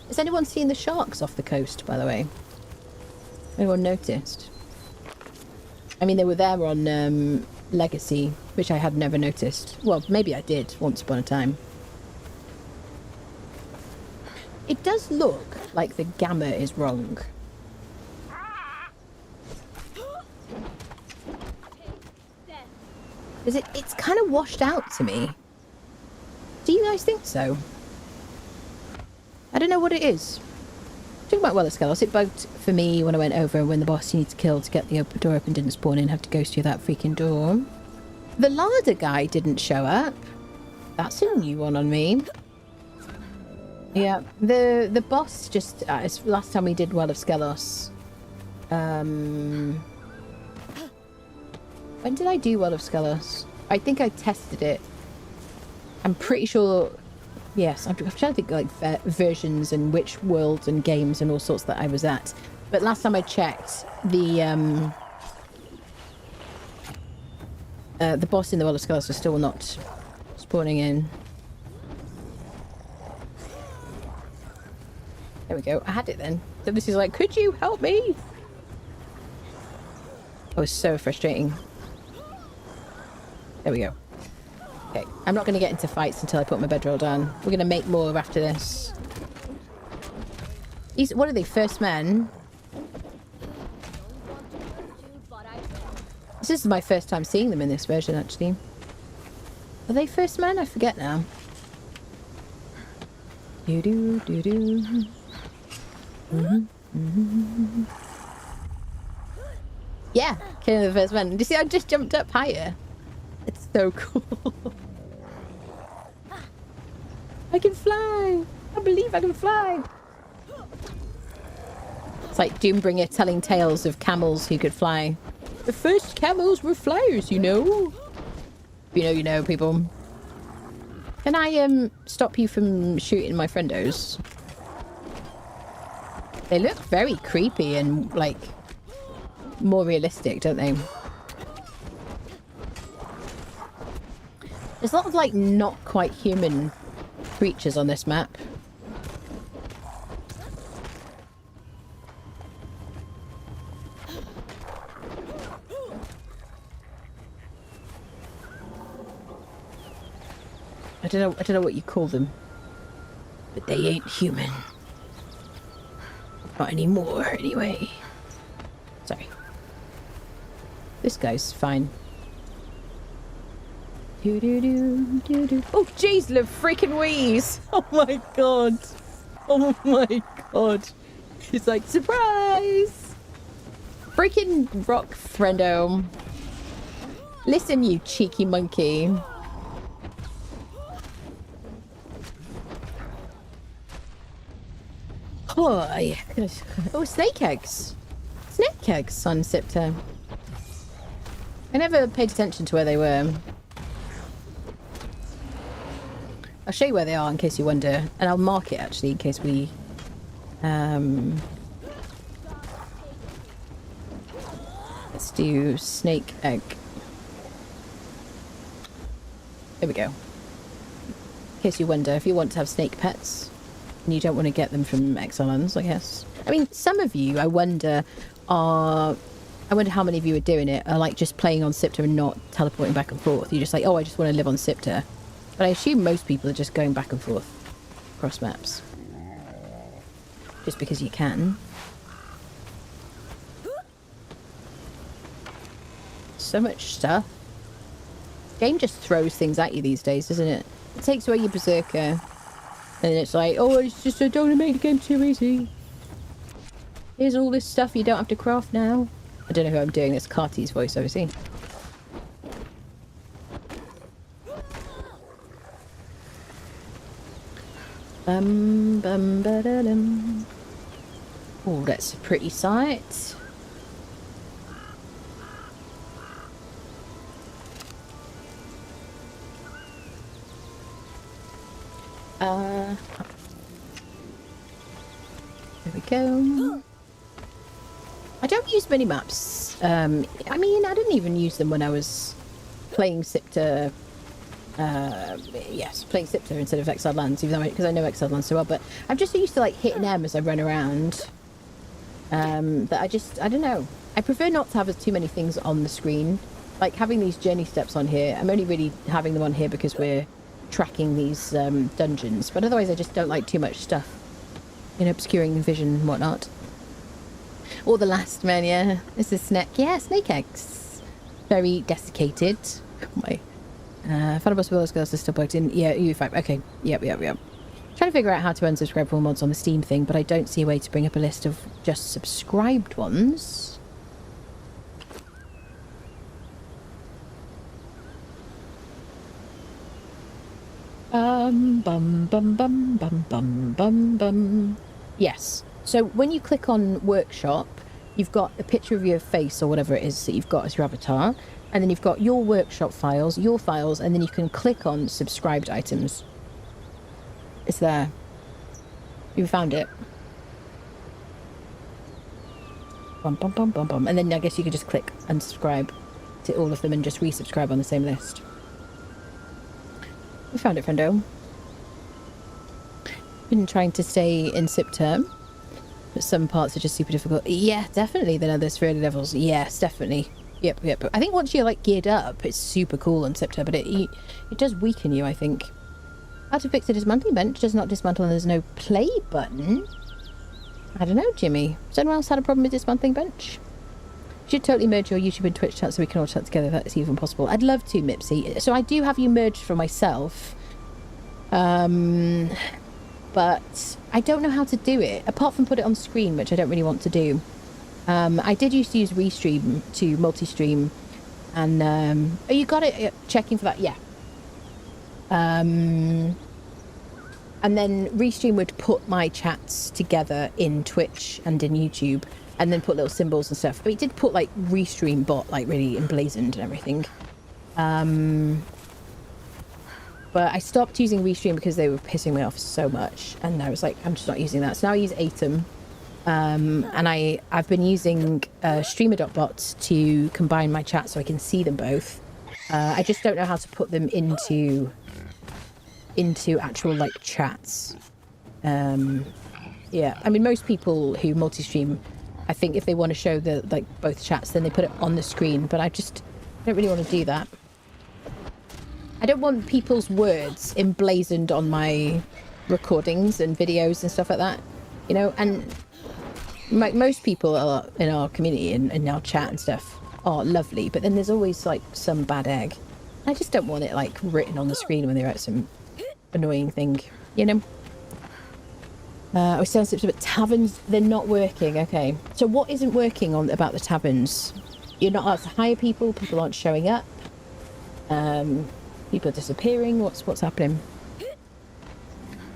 Speaker 2: Has anyone seen the sharks off the coast, by the way? Anyone noticed? I mean, they were there on Legacy, which I had never noticed. Well, maybe I did once upon a time. It does look like the gamma is wrong. It's kind of washed out to me. Do you guys think so? I don't know what it is. Talking about Well of Skelos, it bugged for me when I went over when the boss you need to kill to get the door open didn't spawn in, have to ghost through that freaking door. The larder guy didn't show up. That's a new one on me. Yeah, the boss just last time we did Well of Skelos. When did I do Well of Skelos? I think I tested it. I'm pretty sure. Yes, I'm trying to think like versions and which worlds and games and all sorts that I was at. But last time I checked, the boss in the Well of Skelos was still not spawning in. There we go. I had it then. So this is like, could you help me? It was so frustrating. There we go. Okay, I'm not going to get into fights until I put my bedroll down. We're going to make more after this. What are they, first men? This is my first time seeing them in this version, actually. Are they first men? I forget now. Do do do do. Yeah, killing the first man. Do you see? I just jumped up higher. It's so cool. I can fly. I believe I can fly. It's like Doombringer telling tales of camels who could fly. The first camels were flyers, you know. You know, people. Can I stop you from shooting my friendos? They look very creepy and like more realistic, don't they? There's a lot of like not quite human creatures on this map. I don't know what you call them, but they ain't human. Not anymore, anyway. Sorry. This guy's fine. Do do do do do. Oh, jeez, the freaking wheeze! Oh my god! Oh my god! It's like surprise! Freaking rock friendo! Listen, you cheeky monkey. Oh, yeah. Oh, snake eggs. Snake eggs on Siptah. I never paid attention to where they were. I'll show you where they are in case you wonder. And I'll mark it, actually, in case we... Let's do snake egg. There we go. In case you wonder, if you want to have snake pets... and you don't want to get them from Exile Lands, I guess. I mean, some of you, I wonder how many of you are doing it, are like just playing on Siptah and not teleporting back and forth. You're just like, oh, I just want to live on Siptah. But I assume most people are just going back and forth across maps. Just because you can. So much stuff. Game just throws things at you these days, doesn't it? It takes away your berserker. And it's like, oh, it's just, I don't want to make the game too easy. Here's all this stuff you don't have to craft now. I don't know who I'm doing. It's Carty's voice, obviously. Bum bum ba da dum. Oh, that's a pretty sight. There we go. I don't use mini-maps. I mean, I didn't even use them when I was playing Siptah. Yes, playing Siptah instead of Exiled Lands, even though because I know Exiled Lands so well. But I'm just so used to like hitting M as I run around. That I don't know. I prefer not to have too many things on the screen. Like having these journey steps on here. I'm only really having them on here because we're tracking these dungeons. But otherwise, I just don't like too much stuff. You know, obscuring vision and whatnot. Or the last man, yeah. This is snake. Yeah, snake eggs. Very desiccated. Oh my. Fun Willis girls are still plugged in. Yeah, Ue5. Okay. Yep. Trying to figure out how to unsubscribe from mods on the Steam thing, but I don't see a way to bring up a list of just subscribed ones. Yes. So when you click on workshop, you've got a picture of your face or whatever it is that you've got as your avatar, and then you've got your workshop files, your files, and then you can click on subscribed items. It's there. You found it. Bum, bum, bum, bum, bum. And then I guess you could just click unsubscribe to all of them and just resubscribe on the same list. We found it, friendo. Been trying to stay in Siptah, but some parts are just super difficult. Yeah, definitely than others for early levels. Yes, definitely. Yep. I think once you're like geared up, it's super cool on Siptah, but it does weaken you, I think. How to fix a dismantling bench does not dismantle and there's no play button. I don't know, Jimmy. Has anyone else had a problem with dismantling bench? You should totally merge your YouTube and Twitch chat so we can all chat together if that's even possible. I'd love to, Mipsy. So I do have you merged for myself. but I don't know how to do it, apart from put it on screen, which I don't really want to do. I did used to use Restream to multi-stream, and oh, you got it, checking for that, yeah. And then Restream would put my chats together in Twitch and in YouTube, and then put little symbols and stuff. But he did put like Restream bot like really emblazoned and everything. But I stopped using Restream because they were pissing me off so much, and I was like, I'm just not using that. So now I use Atom, and I've been using streamer.bots to combine my chat so I can see them both. I just don't know how to put them into actual like chats. Yeah, I mean, most people who multi-stream, I think if they want to show the like both chats, then they put it on the screen, but I don't really want to do that. I don't want people's words emblazoned on my recordings and videos and stuff like that, you know. And most people are in our community and in our chat and stuff are lovely, but then there's always like some bad egg. I just don't want it like written on the screen when they're at some annoying thing, you know. I was saying something about taverns, they're not working. Okay, so what isn't working on about the taverns? You're not allowed to hire people, people aren't showing up, people are disappearing. What's happening? Do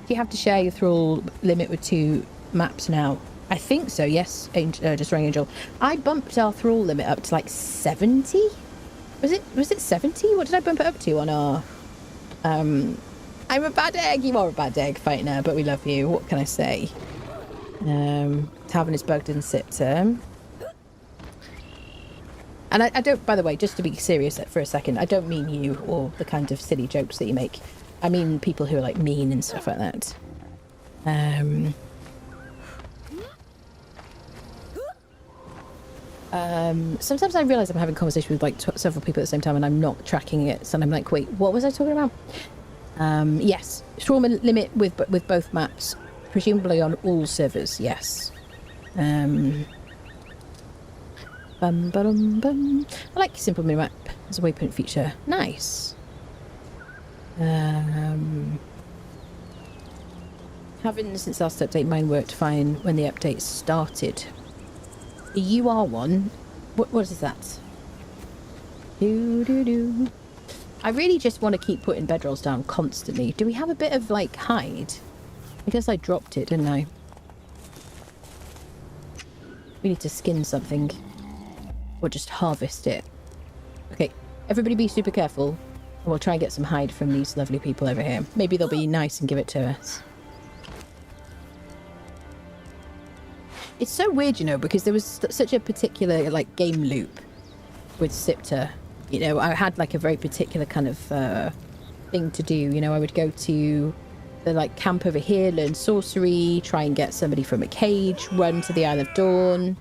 Speaker 2: you have to share your thrall limit with 2 maps now? I think so, yes. Destroying Angel, I bumped our thrall limit up to like 70. Was it 70? What did I bump it up to on our I'm a bad egg. You are a bad egg, Fighter, but we love you. What can I say? Tavern is bugged in Siptah. And I don't, by the way, just to be serious for a second, I don't mean you or the kind of silly jokes that you make. I mean people who are like mean and stuff like that. Sometimes I realise I'm having conversations with like several people at the same time and I'm not tracking it. So I'm like, wait, what was I talking about? Yes, thrall limit with both maps, presumably on all servers. Yes. Bum, ba-dum, bum. I like simple minimap as a waypoint feature. Nice. Haven't since last update. Mine worked fine when the update started. You are one. What is that? Do. I really just want to keep putting bedrolls down constantly. Do we have a bit of like hide? I guess I dropped it, didn't I? We need to skin something. Or just harvest it. Okay, everybody be super careful. And we'll try and get some hide from these lovely people over here. Maybe they'll be nice and give it to us. It's so weird, you know, because there was such a particular like game loop with Siptah. You know, I had like a very particular kind of thing to do. You know, I would go to the like camp over here, learn sorcery, try and get somebody from a cage, run to the Isle of Dawn,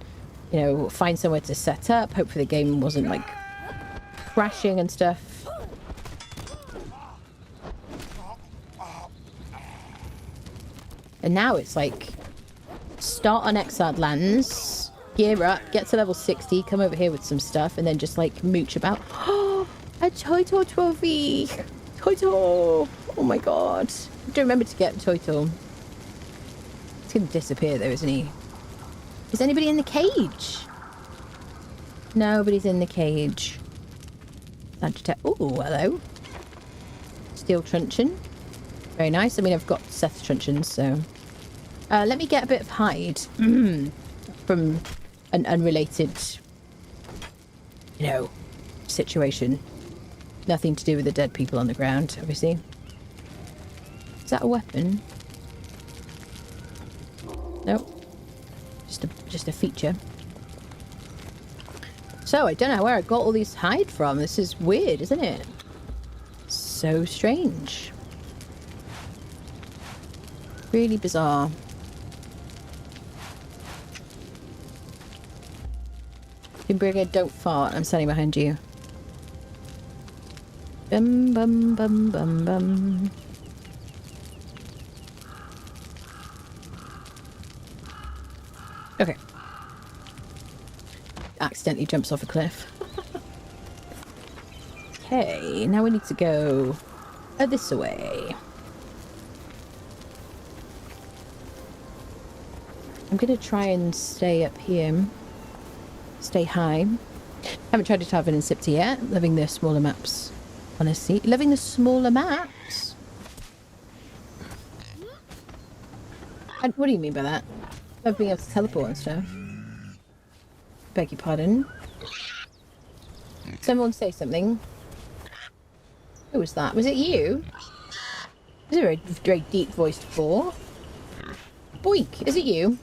Speaker 2: you know, find somewhere to set up. Hopefully the game wasn't like crashing and stuff. And now it's like start on exiled lands, gear up, get to level 60, come over here with some stuff, and then just like mooch about. Oh, a Toito trophy! Toito! Oh my god. I don't remember to get Toito. He's gonna disappear though, isn't he? Is anybody in the cage? Nobody's in the cage. Oh, hello. Steel truncheon. Very nice. I mean, I've got Seth's truncheons, so... let me get a bit of hide from an unrelated, you know, situation. Nothing to do with the dead people on the ground, obviously. Is that a weapon? Nope. Just a feature. So, I don't know where I got all these hide from. This is weird, isn't it? So strange. Really bizarre. Timberger, don't fart. I'm standing behind you. Bum bum bum bum bum. Okay. Accidentally jumps off a cliff. Okay, now we need to go this way. I'm going to try and stay up here. Stay high. Haven't tried to tavern in Siptah yet. Loving the smaller maps. Honestly. Loving the smaller maps? And what do you mean by that? Love being able to teleport and stuff. Beg your pardon. Someone say something. Who was that? Was it you? Is it a very deep voiced boar? Boink! Is it you?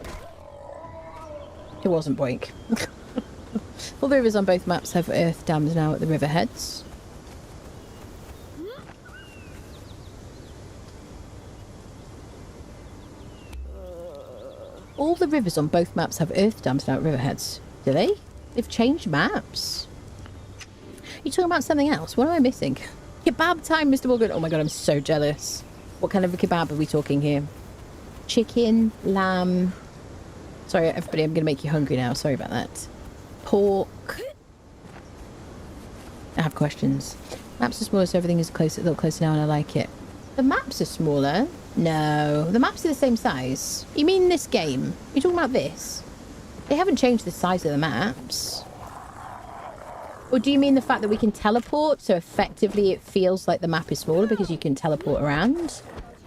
Speaker 2: It wasn't Boink. All the rivers on both maps have earth dams now at the river heads. All the rivers on both maps have earth dams now at river heads. Do they? They've changed maps. You talking about something else? What am I missing? Kebab time, Mr. Morgan. Oh my god, I'm so jealous. What kind of a kebab are we talking here? Chicken, lamb. Sorry, everybody, I'm going to make you hungry now. Sorry about that. Pork. I have questions. Maps are smaller, so everything is closer, a little closer now, and I like it. The maps are smaller? No, the maps are the same size. You mean this game? You're talking about this? They haven't changed the size of the maps. Or do you mean the fact that we can teleport, so effectively it feels like the map is smaller because you can teleport around?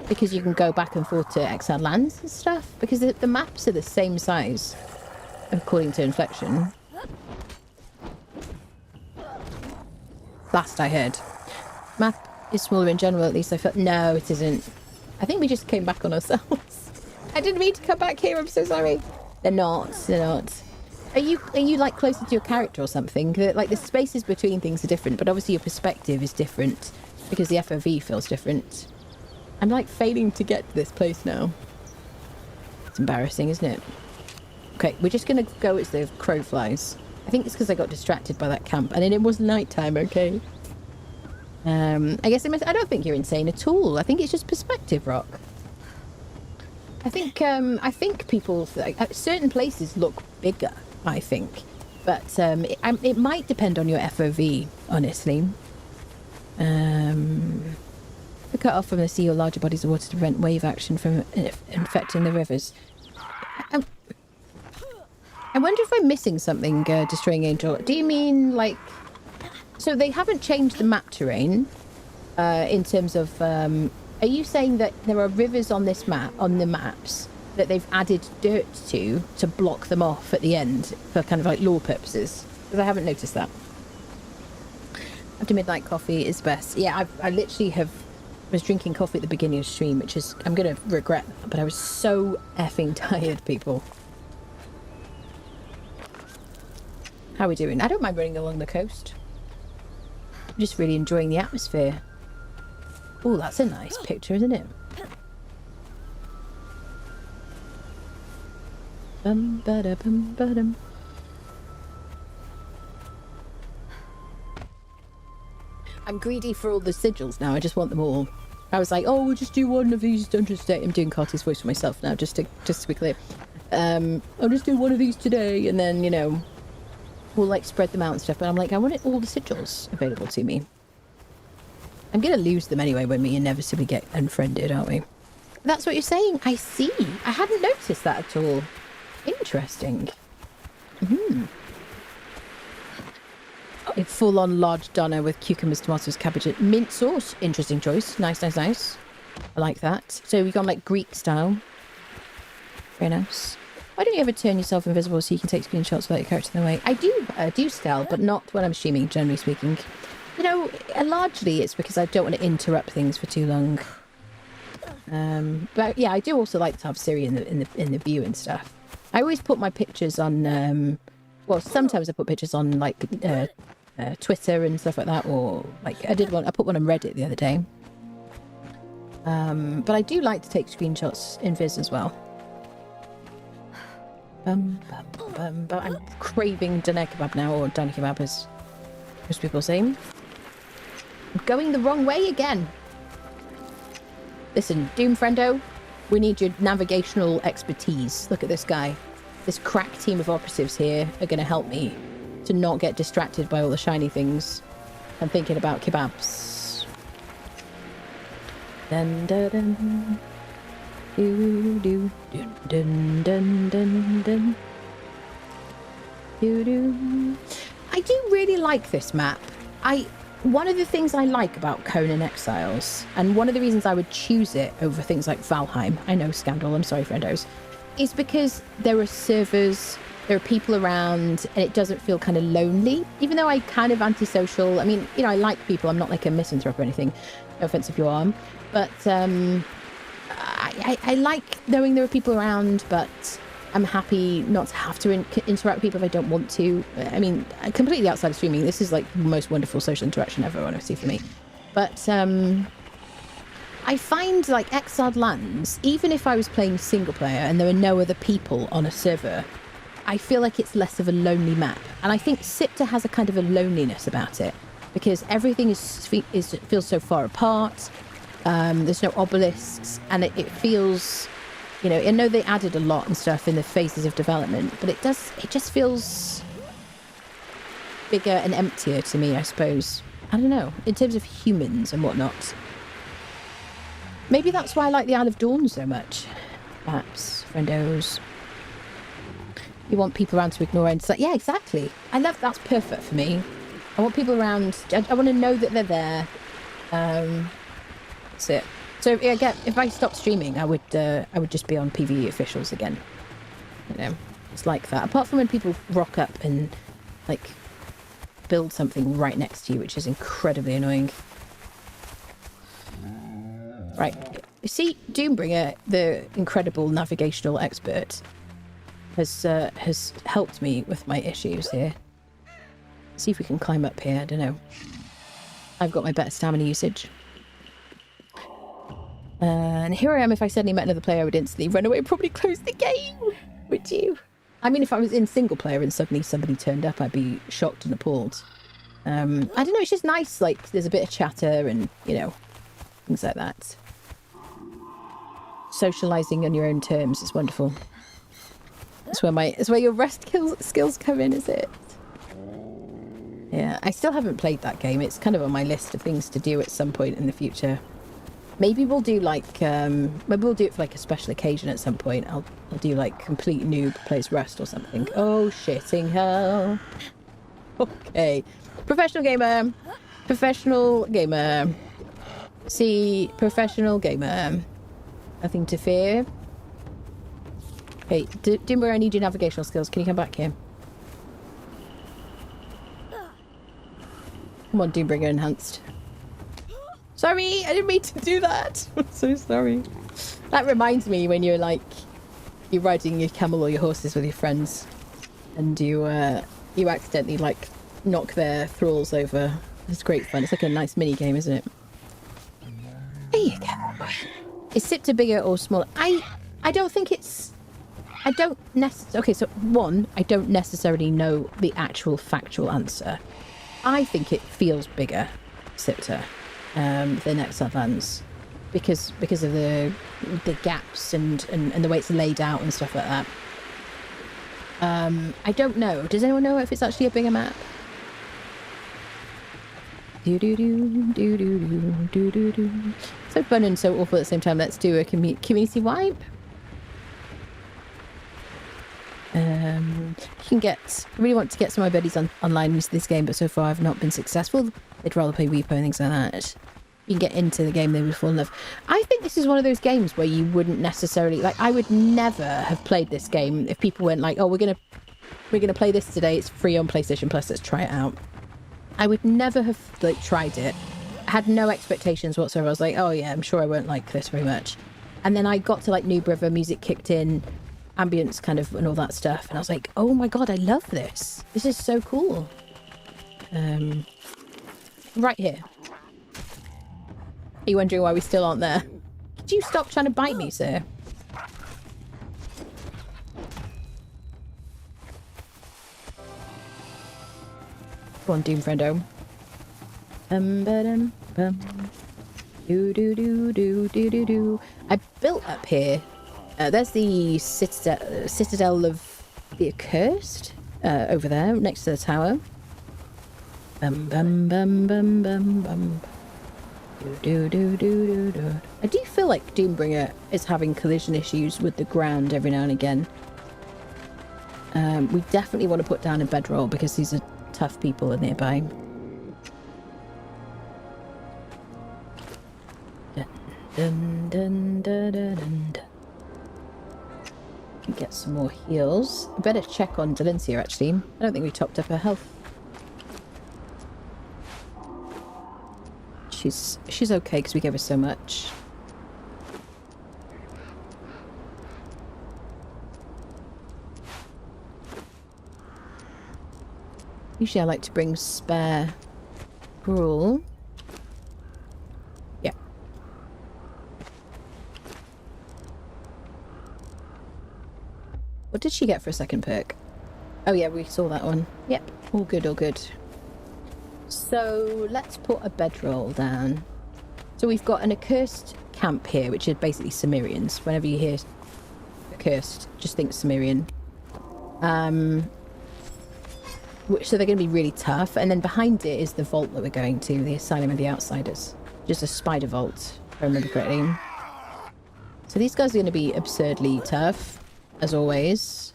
Speaker 2: Because you can go back and forth to exiled lands and stuff? Because the maps are the same size, according to Inflection. Last I heard. Map is smaller in general, at least I felt. No, it isn't. I think we just came back on ourselves. I didn't mean to come back here, I'm so sorry. They're not, they're not. Are you like closer to your character or something? Like the spaces between things are different, but obviously your perspective is different because the FOV feels different. I'm like failing to get to this place now. It's embarrassing, isn't it? Okay, we're just gonna go as the crow flies. I think it's because I got distracted by that camp, and then it was nighttime. Okay. I guess I don't think you're insane at all. I think it's just perspective, Rock. I think people certain places look bigger. I think, but it might depend on your FOV, honestly. To cut off from the sea or larger bodies of water to prevent wave action from infecting the rivers. I wonder if I'm missing something, Destroying Angel. Do you mean, like... So they haven't changed the map terrain, in terms of... are you saying that there are rivers on this map, on the maps, that they've added dirt to block them off at the end for kind of like lore purposes? Because I haven't noticed that. After midnight coffee is best. Yeah, I literally was drinking coffee at the beginning of the stream, which is... I'm going to regret that, but I was so effing tired, people. How are we doing? I don't mind running along the coast. I'm just really enjoying the atmosphere. Oh, that's a nice picture, isn't it? Bum ba da bum ba dum. I'm greedy for all the sigils now. I just want them all. I was like, oh, we'll just do one of these dungeons today. I'm doing Carty's voice for myself now, just to be clear. I'll just do one of these today, and then, you know, we'll like spread them out and stuff. But I'm like, I want all the sigils available to me. I'm gonna lose them anyway when we inevitably get unfriended, aren't we? That's what you're saying. I see. I hadn't noticed that at all. Interesting. A full-on large doner with cucumbers, tomatoes, cabbage, and mint sauce. Interesting choice. Nice, nice, nice. I like that. So we've gone like Greek style. Very nice. Why don't you ever turn yourself invisible so you can take screenshots without your character in the way? I do stealth, but not when I'm streaming, generally speaking. You know, largely it's because I don't want to interrupt things for too long. But yeah, I do also like to have Siri in the view and stuff. I always put my pictures on. Well, sometimes I put pictures on like Twitter and stuff like that, or like I put one on Reddit the other day. But I do like to take screenshots in Viz as well. But I'm craving doner kebab now, or doner kebab as most people say. I'm going the wrong way again. Listen, Doom Friendo, we need your navigational expertise. Look at this guy. This crack team of operatives here are going to help me to not get distracted by all the shiny things. I'm thinking about kebabs. Dun, dun, dun. Do do dun dun dun dun dun. Do do. I do really like this map. One of the things I like about Conan Exiles, and one of the reasons I would choose it over things like Valheim, I know, scandal, I'm sorry, friendos, is because there are servers, there are people around, and it doesn't feel kind of lonely, even though I kind of antisocial. I mean, you know, I like people, I'm not like a misanthrope or anything, no offense if you are, but I like knowing there are people around, but I'm happy not to have to interact with people if I don't want to. I mean, completely outside of streaming, this is like the most wonderful social interaction ever, honestly, for me. But I find like Exiled Lands, even if I was playing single player and there were no other people on a server, I feel like it's less of a lonely map. And I think Siptah has a kind of a loneliness about it because everything feels so far apart. There's no obelisks, and it feels... You know, I know they added a lot and stuff in the phases of development, but it just feels bigger and emptier to me, I suppose. I don't know, in terms of humans and whatnot. Maybe that's why I like the Isle of Dawn so much. Perhaps, friendos. You want people around to ignore and it's like, yeah, exactly. That's perfect for me. I want people around, I want to know that they're there. That's it. So again, if I stopped streaming, I would just be on PvE officials again. You know, it's like that. Apart from when people rock up and like build something right next to you, which is incredibly annoying. Right, you see, Doombringer, the incredible navigational expert, has helped me with my issues here. Let's see if we can climb up here. I don't know. I've got my better stamina usage. And here I am. If I suddenly met another player, I would instantly run away and probably close the game. Would you? I mean, if I was in single player and suddenly somebody turned up, I'd be shocked and appalled. I don't know. It's just nice. Like, there's a bit of chatter and, you know, things like that. Socializing on your own terms is wonderful. That's where your rest skills come in, is it? Yeah, I still haven't played that game. It's kind of on my list of things to do at some point in the future. Maybe we'll do like, maybe we'll do it for like a special occasion at some point. I'll do like complete noob plays Rust or something. Oh, shitting hell. Okay. Professional gamer. Professional gamer. See, professional gamer. Nothing to fear. Hey, Dimber, I need your navigational skills. Can you come back here? Come on, Doombringer Enhanced. Sorry, I didn't mean to do that. I'm so sorry. That reminds me when you're like, you're riding your camel or your horses with your friends and you accidentally like knock their thralls over. It's great fun. It's like a nice mini game, isn't it? There you go. Is Siptah bigger or smaller? I don't think it's... I don't necessarily... Okay, so one, I don't necessarily know the actual factual answer. I think it feels bigger, Siptah. Than Exiled Lands because of the gaps and the way it's laid out and stuff like that. I don't know. Does anyone know if it's actually a bigger map? So fun and so awful at the same time. Let's do a community wipe. You can really want to get some of my buddies online into this game, but so far I've not been successful. They'd rather play Repo and things like that. You can get into the game, they would fall in love. I think this is one of those games where you wouldn't necessarily... Like, I would never have played this game if people went like, oh, we're gonna play this today. It's free on PlayStation Plus. Let's try it out. I would never have like tried it. I had no expectations whatsoever. I was like, oh yeah, I'm sure I won't like this very much. And then I got to like Noob River, music kicked in, ambience kind of and all that stuff. And I was like, oh my God, I love this. This is so cool. Right here. Are you wondering why we still aren't there? Could you stop trying to bite me, sir? Go on, Doom Friendo. I built up here. There's the Citadel of the Accursed over there, next to the tower. I do feel like Doombringer is having collision issues with the ground every now and again. We definitely want to put down a bedroll because these are tough people are nearby. Dun, dun, dun, dun, dun, dun. Get some more heals. I better check on Delencia actually. I don't think we topped up her health. She's okay because we gave her so much. Usually I like to bring spare gruel. Yeah. What did she get for a second perk? Oh yeah, we saw that one. Yep, all good, all good. So let's put a bedroll down. So we've got an accursed camp here, which is basically Cimmerians. Whenever you hear accursed, just think Cimmerian. So they're going to be really tough. And then behind it is the vault that we're going to, the Asylum of the Outsiders. Just a spider vault, if I remember correctly. So these guys are going to be absurdly tough, as always.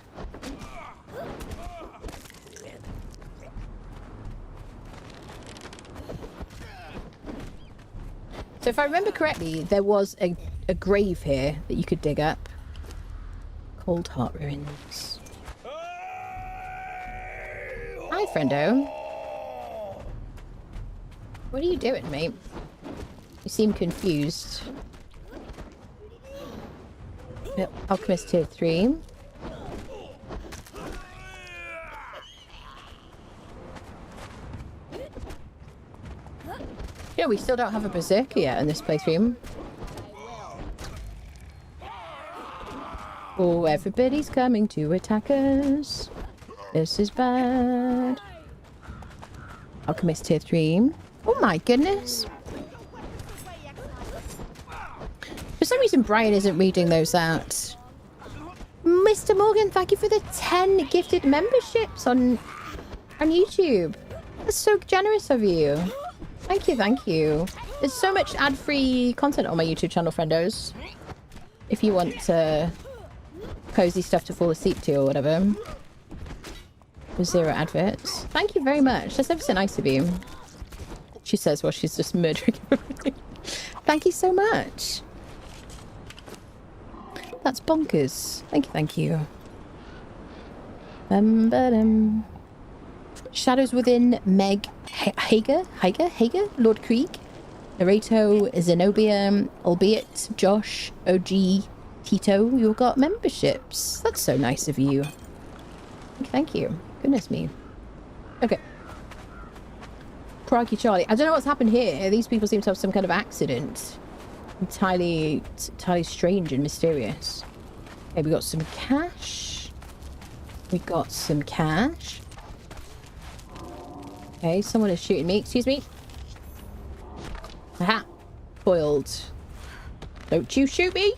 Speaker 2: So if I remember correctly, there was a grave here that you could dig up. Cold Heart Ruins. Hi, friendo. What are you doing, mate? You seem confused. Yep, Alchemist Tier 3. Yeah, we still don't have a berserker yet in this playthrough. Oh, everybody's coming to attack us. This is bad. Alchemist Tier 3. Oh my goodness. For some reason, Brian isn't reading those out. Mr. Morgan, thank you for the 10 gifted memberships on YouTube. That's so generous of you. Thank you, thank you. There's so much ad-free content on my YouTube channel, friendos. If you want cozy stuff to fall asleep to or whatever. With 0 adverts. Thank you very much. That's ever so nice of you. She says while she's just murdering everything. Thank you so much. That's bonkers. Thank you, thank you. Shadows Within, Meg Hager, Lord Krieg, Naruto, Zenobia, Albeit, Josh, OG, Tito, you've got memberships. That's so nice of you. Thank you. Goodness me. Okay. Crikey Charlie. I don't know what's happened here. These people seem to have some kind of accident. Entirely strange and mysterious. Okay, we got some cash. We got some cash. Okay, someone is shooting me. Excuse me. Aha. Foiled. Don't you shoot me.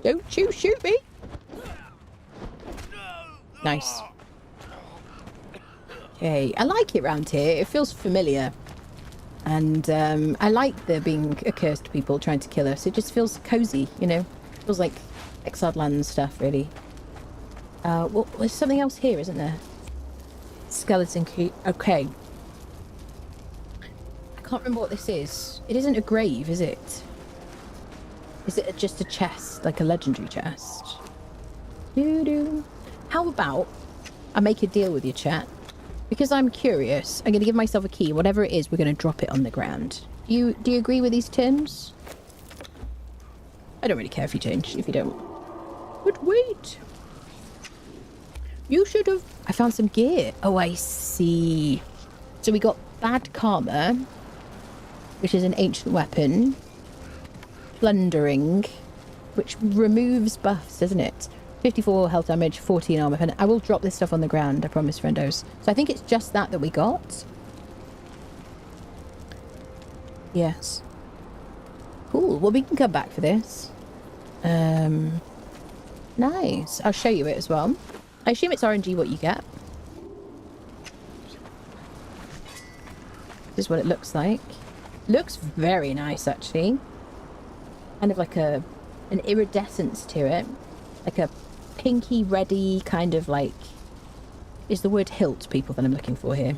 Speaker 2: Don't you shoot me. Nice. Okay, I like it round here. It feels familiar. And I like there being accursed people trying to kill us. It just feels cozy, you know? It feels like Exiled Lands stuff, really. Well, there's something else here, isn't there? Skeleton key. Okay. I can't remember what this is. It isn't a grave, is it? Is it just a chest, like a legendary chest? Doo-doo. How about I make a deal with you, chat? Because I'm curious, I'm going to give myself a key. Whatever it is, we're going to drop it on the ground. Do you agree with these terms? I don't really care if you change, if you don't. But wait. You should have... I found some gear. Oh, I see. So we got Bad Karma, which is an ancient weapon. Plundering, which removes buffs, doesn't it? 54 health damage, 14 armor. I will drop this stuff on the ground, I promise, friendos. So I think it's just that we got. Yes. Cool. Well, we can come back for this. Nice. I'll show you it as well. I assume it's RNG what you get. This is what it looks like. Looks very nice, actually. Kind of like an iridescence to it. Like a pinky reddy kind of like... Is the word hilt, people, that I'm looking for here.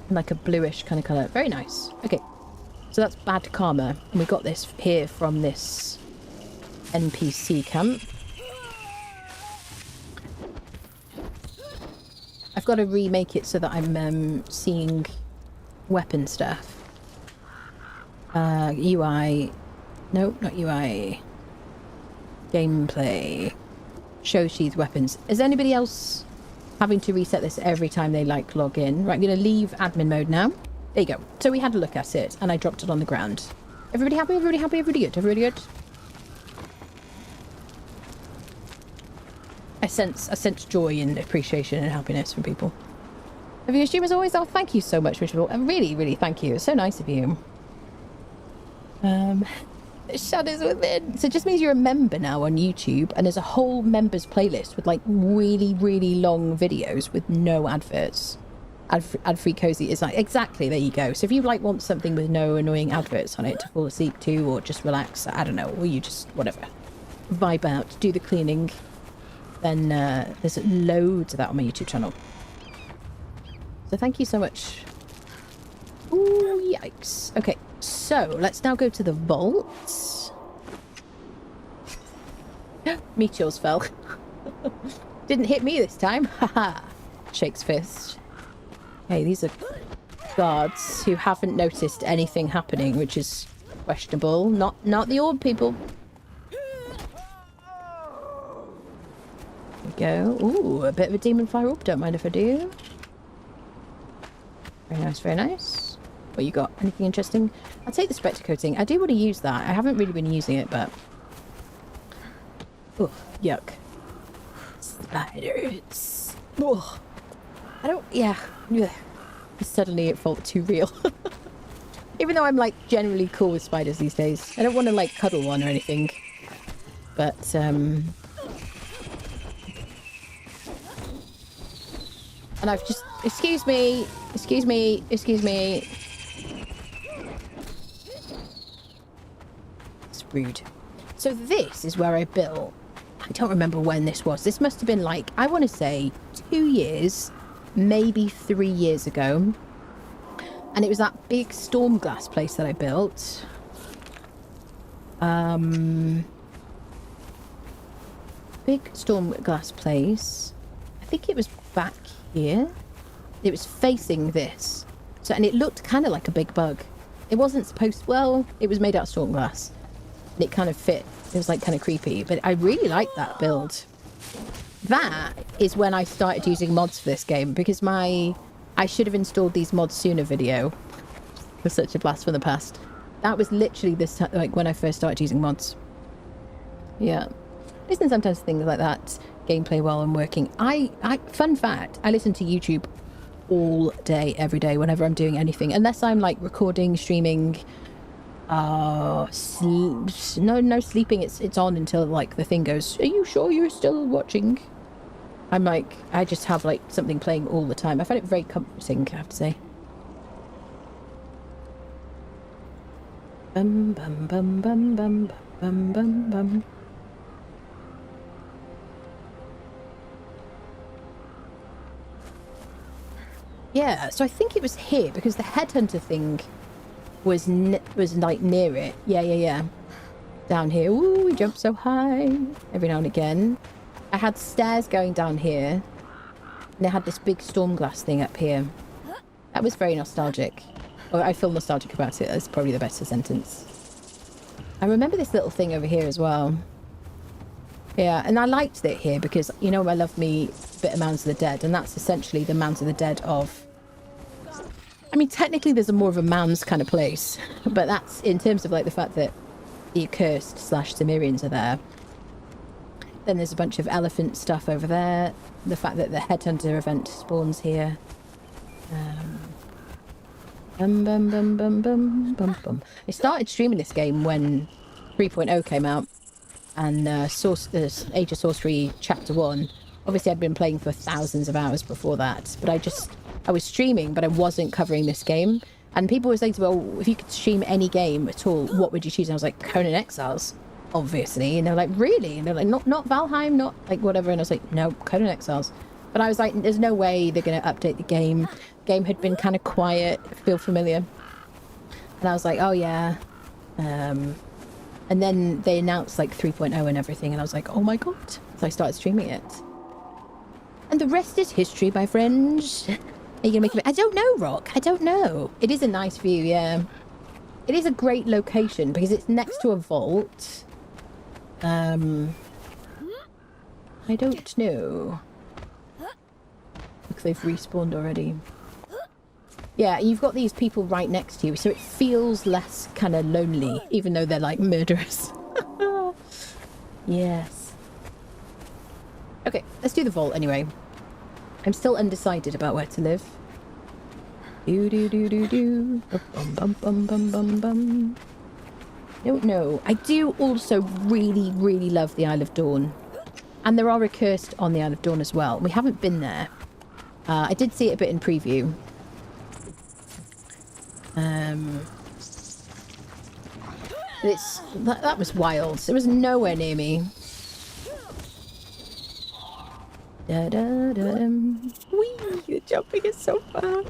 Speaker 2: And like a bluish kind of colour. Very nice. Okay. So that's bad karma. And we got this here from this NPC camp. I've got to remake it so that I'm seeing weapon stuff. UI. No, not UI. Gameplay. Show sheath weapons. Is anybody else having to reset this every time they like log in? Right, I'm going to leave admin mode now. There you go. So we had a look at it and I dropped it on the ground. Everybody happy? Everybody happy? Everybody good? Everybody good? I sense joy and appreciation and happiness from people. Have you stream as always? Oh, thank you so much, Ritual. Really, really thank you. It's so nice of you. Shadows Within. So it just means you're a member now on YouTube, and there's a whole members playlist with like really, really long videos with no adverts. Ad-free cozy is like, exactly, there you go. So if you like want something with no annoying adverts on it to fall asleep to, or just relax, I don't know, or you just, whatever, vibe out, do the cleaning, then there's loads of that on my YouTube channel. So thank you so much. Ooh, yikes. Okay, so let's now go to the vaults. Meteors fell. Didn't hit me this time. Haha. Shakes fist. Hey, these are guards who haven't noticed anything happening, which is questionable. Not the orb people. There we go. Ooh, a bit of a demon fire orb. Don't mind if I do. Very nice, very nice. What you got? Anything interesting? I'll take the spectre coating. I do want to use that. I haven't really been using it, but... Oh, yuck. Spiders. Oh. I don't... Yeah. Suddenly it felt too real. Even though I'm, like, generally cool with spiders these days. I don't want to, like, cuddle one or anything. But, And I've just... Excuse me. Excuse me. Excuse me. It's rude. So this is where I built... I don't remember when this was. This must have been, like, I want to say 2 years... maybe 3 years ago, and it was that big storm glass place that I built. Big storm glass place. I think it was back here. It was facing this, so, and it looked kind of like a big bug. It wasn't supposed, well, it was made out of storm glass and it kind of fit. It was like kind of creepy, but I really liked that build. That is when I started using mods for this game, because I should have installed these mods sooner video was such a blast from the past. That was literally this time, like when I first started using mods. Yeah. Listen sometimes to things like that, gameplay while I'm working. Fun fact, I listen to YouTube all day, every day, whenever I'm doing anything, unless I'm like recording, streaming, no sleeping. It's on until like the thing goes, are you sure you're still watching? I'm like, I just have like something playing all the time. I find it very comforting, I have to say. Bum bum bum bum bum bum bum bum. Yeah, so I think it was here because the headhunter thing was like near it. Yeah. Down here. Ooh, we jump so high. Every now and again. I had stairs going down here. And I had this big storm glass thing up here. That was very nostalgic. Or I feel nostalgic about it. That's probably the better sentence. I remember this little thing over here as well. Yeah, and I liked it here because, you know, I love me a bit of Mounds of the Dead. And that's essentially the Mounds of the Dead of... I mean, technically there's more of a Mounds kind of place. But that's in terms of like the fact that the Accursed / Cimmerians are there. Then there's a bunch of elephant stuff over there. The fact that the Headhunter event spawns here. Bum bum bum bum bum bum bum. I started streaming this game when 3.0 came out. And Age of Sorcery Chapter 1. Obviously I'd been playing for thousands of hours before that. But I was streaming, but I wasn't covering this game. And people were saying to me, oh, if you could stream any game at all, what would you choose? And I was like, Conan Exiles, obviously. And they're like, really? And they're like, not Valheim, not like whatever. And I was like, no, Conan Exiles. But I was like, there's no way they're going to update the game. Game had been kind of quiet, feel familiar. And I was like, oh yeah. And then they announced like 3.0 and everything. And I was like, oh my God. So I started streaming it. And the rest is history, my friends. Are you gonna make it? I don't know, Rock. I don't know. It is a nice view, yeah. It is a great location because it's next to a vault. I don't know. Looks they've respawned already. Yeah, you've got these people right next to you, so it feels less kind of lonely, even though they're like murderers. Yes. Okay, let's do the vault anyway. I'm still undecided about where to live. Do. Bum bum bum bum bum bum. Don't know. I do also really, really love the Isle of Dawn. And there are accursed on the Isle of Dawn as well. We haven't been there. I did see it a bit in preview. That was wild. It was nowhere near me. Whee! The jumping is so far.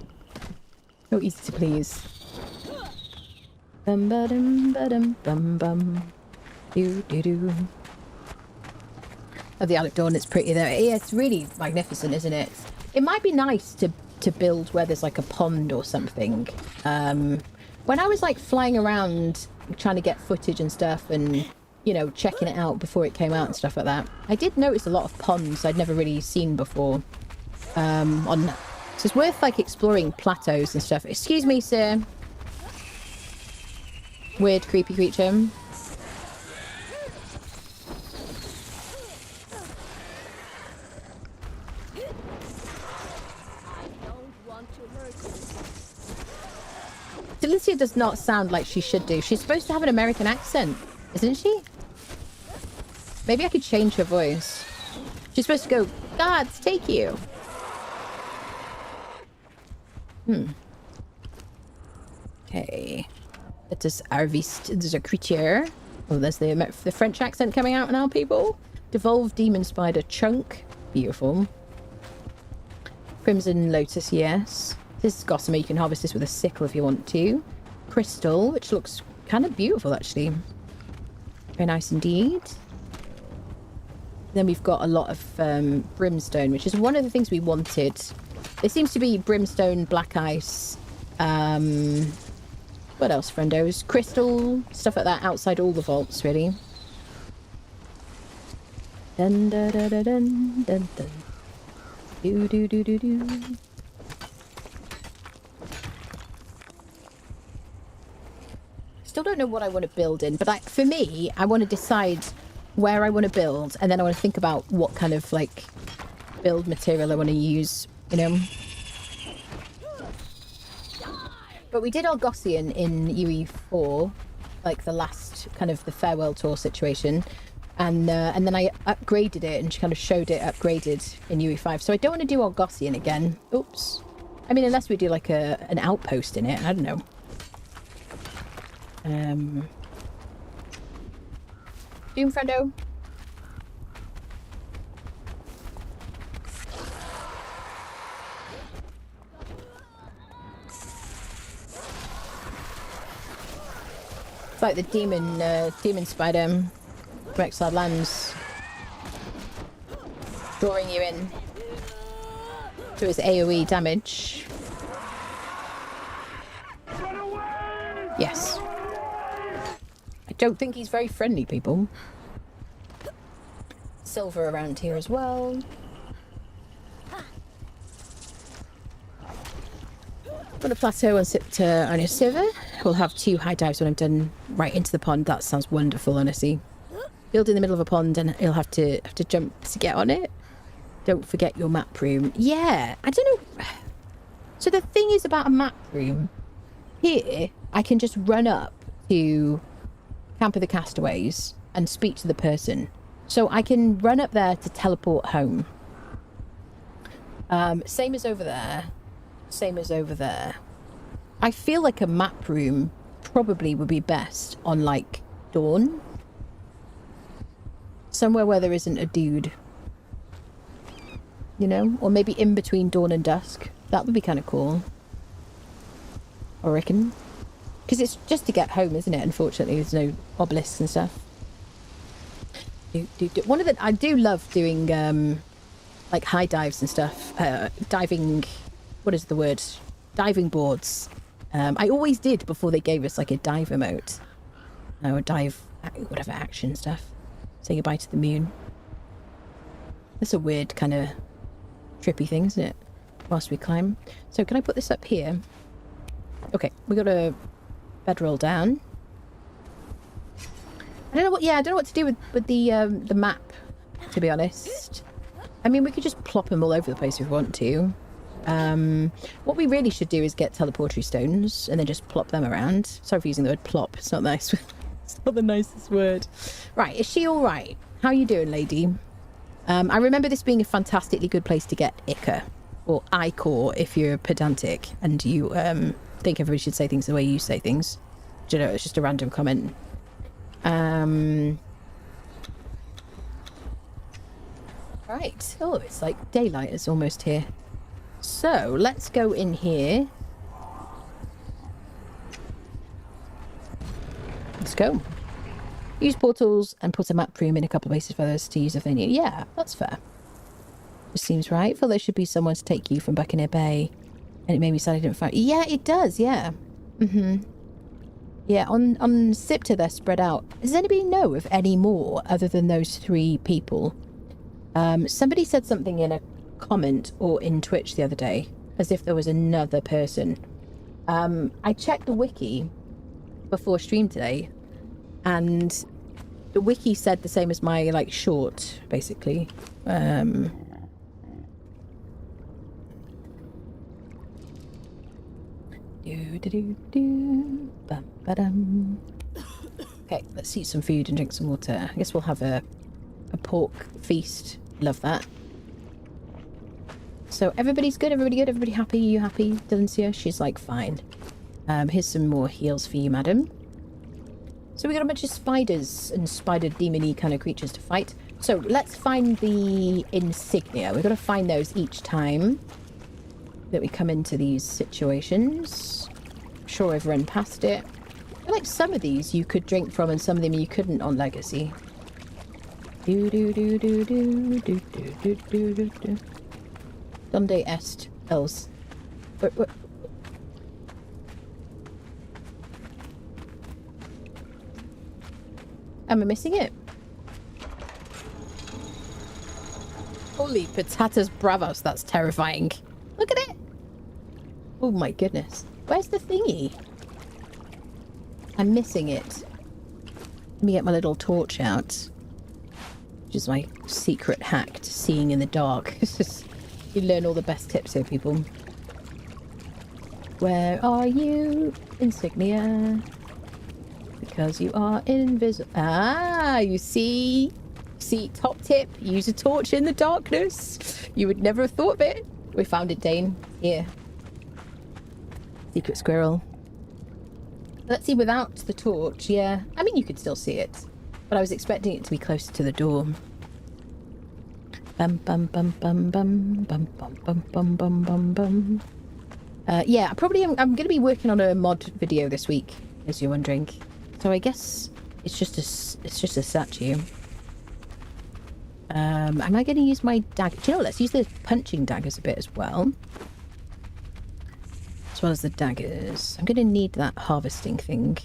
Speaker 2: So easy to please. Bum ba-dum ba-dum bum bum. Do do do. Oh, the Isle of Dawn, it's pretty there. Yeah, it's really magnificent, isn't it? It might be nice to build where there's like a pond or something. When I was like flying around trying to get footage and stuff and, you know, checking it out before it came out and stuff like that, I did notice a lot of ponds I'd never really seen before. So it's worth like exploring plateaus and stuff. Excuse me, sir. Weird, creepy creature. Delicia does not sound like she should do. She's supposed to have an American accent, isn't she? Maybe I could change her voice. She's supposed to go, "Gods, take you." Okay. It is Arvist. There's a creature. Oh, there's the French accent coming out now, people. Devolved Demon Spider Chunk. Beautiful. Crimson Lotus, yes. This is gossamer. You can harvest this with a sickle if you want to. Crystal, which looks kind of beautiful, actually. Very nice indeed. Then we've got a lot of brimstone, which is one of the things we wanted. There seems to be brimstone, black ice. What else, friendos? Crystal, stuff like that outside all the vaults, really. Dun dun dun dun dun dun dun. Do do do do do. Still don't know what I want to build in, but for me, I want to decide where I want to build, and then I want to think about what kind of like build material I want to use, you know. But we did Argosian in UE4, like the last kind of the farewell tour situation, and then I upgraded it and kind of showed it upgraded in UE5. So I don't want to do Argosian again. Oops. I mean, unless we do like an outpost in it. I don't know. Doom friendo. It's like the demon spider from Exiled Lands, drawing you in to his AoE damage. Yes. I don't think he's very friendly, people. Silver around here as well. On a plateau on Siptah on a server. We'll have 2 high dives when I'm done right into the pond. That sounds wonderful, honestly. Build in the middle of a pond and you'll have to jump to get on it. Don't forget your map room. Yeah, I don't know. So the thing is about a map room, here I can just run up to Camp of the Castaways and speak to the person. So I can run up there to teleport home. Same as over there. Same as over there. I feel like a map room probably would be best on, like, dawn. Somewhere where there isn't a dude. You know? Or maybe in between dawn and dusk. That would be kind of cool. I reckon. Because it's just to get home, isn't it? Unfortunately, there's no obelisks and stuff. One of the... I do love doing, like, high dives and stuff. Diving... What is the word? Diving boards. I always did before they gave us, like, a dive emote. Or dive... Whatever action stuff. Say goodbye to the moon. That's a weird kind of trippy thing, isn't it? Whilst we climb. So can I put this up here? Okay, we got a bedroll down. I don't know what. Yeah, I don't know what to do with the map. To be honest, I mean we could just plop them all over the place if we want to. What we really should do is get teleportatory stones and then just plop them around. Sorry for using the word plop. It's not nice. It's not the nicest word. Right, is she all right? How are you doing, lady? I remember this being a fantastically good place to get Ica, or Icor if you're pedantic and you think everybody should say things the way you say things. Do you know, it's just a random comment. Right. Oh, it's like daylight is almost here. So, let's go in here. Let's go. Use portals and put a map room in a couple of places for others to use if they need. Yeah, that's fair. Just seems right. I feel there should be someone to take you from Buccaneer Bay. And it made me sad I didn't find... Yeah, it does, yeah. Yeah, on Siptah they're spread out. Does anybody know of any more other than those 3 people? Somebody said something in a comment or in Twitch the other day, as if there was another person. I checked the wiki before stream today, and the wiki said the same as my, like, short, basically. Okay, let's eat some food and drink some water. I guess we'll have a pork feast. Love that. So everybody's good, everybody good, everybody happy, you happy? Delencia, she's like fine. Here's some more heals for you, madam. So we got a bunch of spiders and spider demon-y kind of creatures to fight. So let's find the insignia. We've got to find those each time that we come into these situations. I'm sure I've run past it. I feel like some of these you could drink from and some of them you couldn't on Legacy. Donde est else? What? Am I missing it? Holy patatas bravos, that's terrifying. Look at it! Oh my goodness. Where's the thingy? I'm missing it. Let me get my little torch out. Which is my secret hack to seeing in the dark. You learn all the best tips here, people. Where are you, insignia? Because you are invisible. Ah, you see? See, top tip, use a torch in the darkness. You would never have thought of it. We found it, Dane. Here. Secret squirrel. Let's see, without the torch, yeah. I mean, you could still see it. But I was expecting it to be closer to the door. Bum bum bum bum bum bum bum bum bum bum bum bum. Yeah, I'm going to be working on a mod video this week, as you're wondering. So I guess it's just a statue. Am I going to use my dagger? Do you know what? Let's use the punching daggers a bit as well. As well as the daggers. I'm going to need that harvesting thing.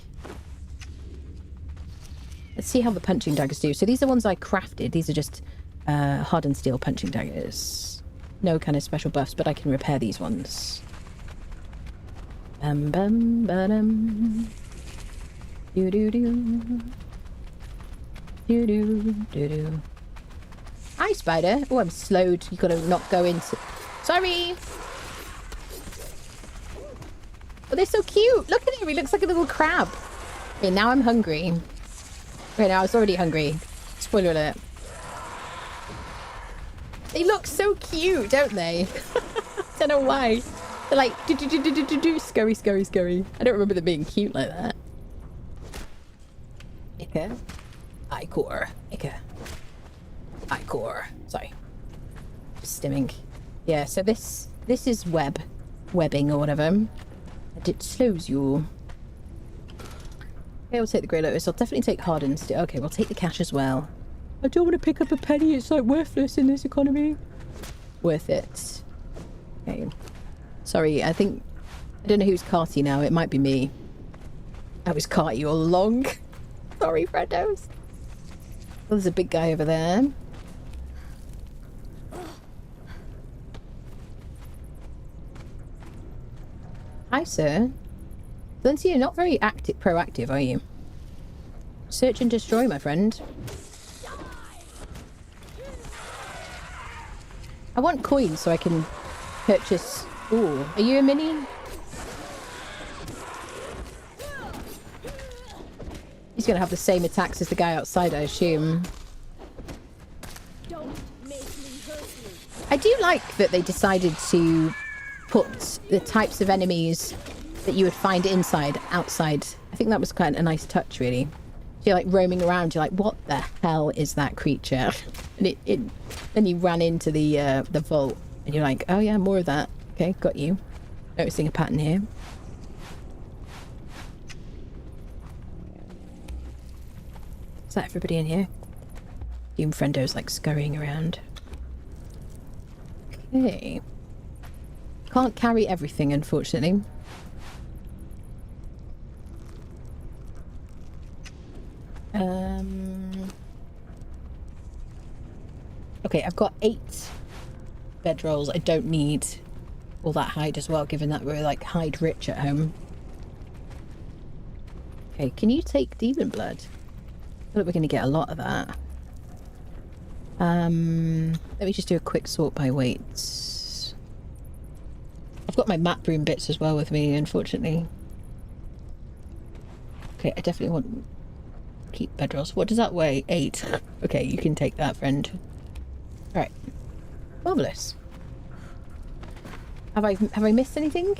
Speaker 2: Let's see how the punching daggers do. So these are ones I crafted. These are just hardened steel punching daggers. No kind of special buffs, but I can repair these ones. Bum bum ba-dum. Do do do. Do do do do. Hi, spider. Oh, I'm slowed. You gotta not go into... Sorry! Oh, they're so cute! Look at him! He looks like a little crab. Okay, now I'm hungry. Okay, now I was already hungry. Spoiler alert. They look so cute, don't they? Don't know why. They're like, scurry, scurry, scurry. I don't remember them being cute like that. Ica. Icor. Ica. Icor. Sorry. Just stimming. Yeah, so this is webbing or whatever. And it slows you. Okay, we'll take the Grey Lotus. I'll definitely take Hardened Steel. Okay, we'll take the cash as well. I don't want to pick up a penny. It's like worthless in this economy. Worth it. Okay. Sorry, I don't know who's carty now. It might be me. I was carty all along. Sorry, friendos. Well, there's a big guy over there. Hi, sir. Lindsay, you're not very proactive, are you? Search and destroy, my friend. I want coins so I can purchase... Ooh, are you a mini? He's gonna have the same attacks as the guy outside, I assume. I do like that they decided to put the types of enemies that you would find inside, outside. I think that was quite a nice touch, really. You're like roaming around, you're like, what the hell is that creature? And then you ran into the vault, and you're like, oh yeah, more of that. Okay, got you. Noticing a pattern here. Is that everybody in here? You and friendos like scurrying around. Okay. Can't carry everything, unfortunately. Okay, I've got 8 bedrolls. I don't need all that hide as well, given that we're like hide rich at home. Okay, can you take demon blood? I feel like we're going to get a lot of that. Let me just do a quick sort by weights. I've got my map room bits as well with me, unfortunately. Okay, I definitely want to keep bedrolls. What does that weigh? 8. Okay, you can take that, friend. Alright. Marvellous. Have I missed anything?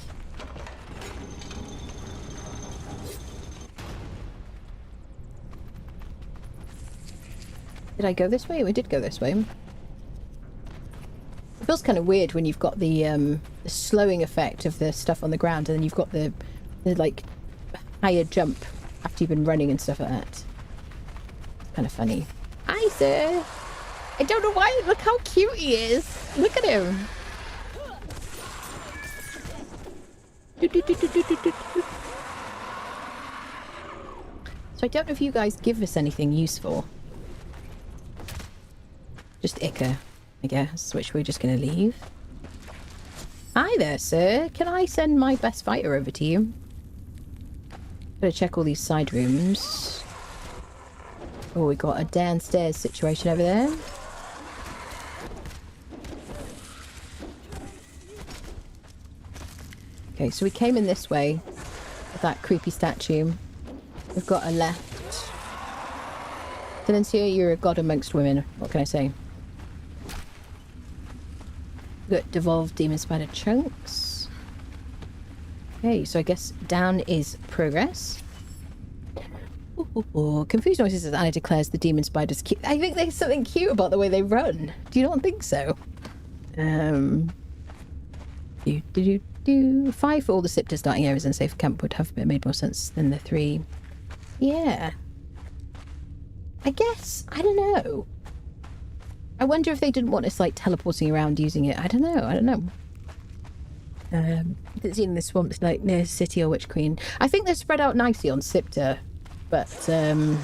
Speaker 2: Did I go this way? We did go this way. It feels kind of weird when you've got the slowing effect of the stuff on the ground, and then you've got the like higher jump after you've been running and stuff like that. Kind of funny. Hi, sir. I don't know why. Look how cute he is. Look at him. So I don't know if you guys give us anything useful. Just Ica, I guess, which we're just going to leave. Hi there, sir. Can I send my best fighter over to you? Gotta check all these side rooms. Oh, we got a downstairs situation over there. Okay, so we came in this way with that creepy statue. We've got a left. Silencia, you're a god amongst women. What can I say? We've got devolved demon spider chunks. Okay, so I guess down is progress. Ooh, confused noises as Anna declares the demon spider's cute. I think there's something cute about the way they run. Do you not think so? 5 for all the Siptah starting areas and safe camp would have made more sense than the 3. Yeah. I guess. I don't know. I wonder if they didn't want us like teleporting around using it. I don't know. It's in the swamps like near City or Witch Queen. I think they're spread out nicely on Siptah, but on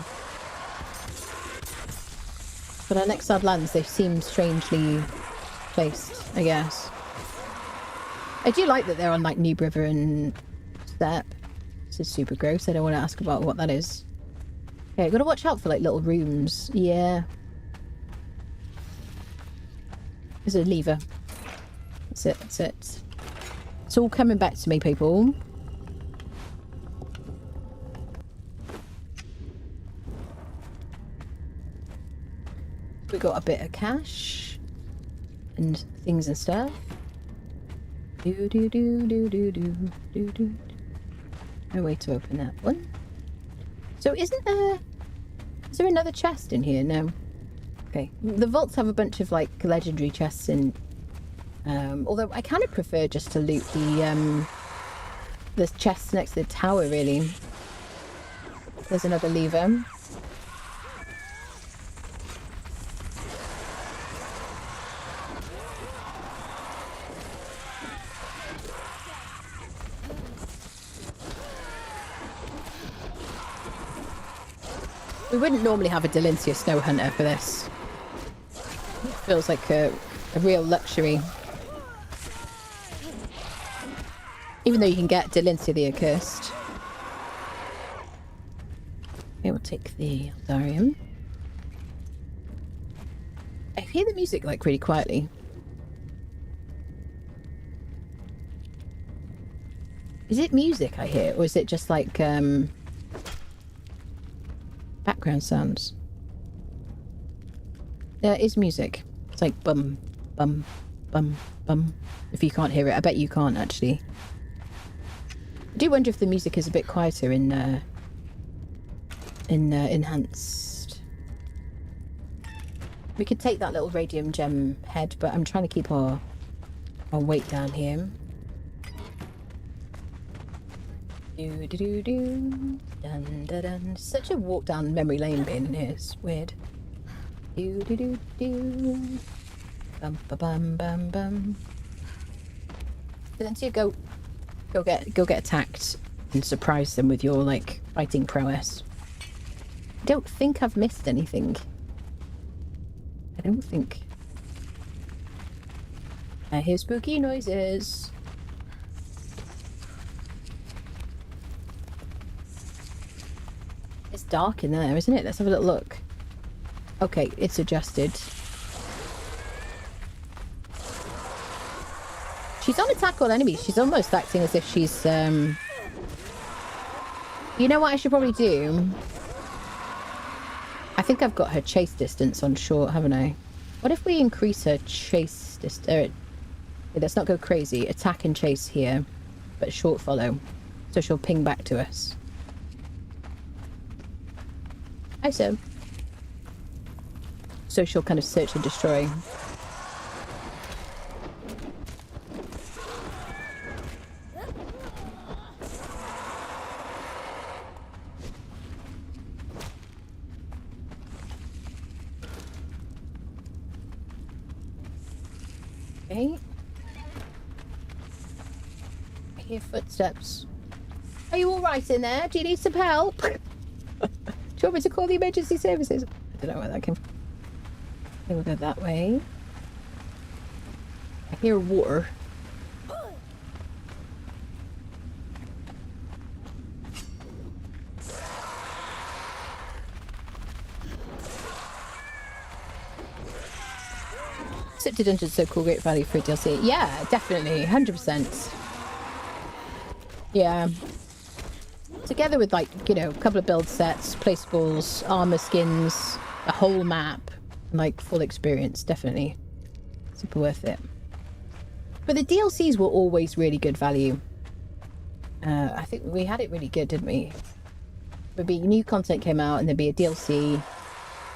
Speaker 2: Exiled Lands they seem strangely placed, I guess. I do like that they're on like Noob River and Step. This is super gross. I don't want to ask about what that is. Okay, I've got to watch out for like little rooms. Yeah. There's a lever. That's it. It's all coming back to me, people. We got a bit of cash and things and stuff. Do do do do do do do do. No way to open that one. So isn't there... Is there another chest in here? No. Okay. The vaults have a bunch of, like, legendary chests in... although I kind of prefer just to loot the chests next to the tower, really. There's another lever. We wouldn't normally have a Delincia Snow Hunter for this. It feels like a real luxury. Even though you can get Delincia the Accursed. Okay, we'll take the Aldarium. I hear the music like really quietly. Is it music I hear, or is it just like background sounds? There is music. It's like bum, bum, bum, bum. If you can't hear it, I bet you can't actually. I do wonder if the music is a bit quieter in enhanced. We could take that little radium gem head, but I'm trying to keep our weight down here. Do do do do. Dun dun dun. Such a walk down memory lane being in here. It's weird. Do do do do. Bum ba bum bum bum. But then you go get attacked and surprise them with your like fighting prowess. I don't think I've missed anything. I don't think. I hear spooky noises. It's dark in there, isn't it? Let's have a little look. Okay, it's adjusted. She's on attack all enemies. She's almost acting as if she's, You know what I should probably do? I think I've got her chase distance on short, haven't I? What if we increase her chase distance? Let's not go crazy. Attack and chase here, but short follow. So she'll ping back to us. Hi, so. So she'll kind of search and destroy. Okay. I hear footsteps. Are you alright in there? Do you need some help? Do you want me to call the emergency services? I don't know where that came from. I think we'll go that way. I hear water. Siptah Dungeon's so cool, great value for a DLC. Yeah, definitely, 100%. Yeah. Together with, like, you know, a couple of build sets, placeables, armor skins, a whole map, like, full experience, definitely. Super worth it. But the DLCs were always really good value. I think we had it really good, didn't we? There'd be new content came out and there'd be a DLC.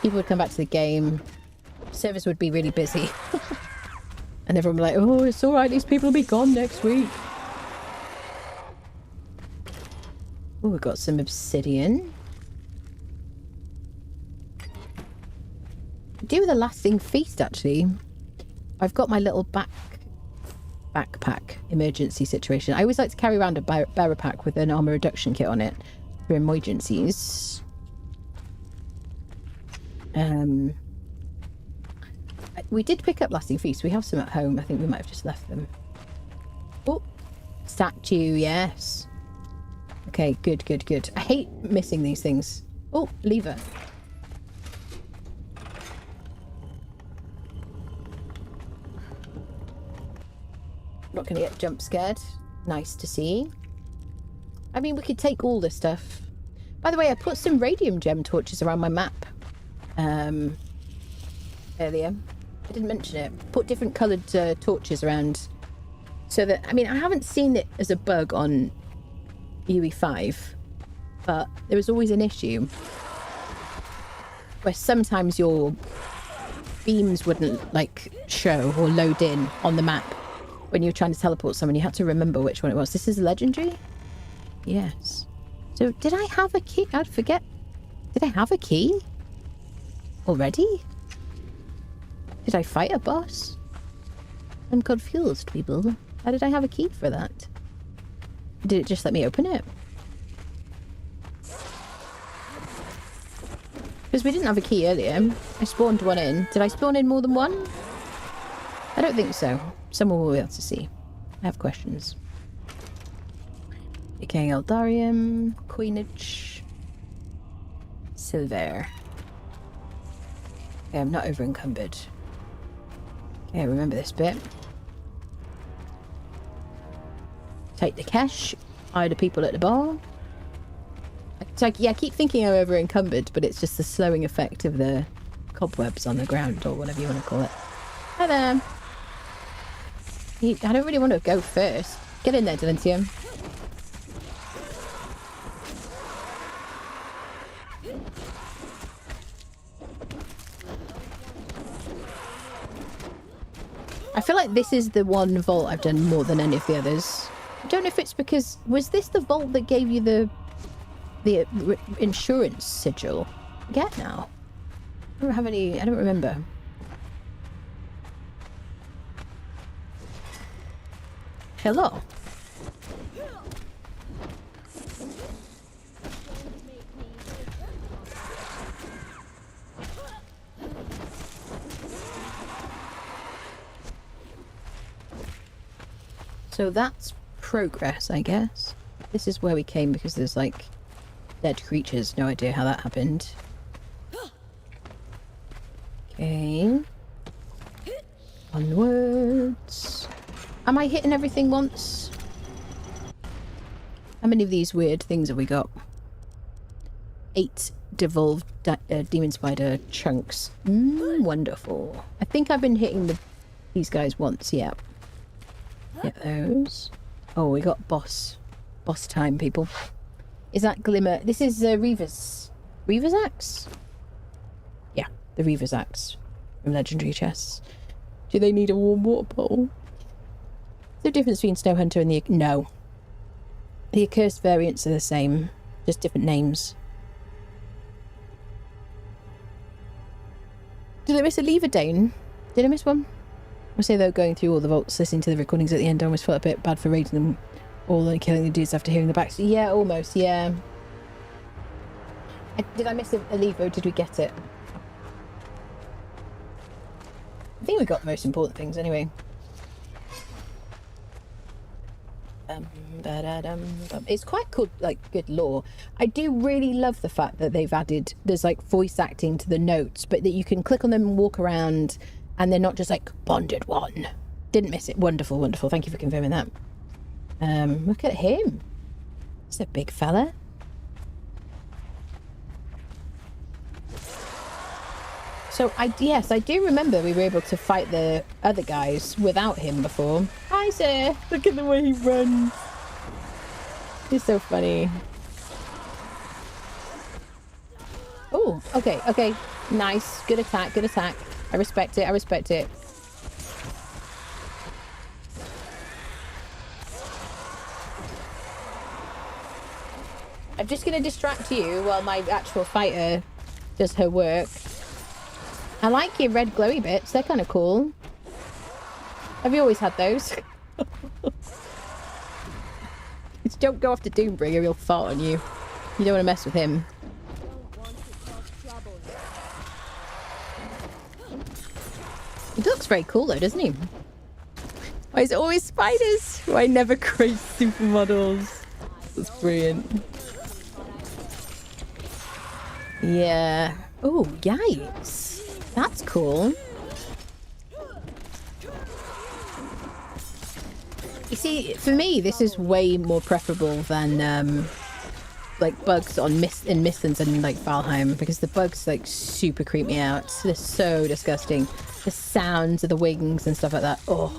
Speaker 2: People would come back to the game. Service would be really busy. And everyone would be like, oh, it's alright, these people will be gone next week. Oh, we've got some obsidian. Do with a lasting feast, actually. I've got my little backpack emergency situation. I always like to carry around a bearer pack with an armor reduction kit on it for emergencies. We did pick up lasting feast. We have some at home. I think we might have just left them. Oh, statue, yes. Okay, good, good, good. I hate missing these things. Oh, lever. Not going to get jump scared. Nice to see. I mean, we could take all this stuff. By the way, I put some radium gem torches around my map earlier. I didn't mention it. Put different coloured torches around So that, I mean, I haven't seen it as a bug on UE5, but there was always an issue where sometimes your beams wouldn't like show or load in on the map when you were trying to teleport someone. You had to remember which one it was. This is legendary? Yes. So did I have a key? I'd forget. Did I have a key already? Did I fight a boss? I'm confused, people. How did I have a key for that? Did it just let me open it? Because we didn't have a key earlier. I spawned one in. Did I spawn in more than one? I don't think so. Someone will be able to see. I have questions. Decaying Eldarium. Coinage. Silver. Okay, I'm not over encumbered. Okay, I remember this bit. Take the cash. Hire the people at the bar. So, yeah, I keep thinking I'm over encumbered, but it's just the slowing effect of the cobwebs on the ground, or whatever you want to call it. Hi there. I don't really want to go first. Get in there, Delentium. I feel like this is the one vault I've done more than any of the others. I don't know if it's because... Was this the vault that gave you the insurance sigil? I forget now. I don't have any... I don't remember. Hello. So that's progress, I guess. This is where we came because there's like dead creatures. No idea how that happened. Okay. Onwards. Am I hitting everything once? How many of these weird things have we got? 8 devolved demon spider chunks. Wonderful. I think I've been hitting these guys once, yeah. Get those. Oh, we got boss time, people. Is that Glimmer? This is Reaver's axe? Yeah, the Reaver's axe from legendary chests. Do they need a warm water bowl? The difference between Snow Hunter and the... No. The accursed variants are the same, just different names. Did I miss a Lever Dane? Did I miss one? I say though, going through all the vaults, listening to the recordings at the end, I almost felt a bit bad for raiding them all and killing the dudes after hearing the backs. Yeah, almost, yeah. Did I miss a Levo? Did we get it? I think we got the most important things anyway. It's quite cool, like good lore. I do really love the fact that they've added, there's like voice acting to the notes, but that you can click on them and walk around and they're not just like bonded one. Didn't miss it. Wonderful, wonderful. Thank you for confirming that. Look at him. He's a big fella. So yes, I do remember we were able to fight the other guys without him before. Hi, sir. Look at the way he runs. He's so funny. Oh, okay, okay. Nice. Good attack, good attack. I respect it, I respect it. I'm just going to distract you while my actual fighter does her work. I like your red glowy bits. They're kind of cool. Have you always had those? Just don't go after Doombringer, he'll fart on you. You don't want to mess with him. He looks very cool though, doesn't he? Why is it always spiders? Why never create supermodels? That's brilliant. Yeah. Oh, yikes. That's cool. You see, for me, this is way more preferable than like bugs on in Mistlands and like Valheim, because the bugs like super creep me out. They're so disgusting. The sounds of the wings and stuff like that. Oh.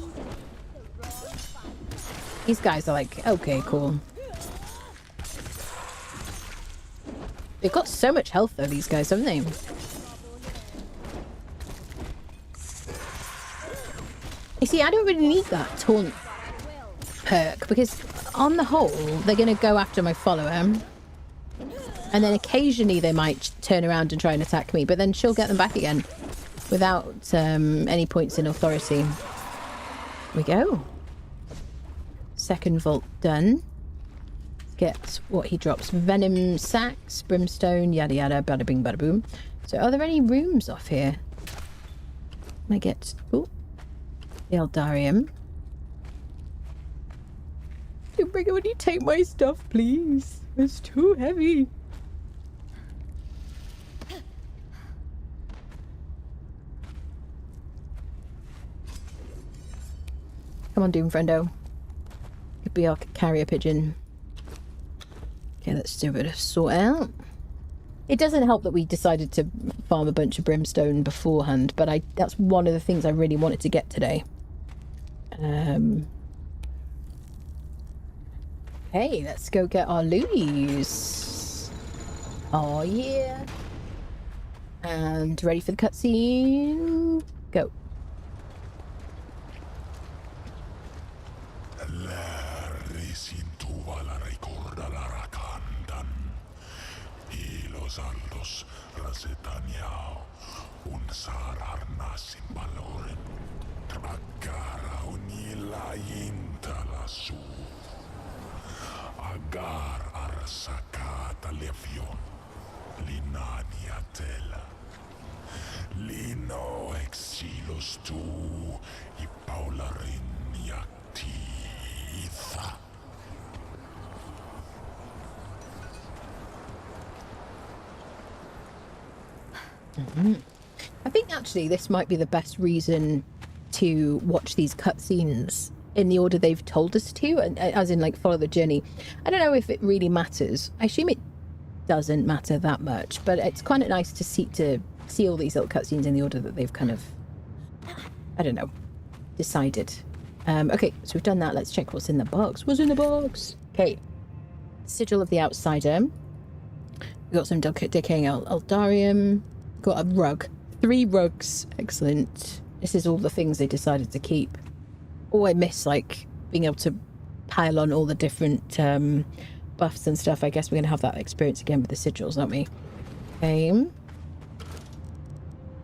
Speaker 2: These guys are like, okay, cool. They've got so much health though, these guys, haven't they? You see, I don't really need that taunt perk because on the whole, they're going to go after my follower. And then occasionally they might turn around and try and attack me, but then she'll get them back again without any points in authority. Here we go. Second vault done. Get what he drops. Venom sacks, brimstone, yada yada, bada bing bada boom. So are there any rooms off here? Can I get... Oh, the Eldarium. Don't bring it when you take my stuff, please. It's too heavy. Come on, Doom Friendo. Could be our carrier pigeon. Okay, let's do a bit of sort out. It doesn't help that we decided to farm a bunch of brimstone beforehand, but that's one of the things I really wanted to get today. Hey, let's go get our loonies. Oh yeah. And ready for the cutscene? Go.
Speaker 4: Aldos Rasetaniao Unsar Arnasim Baloren Agara Unila Intalasu Agar Arsakata Levion Linania Tela Lino Exiles tu I Paularin Yaktiza.
Speaker 2: I think actually this might be the best reason to watch these cutscenes in the order they've told us to, and as in like follow the journey. I don't know if it really matters. I assume it doesn't matter that much, but it's kind of nice to see all these little cutscenes in the order that they've kind of, I don't know, decided. Okay, so we've done that. Let's check what's in the box. What's in the box? Okay, Sigil of the Outsider. We've got some decaying Eldarium. Got a rug. 3 rugs. Excellent. This is all the things they decided to keep. Oh, I miss like being able to pile on all the different buffs and stuff. I guess we're going to have that experience again with the sigils, aren't we? Okay.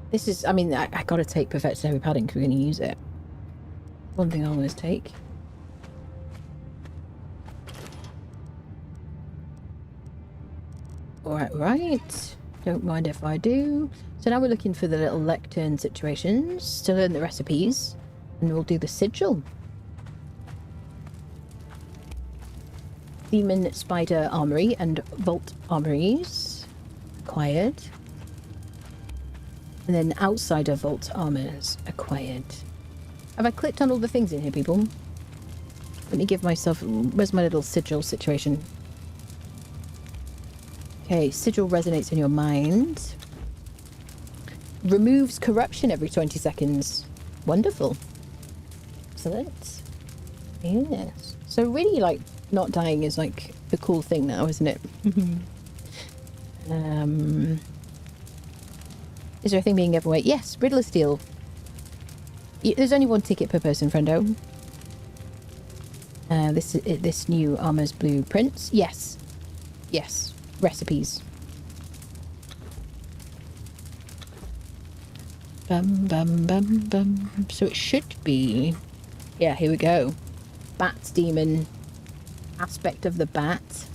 Speaker 2: This is, I mean, I got to take Perfected Heavy Padding because we're going to use it. One thing I'll always take. Alright. Don't mind if I do. So now we're looking for the little lectern situations to learn the recipes, and we'll do the sigil. Demon Spider Armory and Vault Armories acquired. And then Outsider Vault Armors acquired. Have I clicked on all the things in here, people? Let me give myself... Where's my little sigil situation? Okay, sigil resonates in your mind. Removes corruption every 20 seconds. Wonderful. Excellent. Yes. So really, like, not dying is, like, the cool thing now, isn't it? Is there a thing being given away? Yes, Riddler Steel. There's only 1 ticket per person, friendo. This new armor's blueprints. Yes. Yes. Recipes. Bum bum bum bum. So it should be... Yeah, here we go. Bat demon. Aspect of the bat.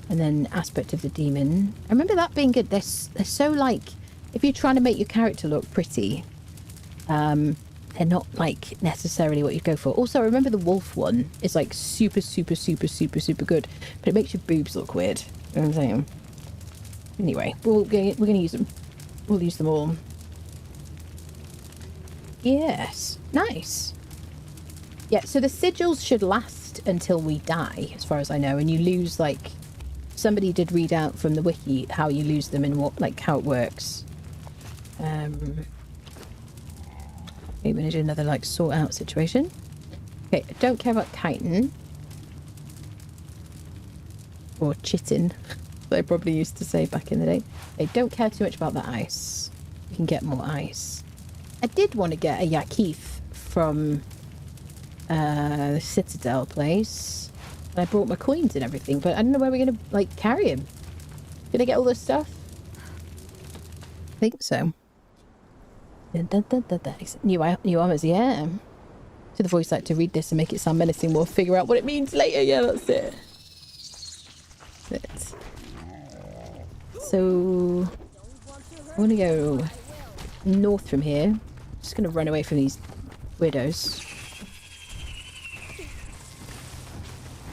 Speaker 2: And then aspect of the demon. I remember that being good. They're so like... If you're trying to make your character look pretty, they're not like necessarily what you'd go for. Also, I remember the wolf one is like super good, but it makes your boobs look weird. You know what I'm saying? Anyway, we're gonna use them. We'll use them all. Yes, nice. Yeah, so the sigils should last until we die, as far as I know, and you lose like... Somebody did read out from the wiki how you lose them and what, like, how it works. Maybe we're gonna do another like sort out situation. Okay, I don't care about chitin. Or chitin, that I probably used to say back in the day. I don't care too much about the ice. We can get more ice. I did want to get a Yakith from the Citadel place. And I brought my coins and everything, but I don't know where we're going to, like, carry him. Did I get all this stuff? I think so. New armors, yeah. To the voice actor, read this and make it sound menacing. We'll figure out what it means later. Yeah, that's it. So, I want to go north from here. Just going to run away from these weirdos.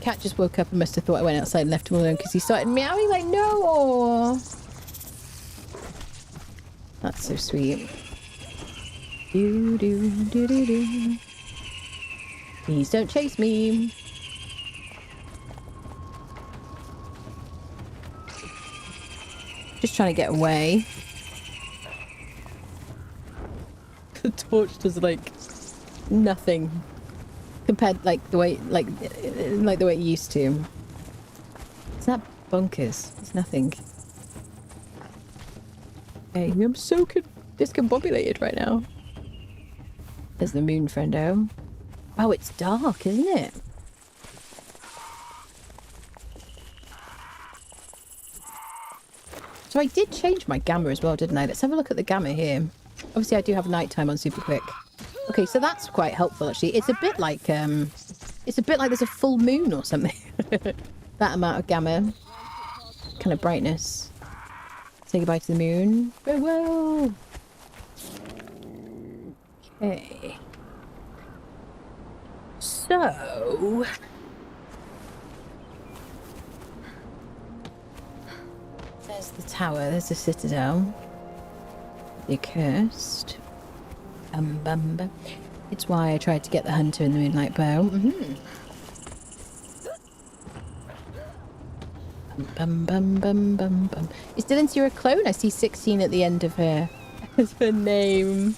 Speaker 2: Cat just woke up and must have thought I went outside and left him alone because he started meowing like, no! That's so sweet. Do do do do do. Please don't chase me. Just trying to get away. The torch does like nothing compared like the way the way it used to. It's not bonkers. It's nothing. Okay, I'm so discombobulated right now. There's the moon, friendo. Wow, it's dark, isn't it? So I did change my gamma as well, didn't I? Let's have a look at the gamma here. Obviously, I do have nighttime on super quick. Okay, so that's quite helpful, actually. It's a bit like there's a full moon or something. That amount of gamma. Kind of brightness. Say goodbye to the moon. Farewell! Okay. So... there's the tower, there's the citadel. The accursed. It's why I tried to get the hunter in the moonlight bow. Is Delancey a clone? I see 16 at the end of her as her name.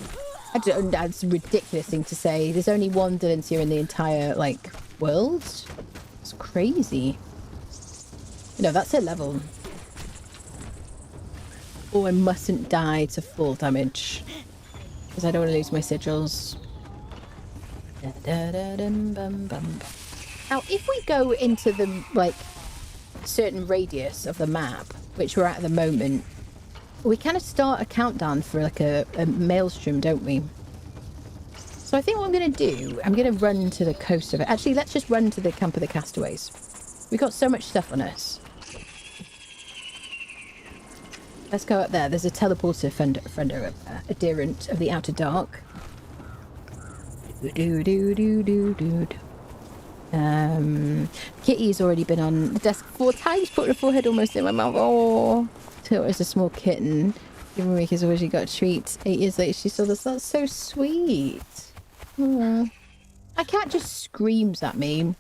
Speaker 2: I don't, that's a ridiculous thing to say. There's only one Delancey in the entire, like, world. It's crazy. No, that's her level. Oh, I mustn't die to full damage. Because I don't want to lose my sigils. Now, if we go into the, like, certain radius of the map, which we're at the moment, we kind of start a countdown for, like, a maelstrom, don't we? So I think what I'm going to do, I'm going to run to the coast of it. Actually, let's just run to the camp of the castaways. We've got so much stuff on us. Let's go up there. There's a teleporter friendo adherent of the outer dark. Kitty's already been on the desk 4 times, put her forehead almost in my mouth. Oh, so it was a small kitten. Given week has already got a treat. 8 years later, she saw this. That's so sweet. Aww. My cat just screams at me.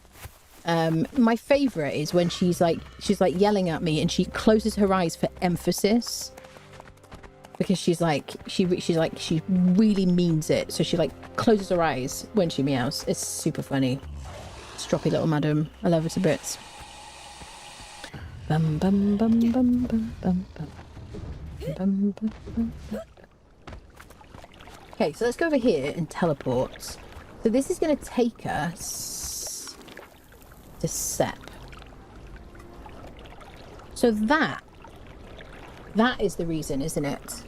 Speaker 2: My favourite is when she's like yelling at me and she closes her eyes for emphasis, because she really means it. So she like closes her eyes when she meows. It's super funny. Stroppy little madam. I love her to bits. Bum bum bum bum bum bum bum. Bum, bum, bum, bum. Okay, so let's go over here and teleport. So this is going to take us to Sep. So that is the reason, isn't it?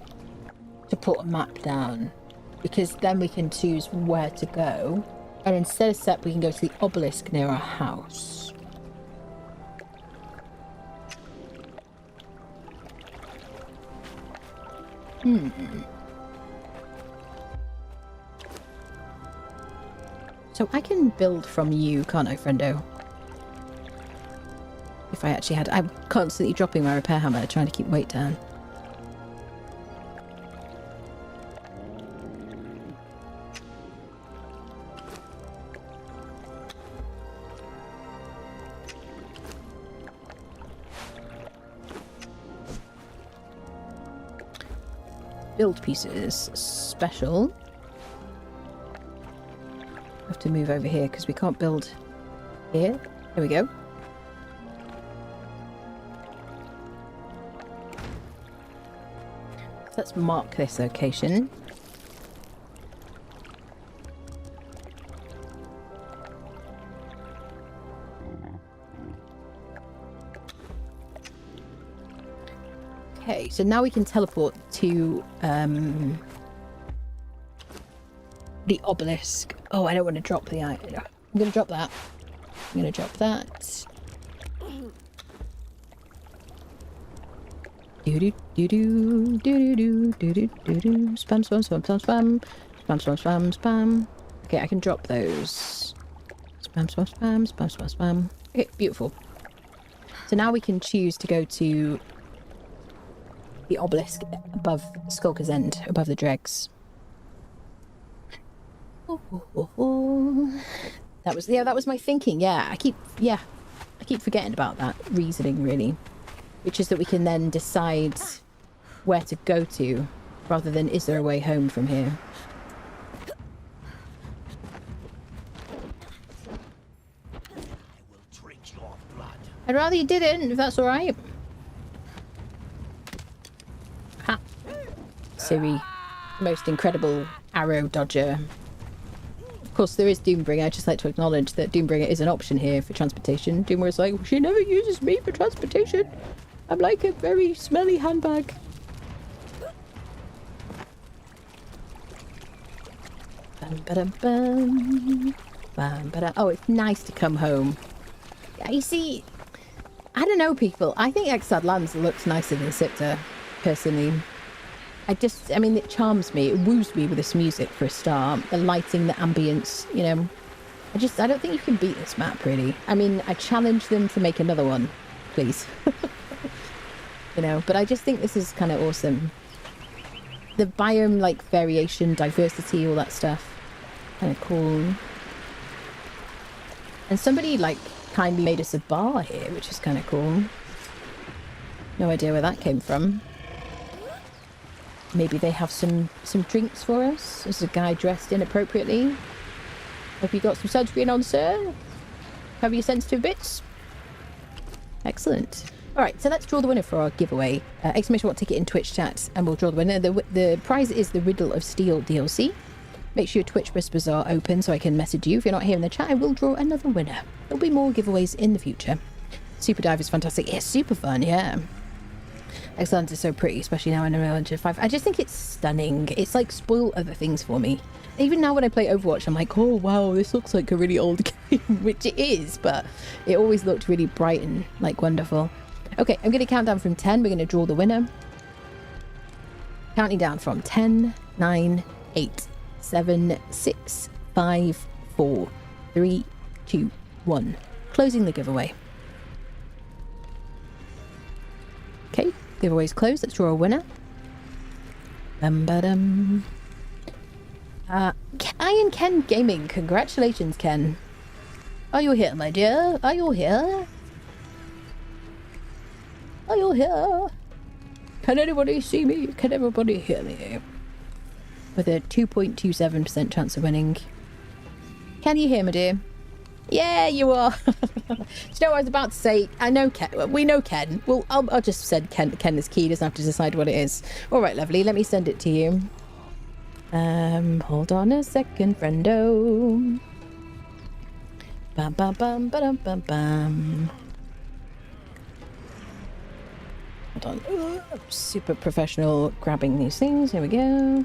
Speaker 2: To put a map down. Because then we can choose where to go. And instead of Sep, we can go to the obelisk near our house. So I can build from you, can't I, friendo? If I actually had... I'm constantly dropping my repair hammer, trying to keep weight down. Build pieces. Special. have to move over here because we can't build here. There we go. Let's mark this location. Okay, so now we can teleport to the obelisk. Oh, I don't want to drop the item. I'm going to drop that. I'm going to drop that. Spam, spam, spam, spam, spam. Spam, spam, spam, spam. Okay, I can drop those. Spam, spam, spam, spam, spam, spam. Okay, beautiful. So now we can choose to go to the obelisk above Skulker's End, above the dregs. That was my thinking. Yeah, I keep forgetting about that reasoning, really. Which is that we can then decide where to go to, rather than is there a way home from here. I'd rather you didn't, if that's alright. Ha! Siri. Most incredible arrow dodger. Of course, there is Doombringer. I'd just like to acknowledge that Doombringer is an option here for transportation. Doombringer's like, she never uses me for transportation. I'm like a very smelly handbag. Oh, it's nice to come home. Yeah, you see, I don't know, people. I think Exiled Lands looks nicer than Siptah, personally. I mean, it charms me. It woos me with this music for a start. The lighting, the ambience, you know. I don't think you can beat this map, really. I mean, I challenge them to make another one, please. You know, but I just think this is kind of awesome. The biome, like, variation, diversity, all that stuff. Kind of cool. And somebody, like, kindly made us a bar here, which is kind of cool. No idea where that came from. Maybe they have some drinks for us. There's a guy dressed inappropriately. Hope you got some sunscreen on, sir. Cover your sensitive bits. Excellent. Alright, so let's draw the winner for our giveaway. Exclamation mark ticket in Twitch chat, and we'll draw the winner. The prize is the Riddle of Steel DLC. Make sure your Twitch whispers are open so I can message you. If you're not here in the chat, I will draw another winner. There'll be more giveaways in the future. Super Dive is fantastic. It's super fun, yeah. Excellent is so pretty, especially now in Unreal Engine 5. I just think it's stunning. It's like spoiled other things for me. Even now when I play Overwatch, I'm like, oh wow, this looks like a really old game, which it is, but it always looked really bright and like wonderful. Okay, I'm going to count down from 10. We're going to draw the winner. Counting down from 10, 9, 8, 7, 6, 5, 4, 3, 2, 1. Closing the giveaway. Okay, giveaway's closed. Let's draw a winner. Iron Ken Gaming. Congratulations, Ken. Are you here, my dear? Are you here? Are you here? Can anybody see me? Can everybody hear me? With a 2.27% chance of winning. Can you hear me, dear? Yeah, you are. Do you know what I was about to say? I know Ken. We know Ken. Well, I'll just send Ken is key. He doesn't have to decide what it is. All right, lovely. Let me send it to you. Hold on a second, friendo. Bam, bam, bam, bam, bam, bam. Hold on. I'm super professional grabbing these things. Here we go.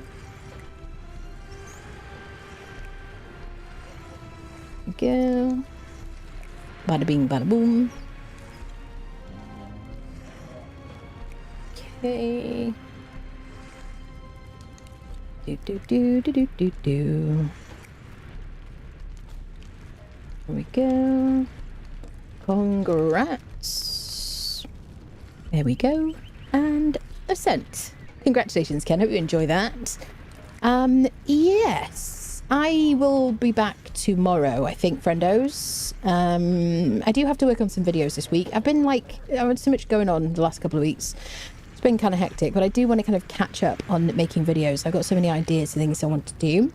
Speaker 2: Go. Bada bing, bada boom. Okay. Do. There we go. Congrats. There we go. And Ascent. Congratulations, Ken. Hope you enjoy that. Yes. I will be back tomorrow, I think, friendos. I do have to work on some videos this week. I've had so much going on the last couple of weeks. It's been kind of hectic, but I do want to kind of catch up on making videos. I've got so many ideas and things I want to do.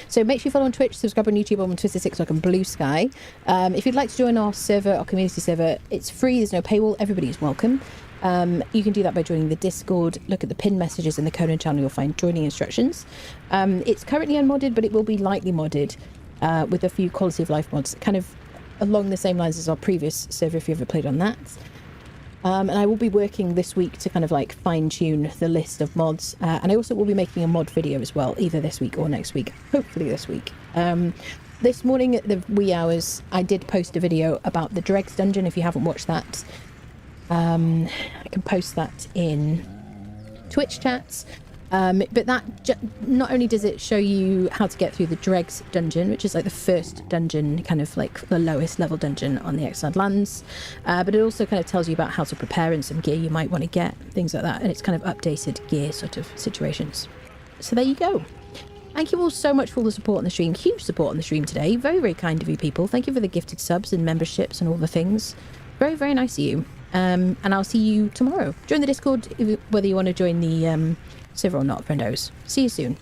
Speaker 2: So make sure you follow on Twitch, subscribe on YouTube, on Twisted TikTok and Blue Sky. If you'd like to join our server, our community server, it's free, there's no paywall, everybody is welcome. You can do that by joining the Discord. Look at the pinned messages in the Conan channel, you'll find joining instructions. It's currently unmodded, but it will be lightly modded with a few quality of life mods, kind of along the same lines as our previous server if you ever played on that. And I will be working this week to kind of like fine-tune the list of mods, and I also will be making a mod video as well, either this week or next week, hopefully this week. This morning at the wee hours I did post a video about the Dregs dungeon. If you haven't watched that, I can post that in Twitch chats. But that not only does it show you how to get through the Dregs dungeon, which is like the first dungeon, kind of like the lowest level dungeon on the Exiled Lands, but it also kind of tells you about how to prepare and some gear you might want to get, things like that, and it's kind of updated gear sort of situations. So there you go. Thank you all so much for all the support on the stream. Huge support on the stream today. Very, very kind of you people. Thank you for the gifted subs and memberships and all the things. Very, very nice of you. And I'll see you tomorrow. Join the Discord, whether you want to join the server or not, friendos. See you soon.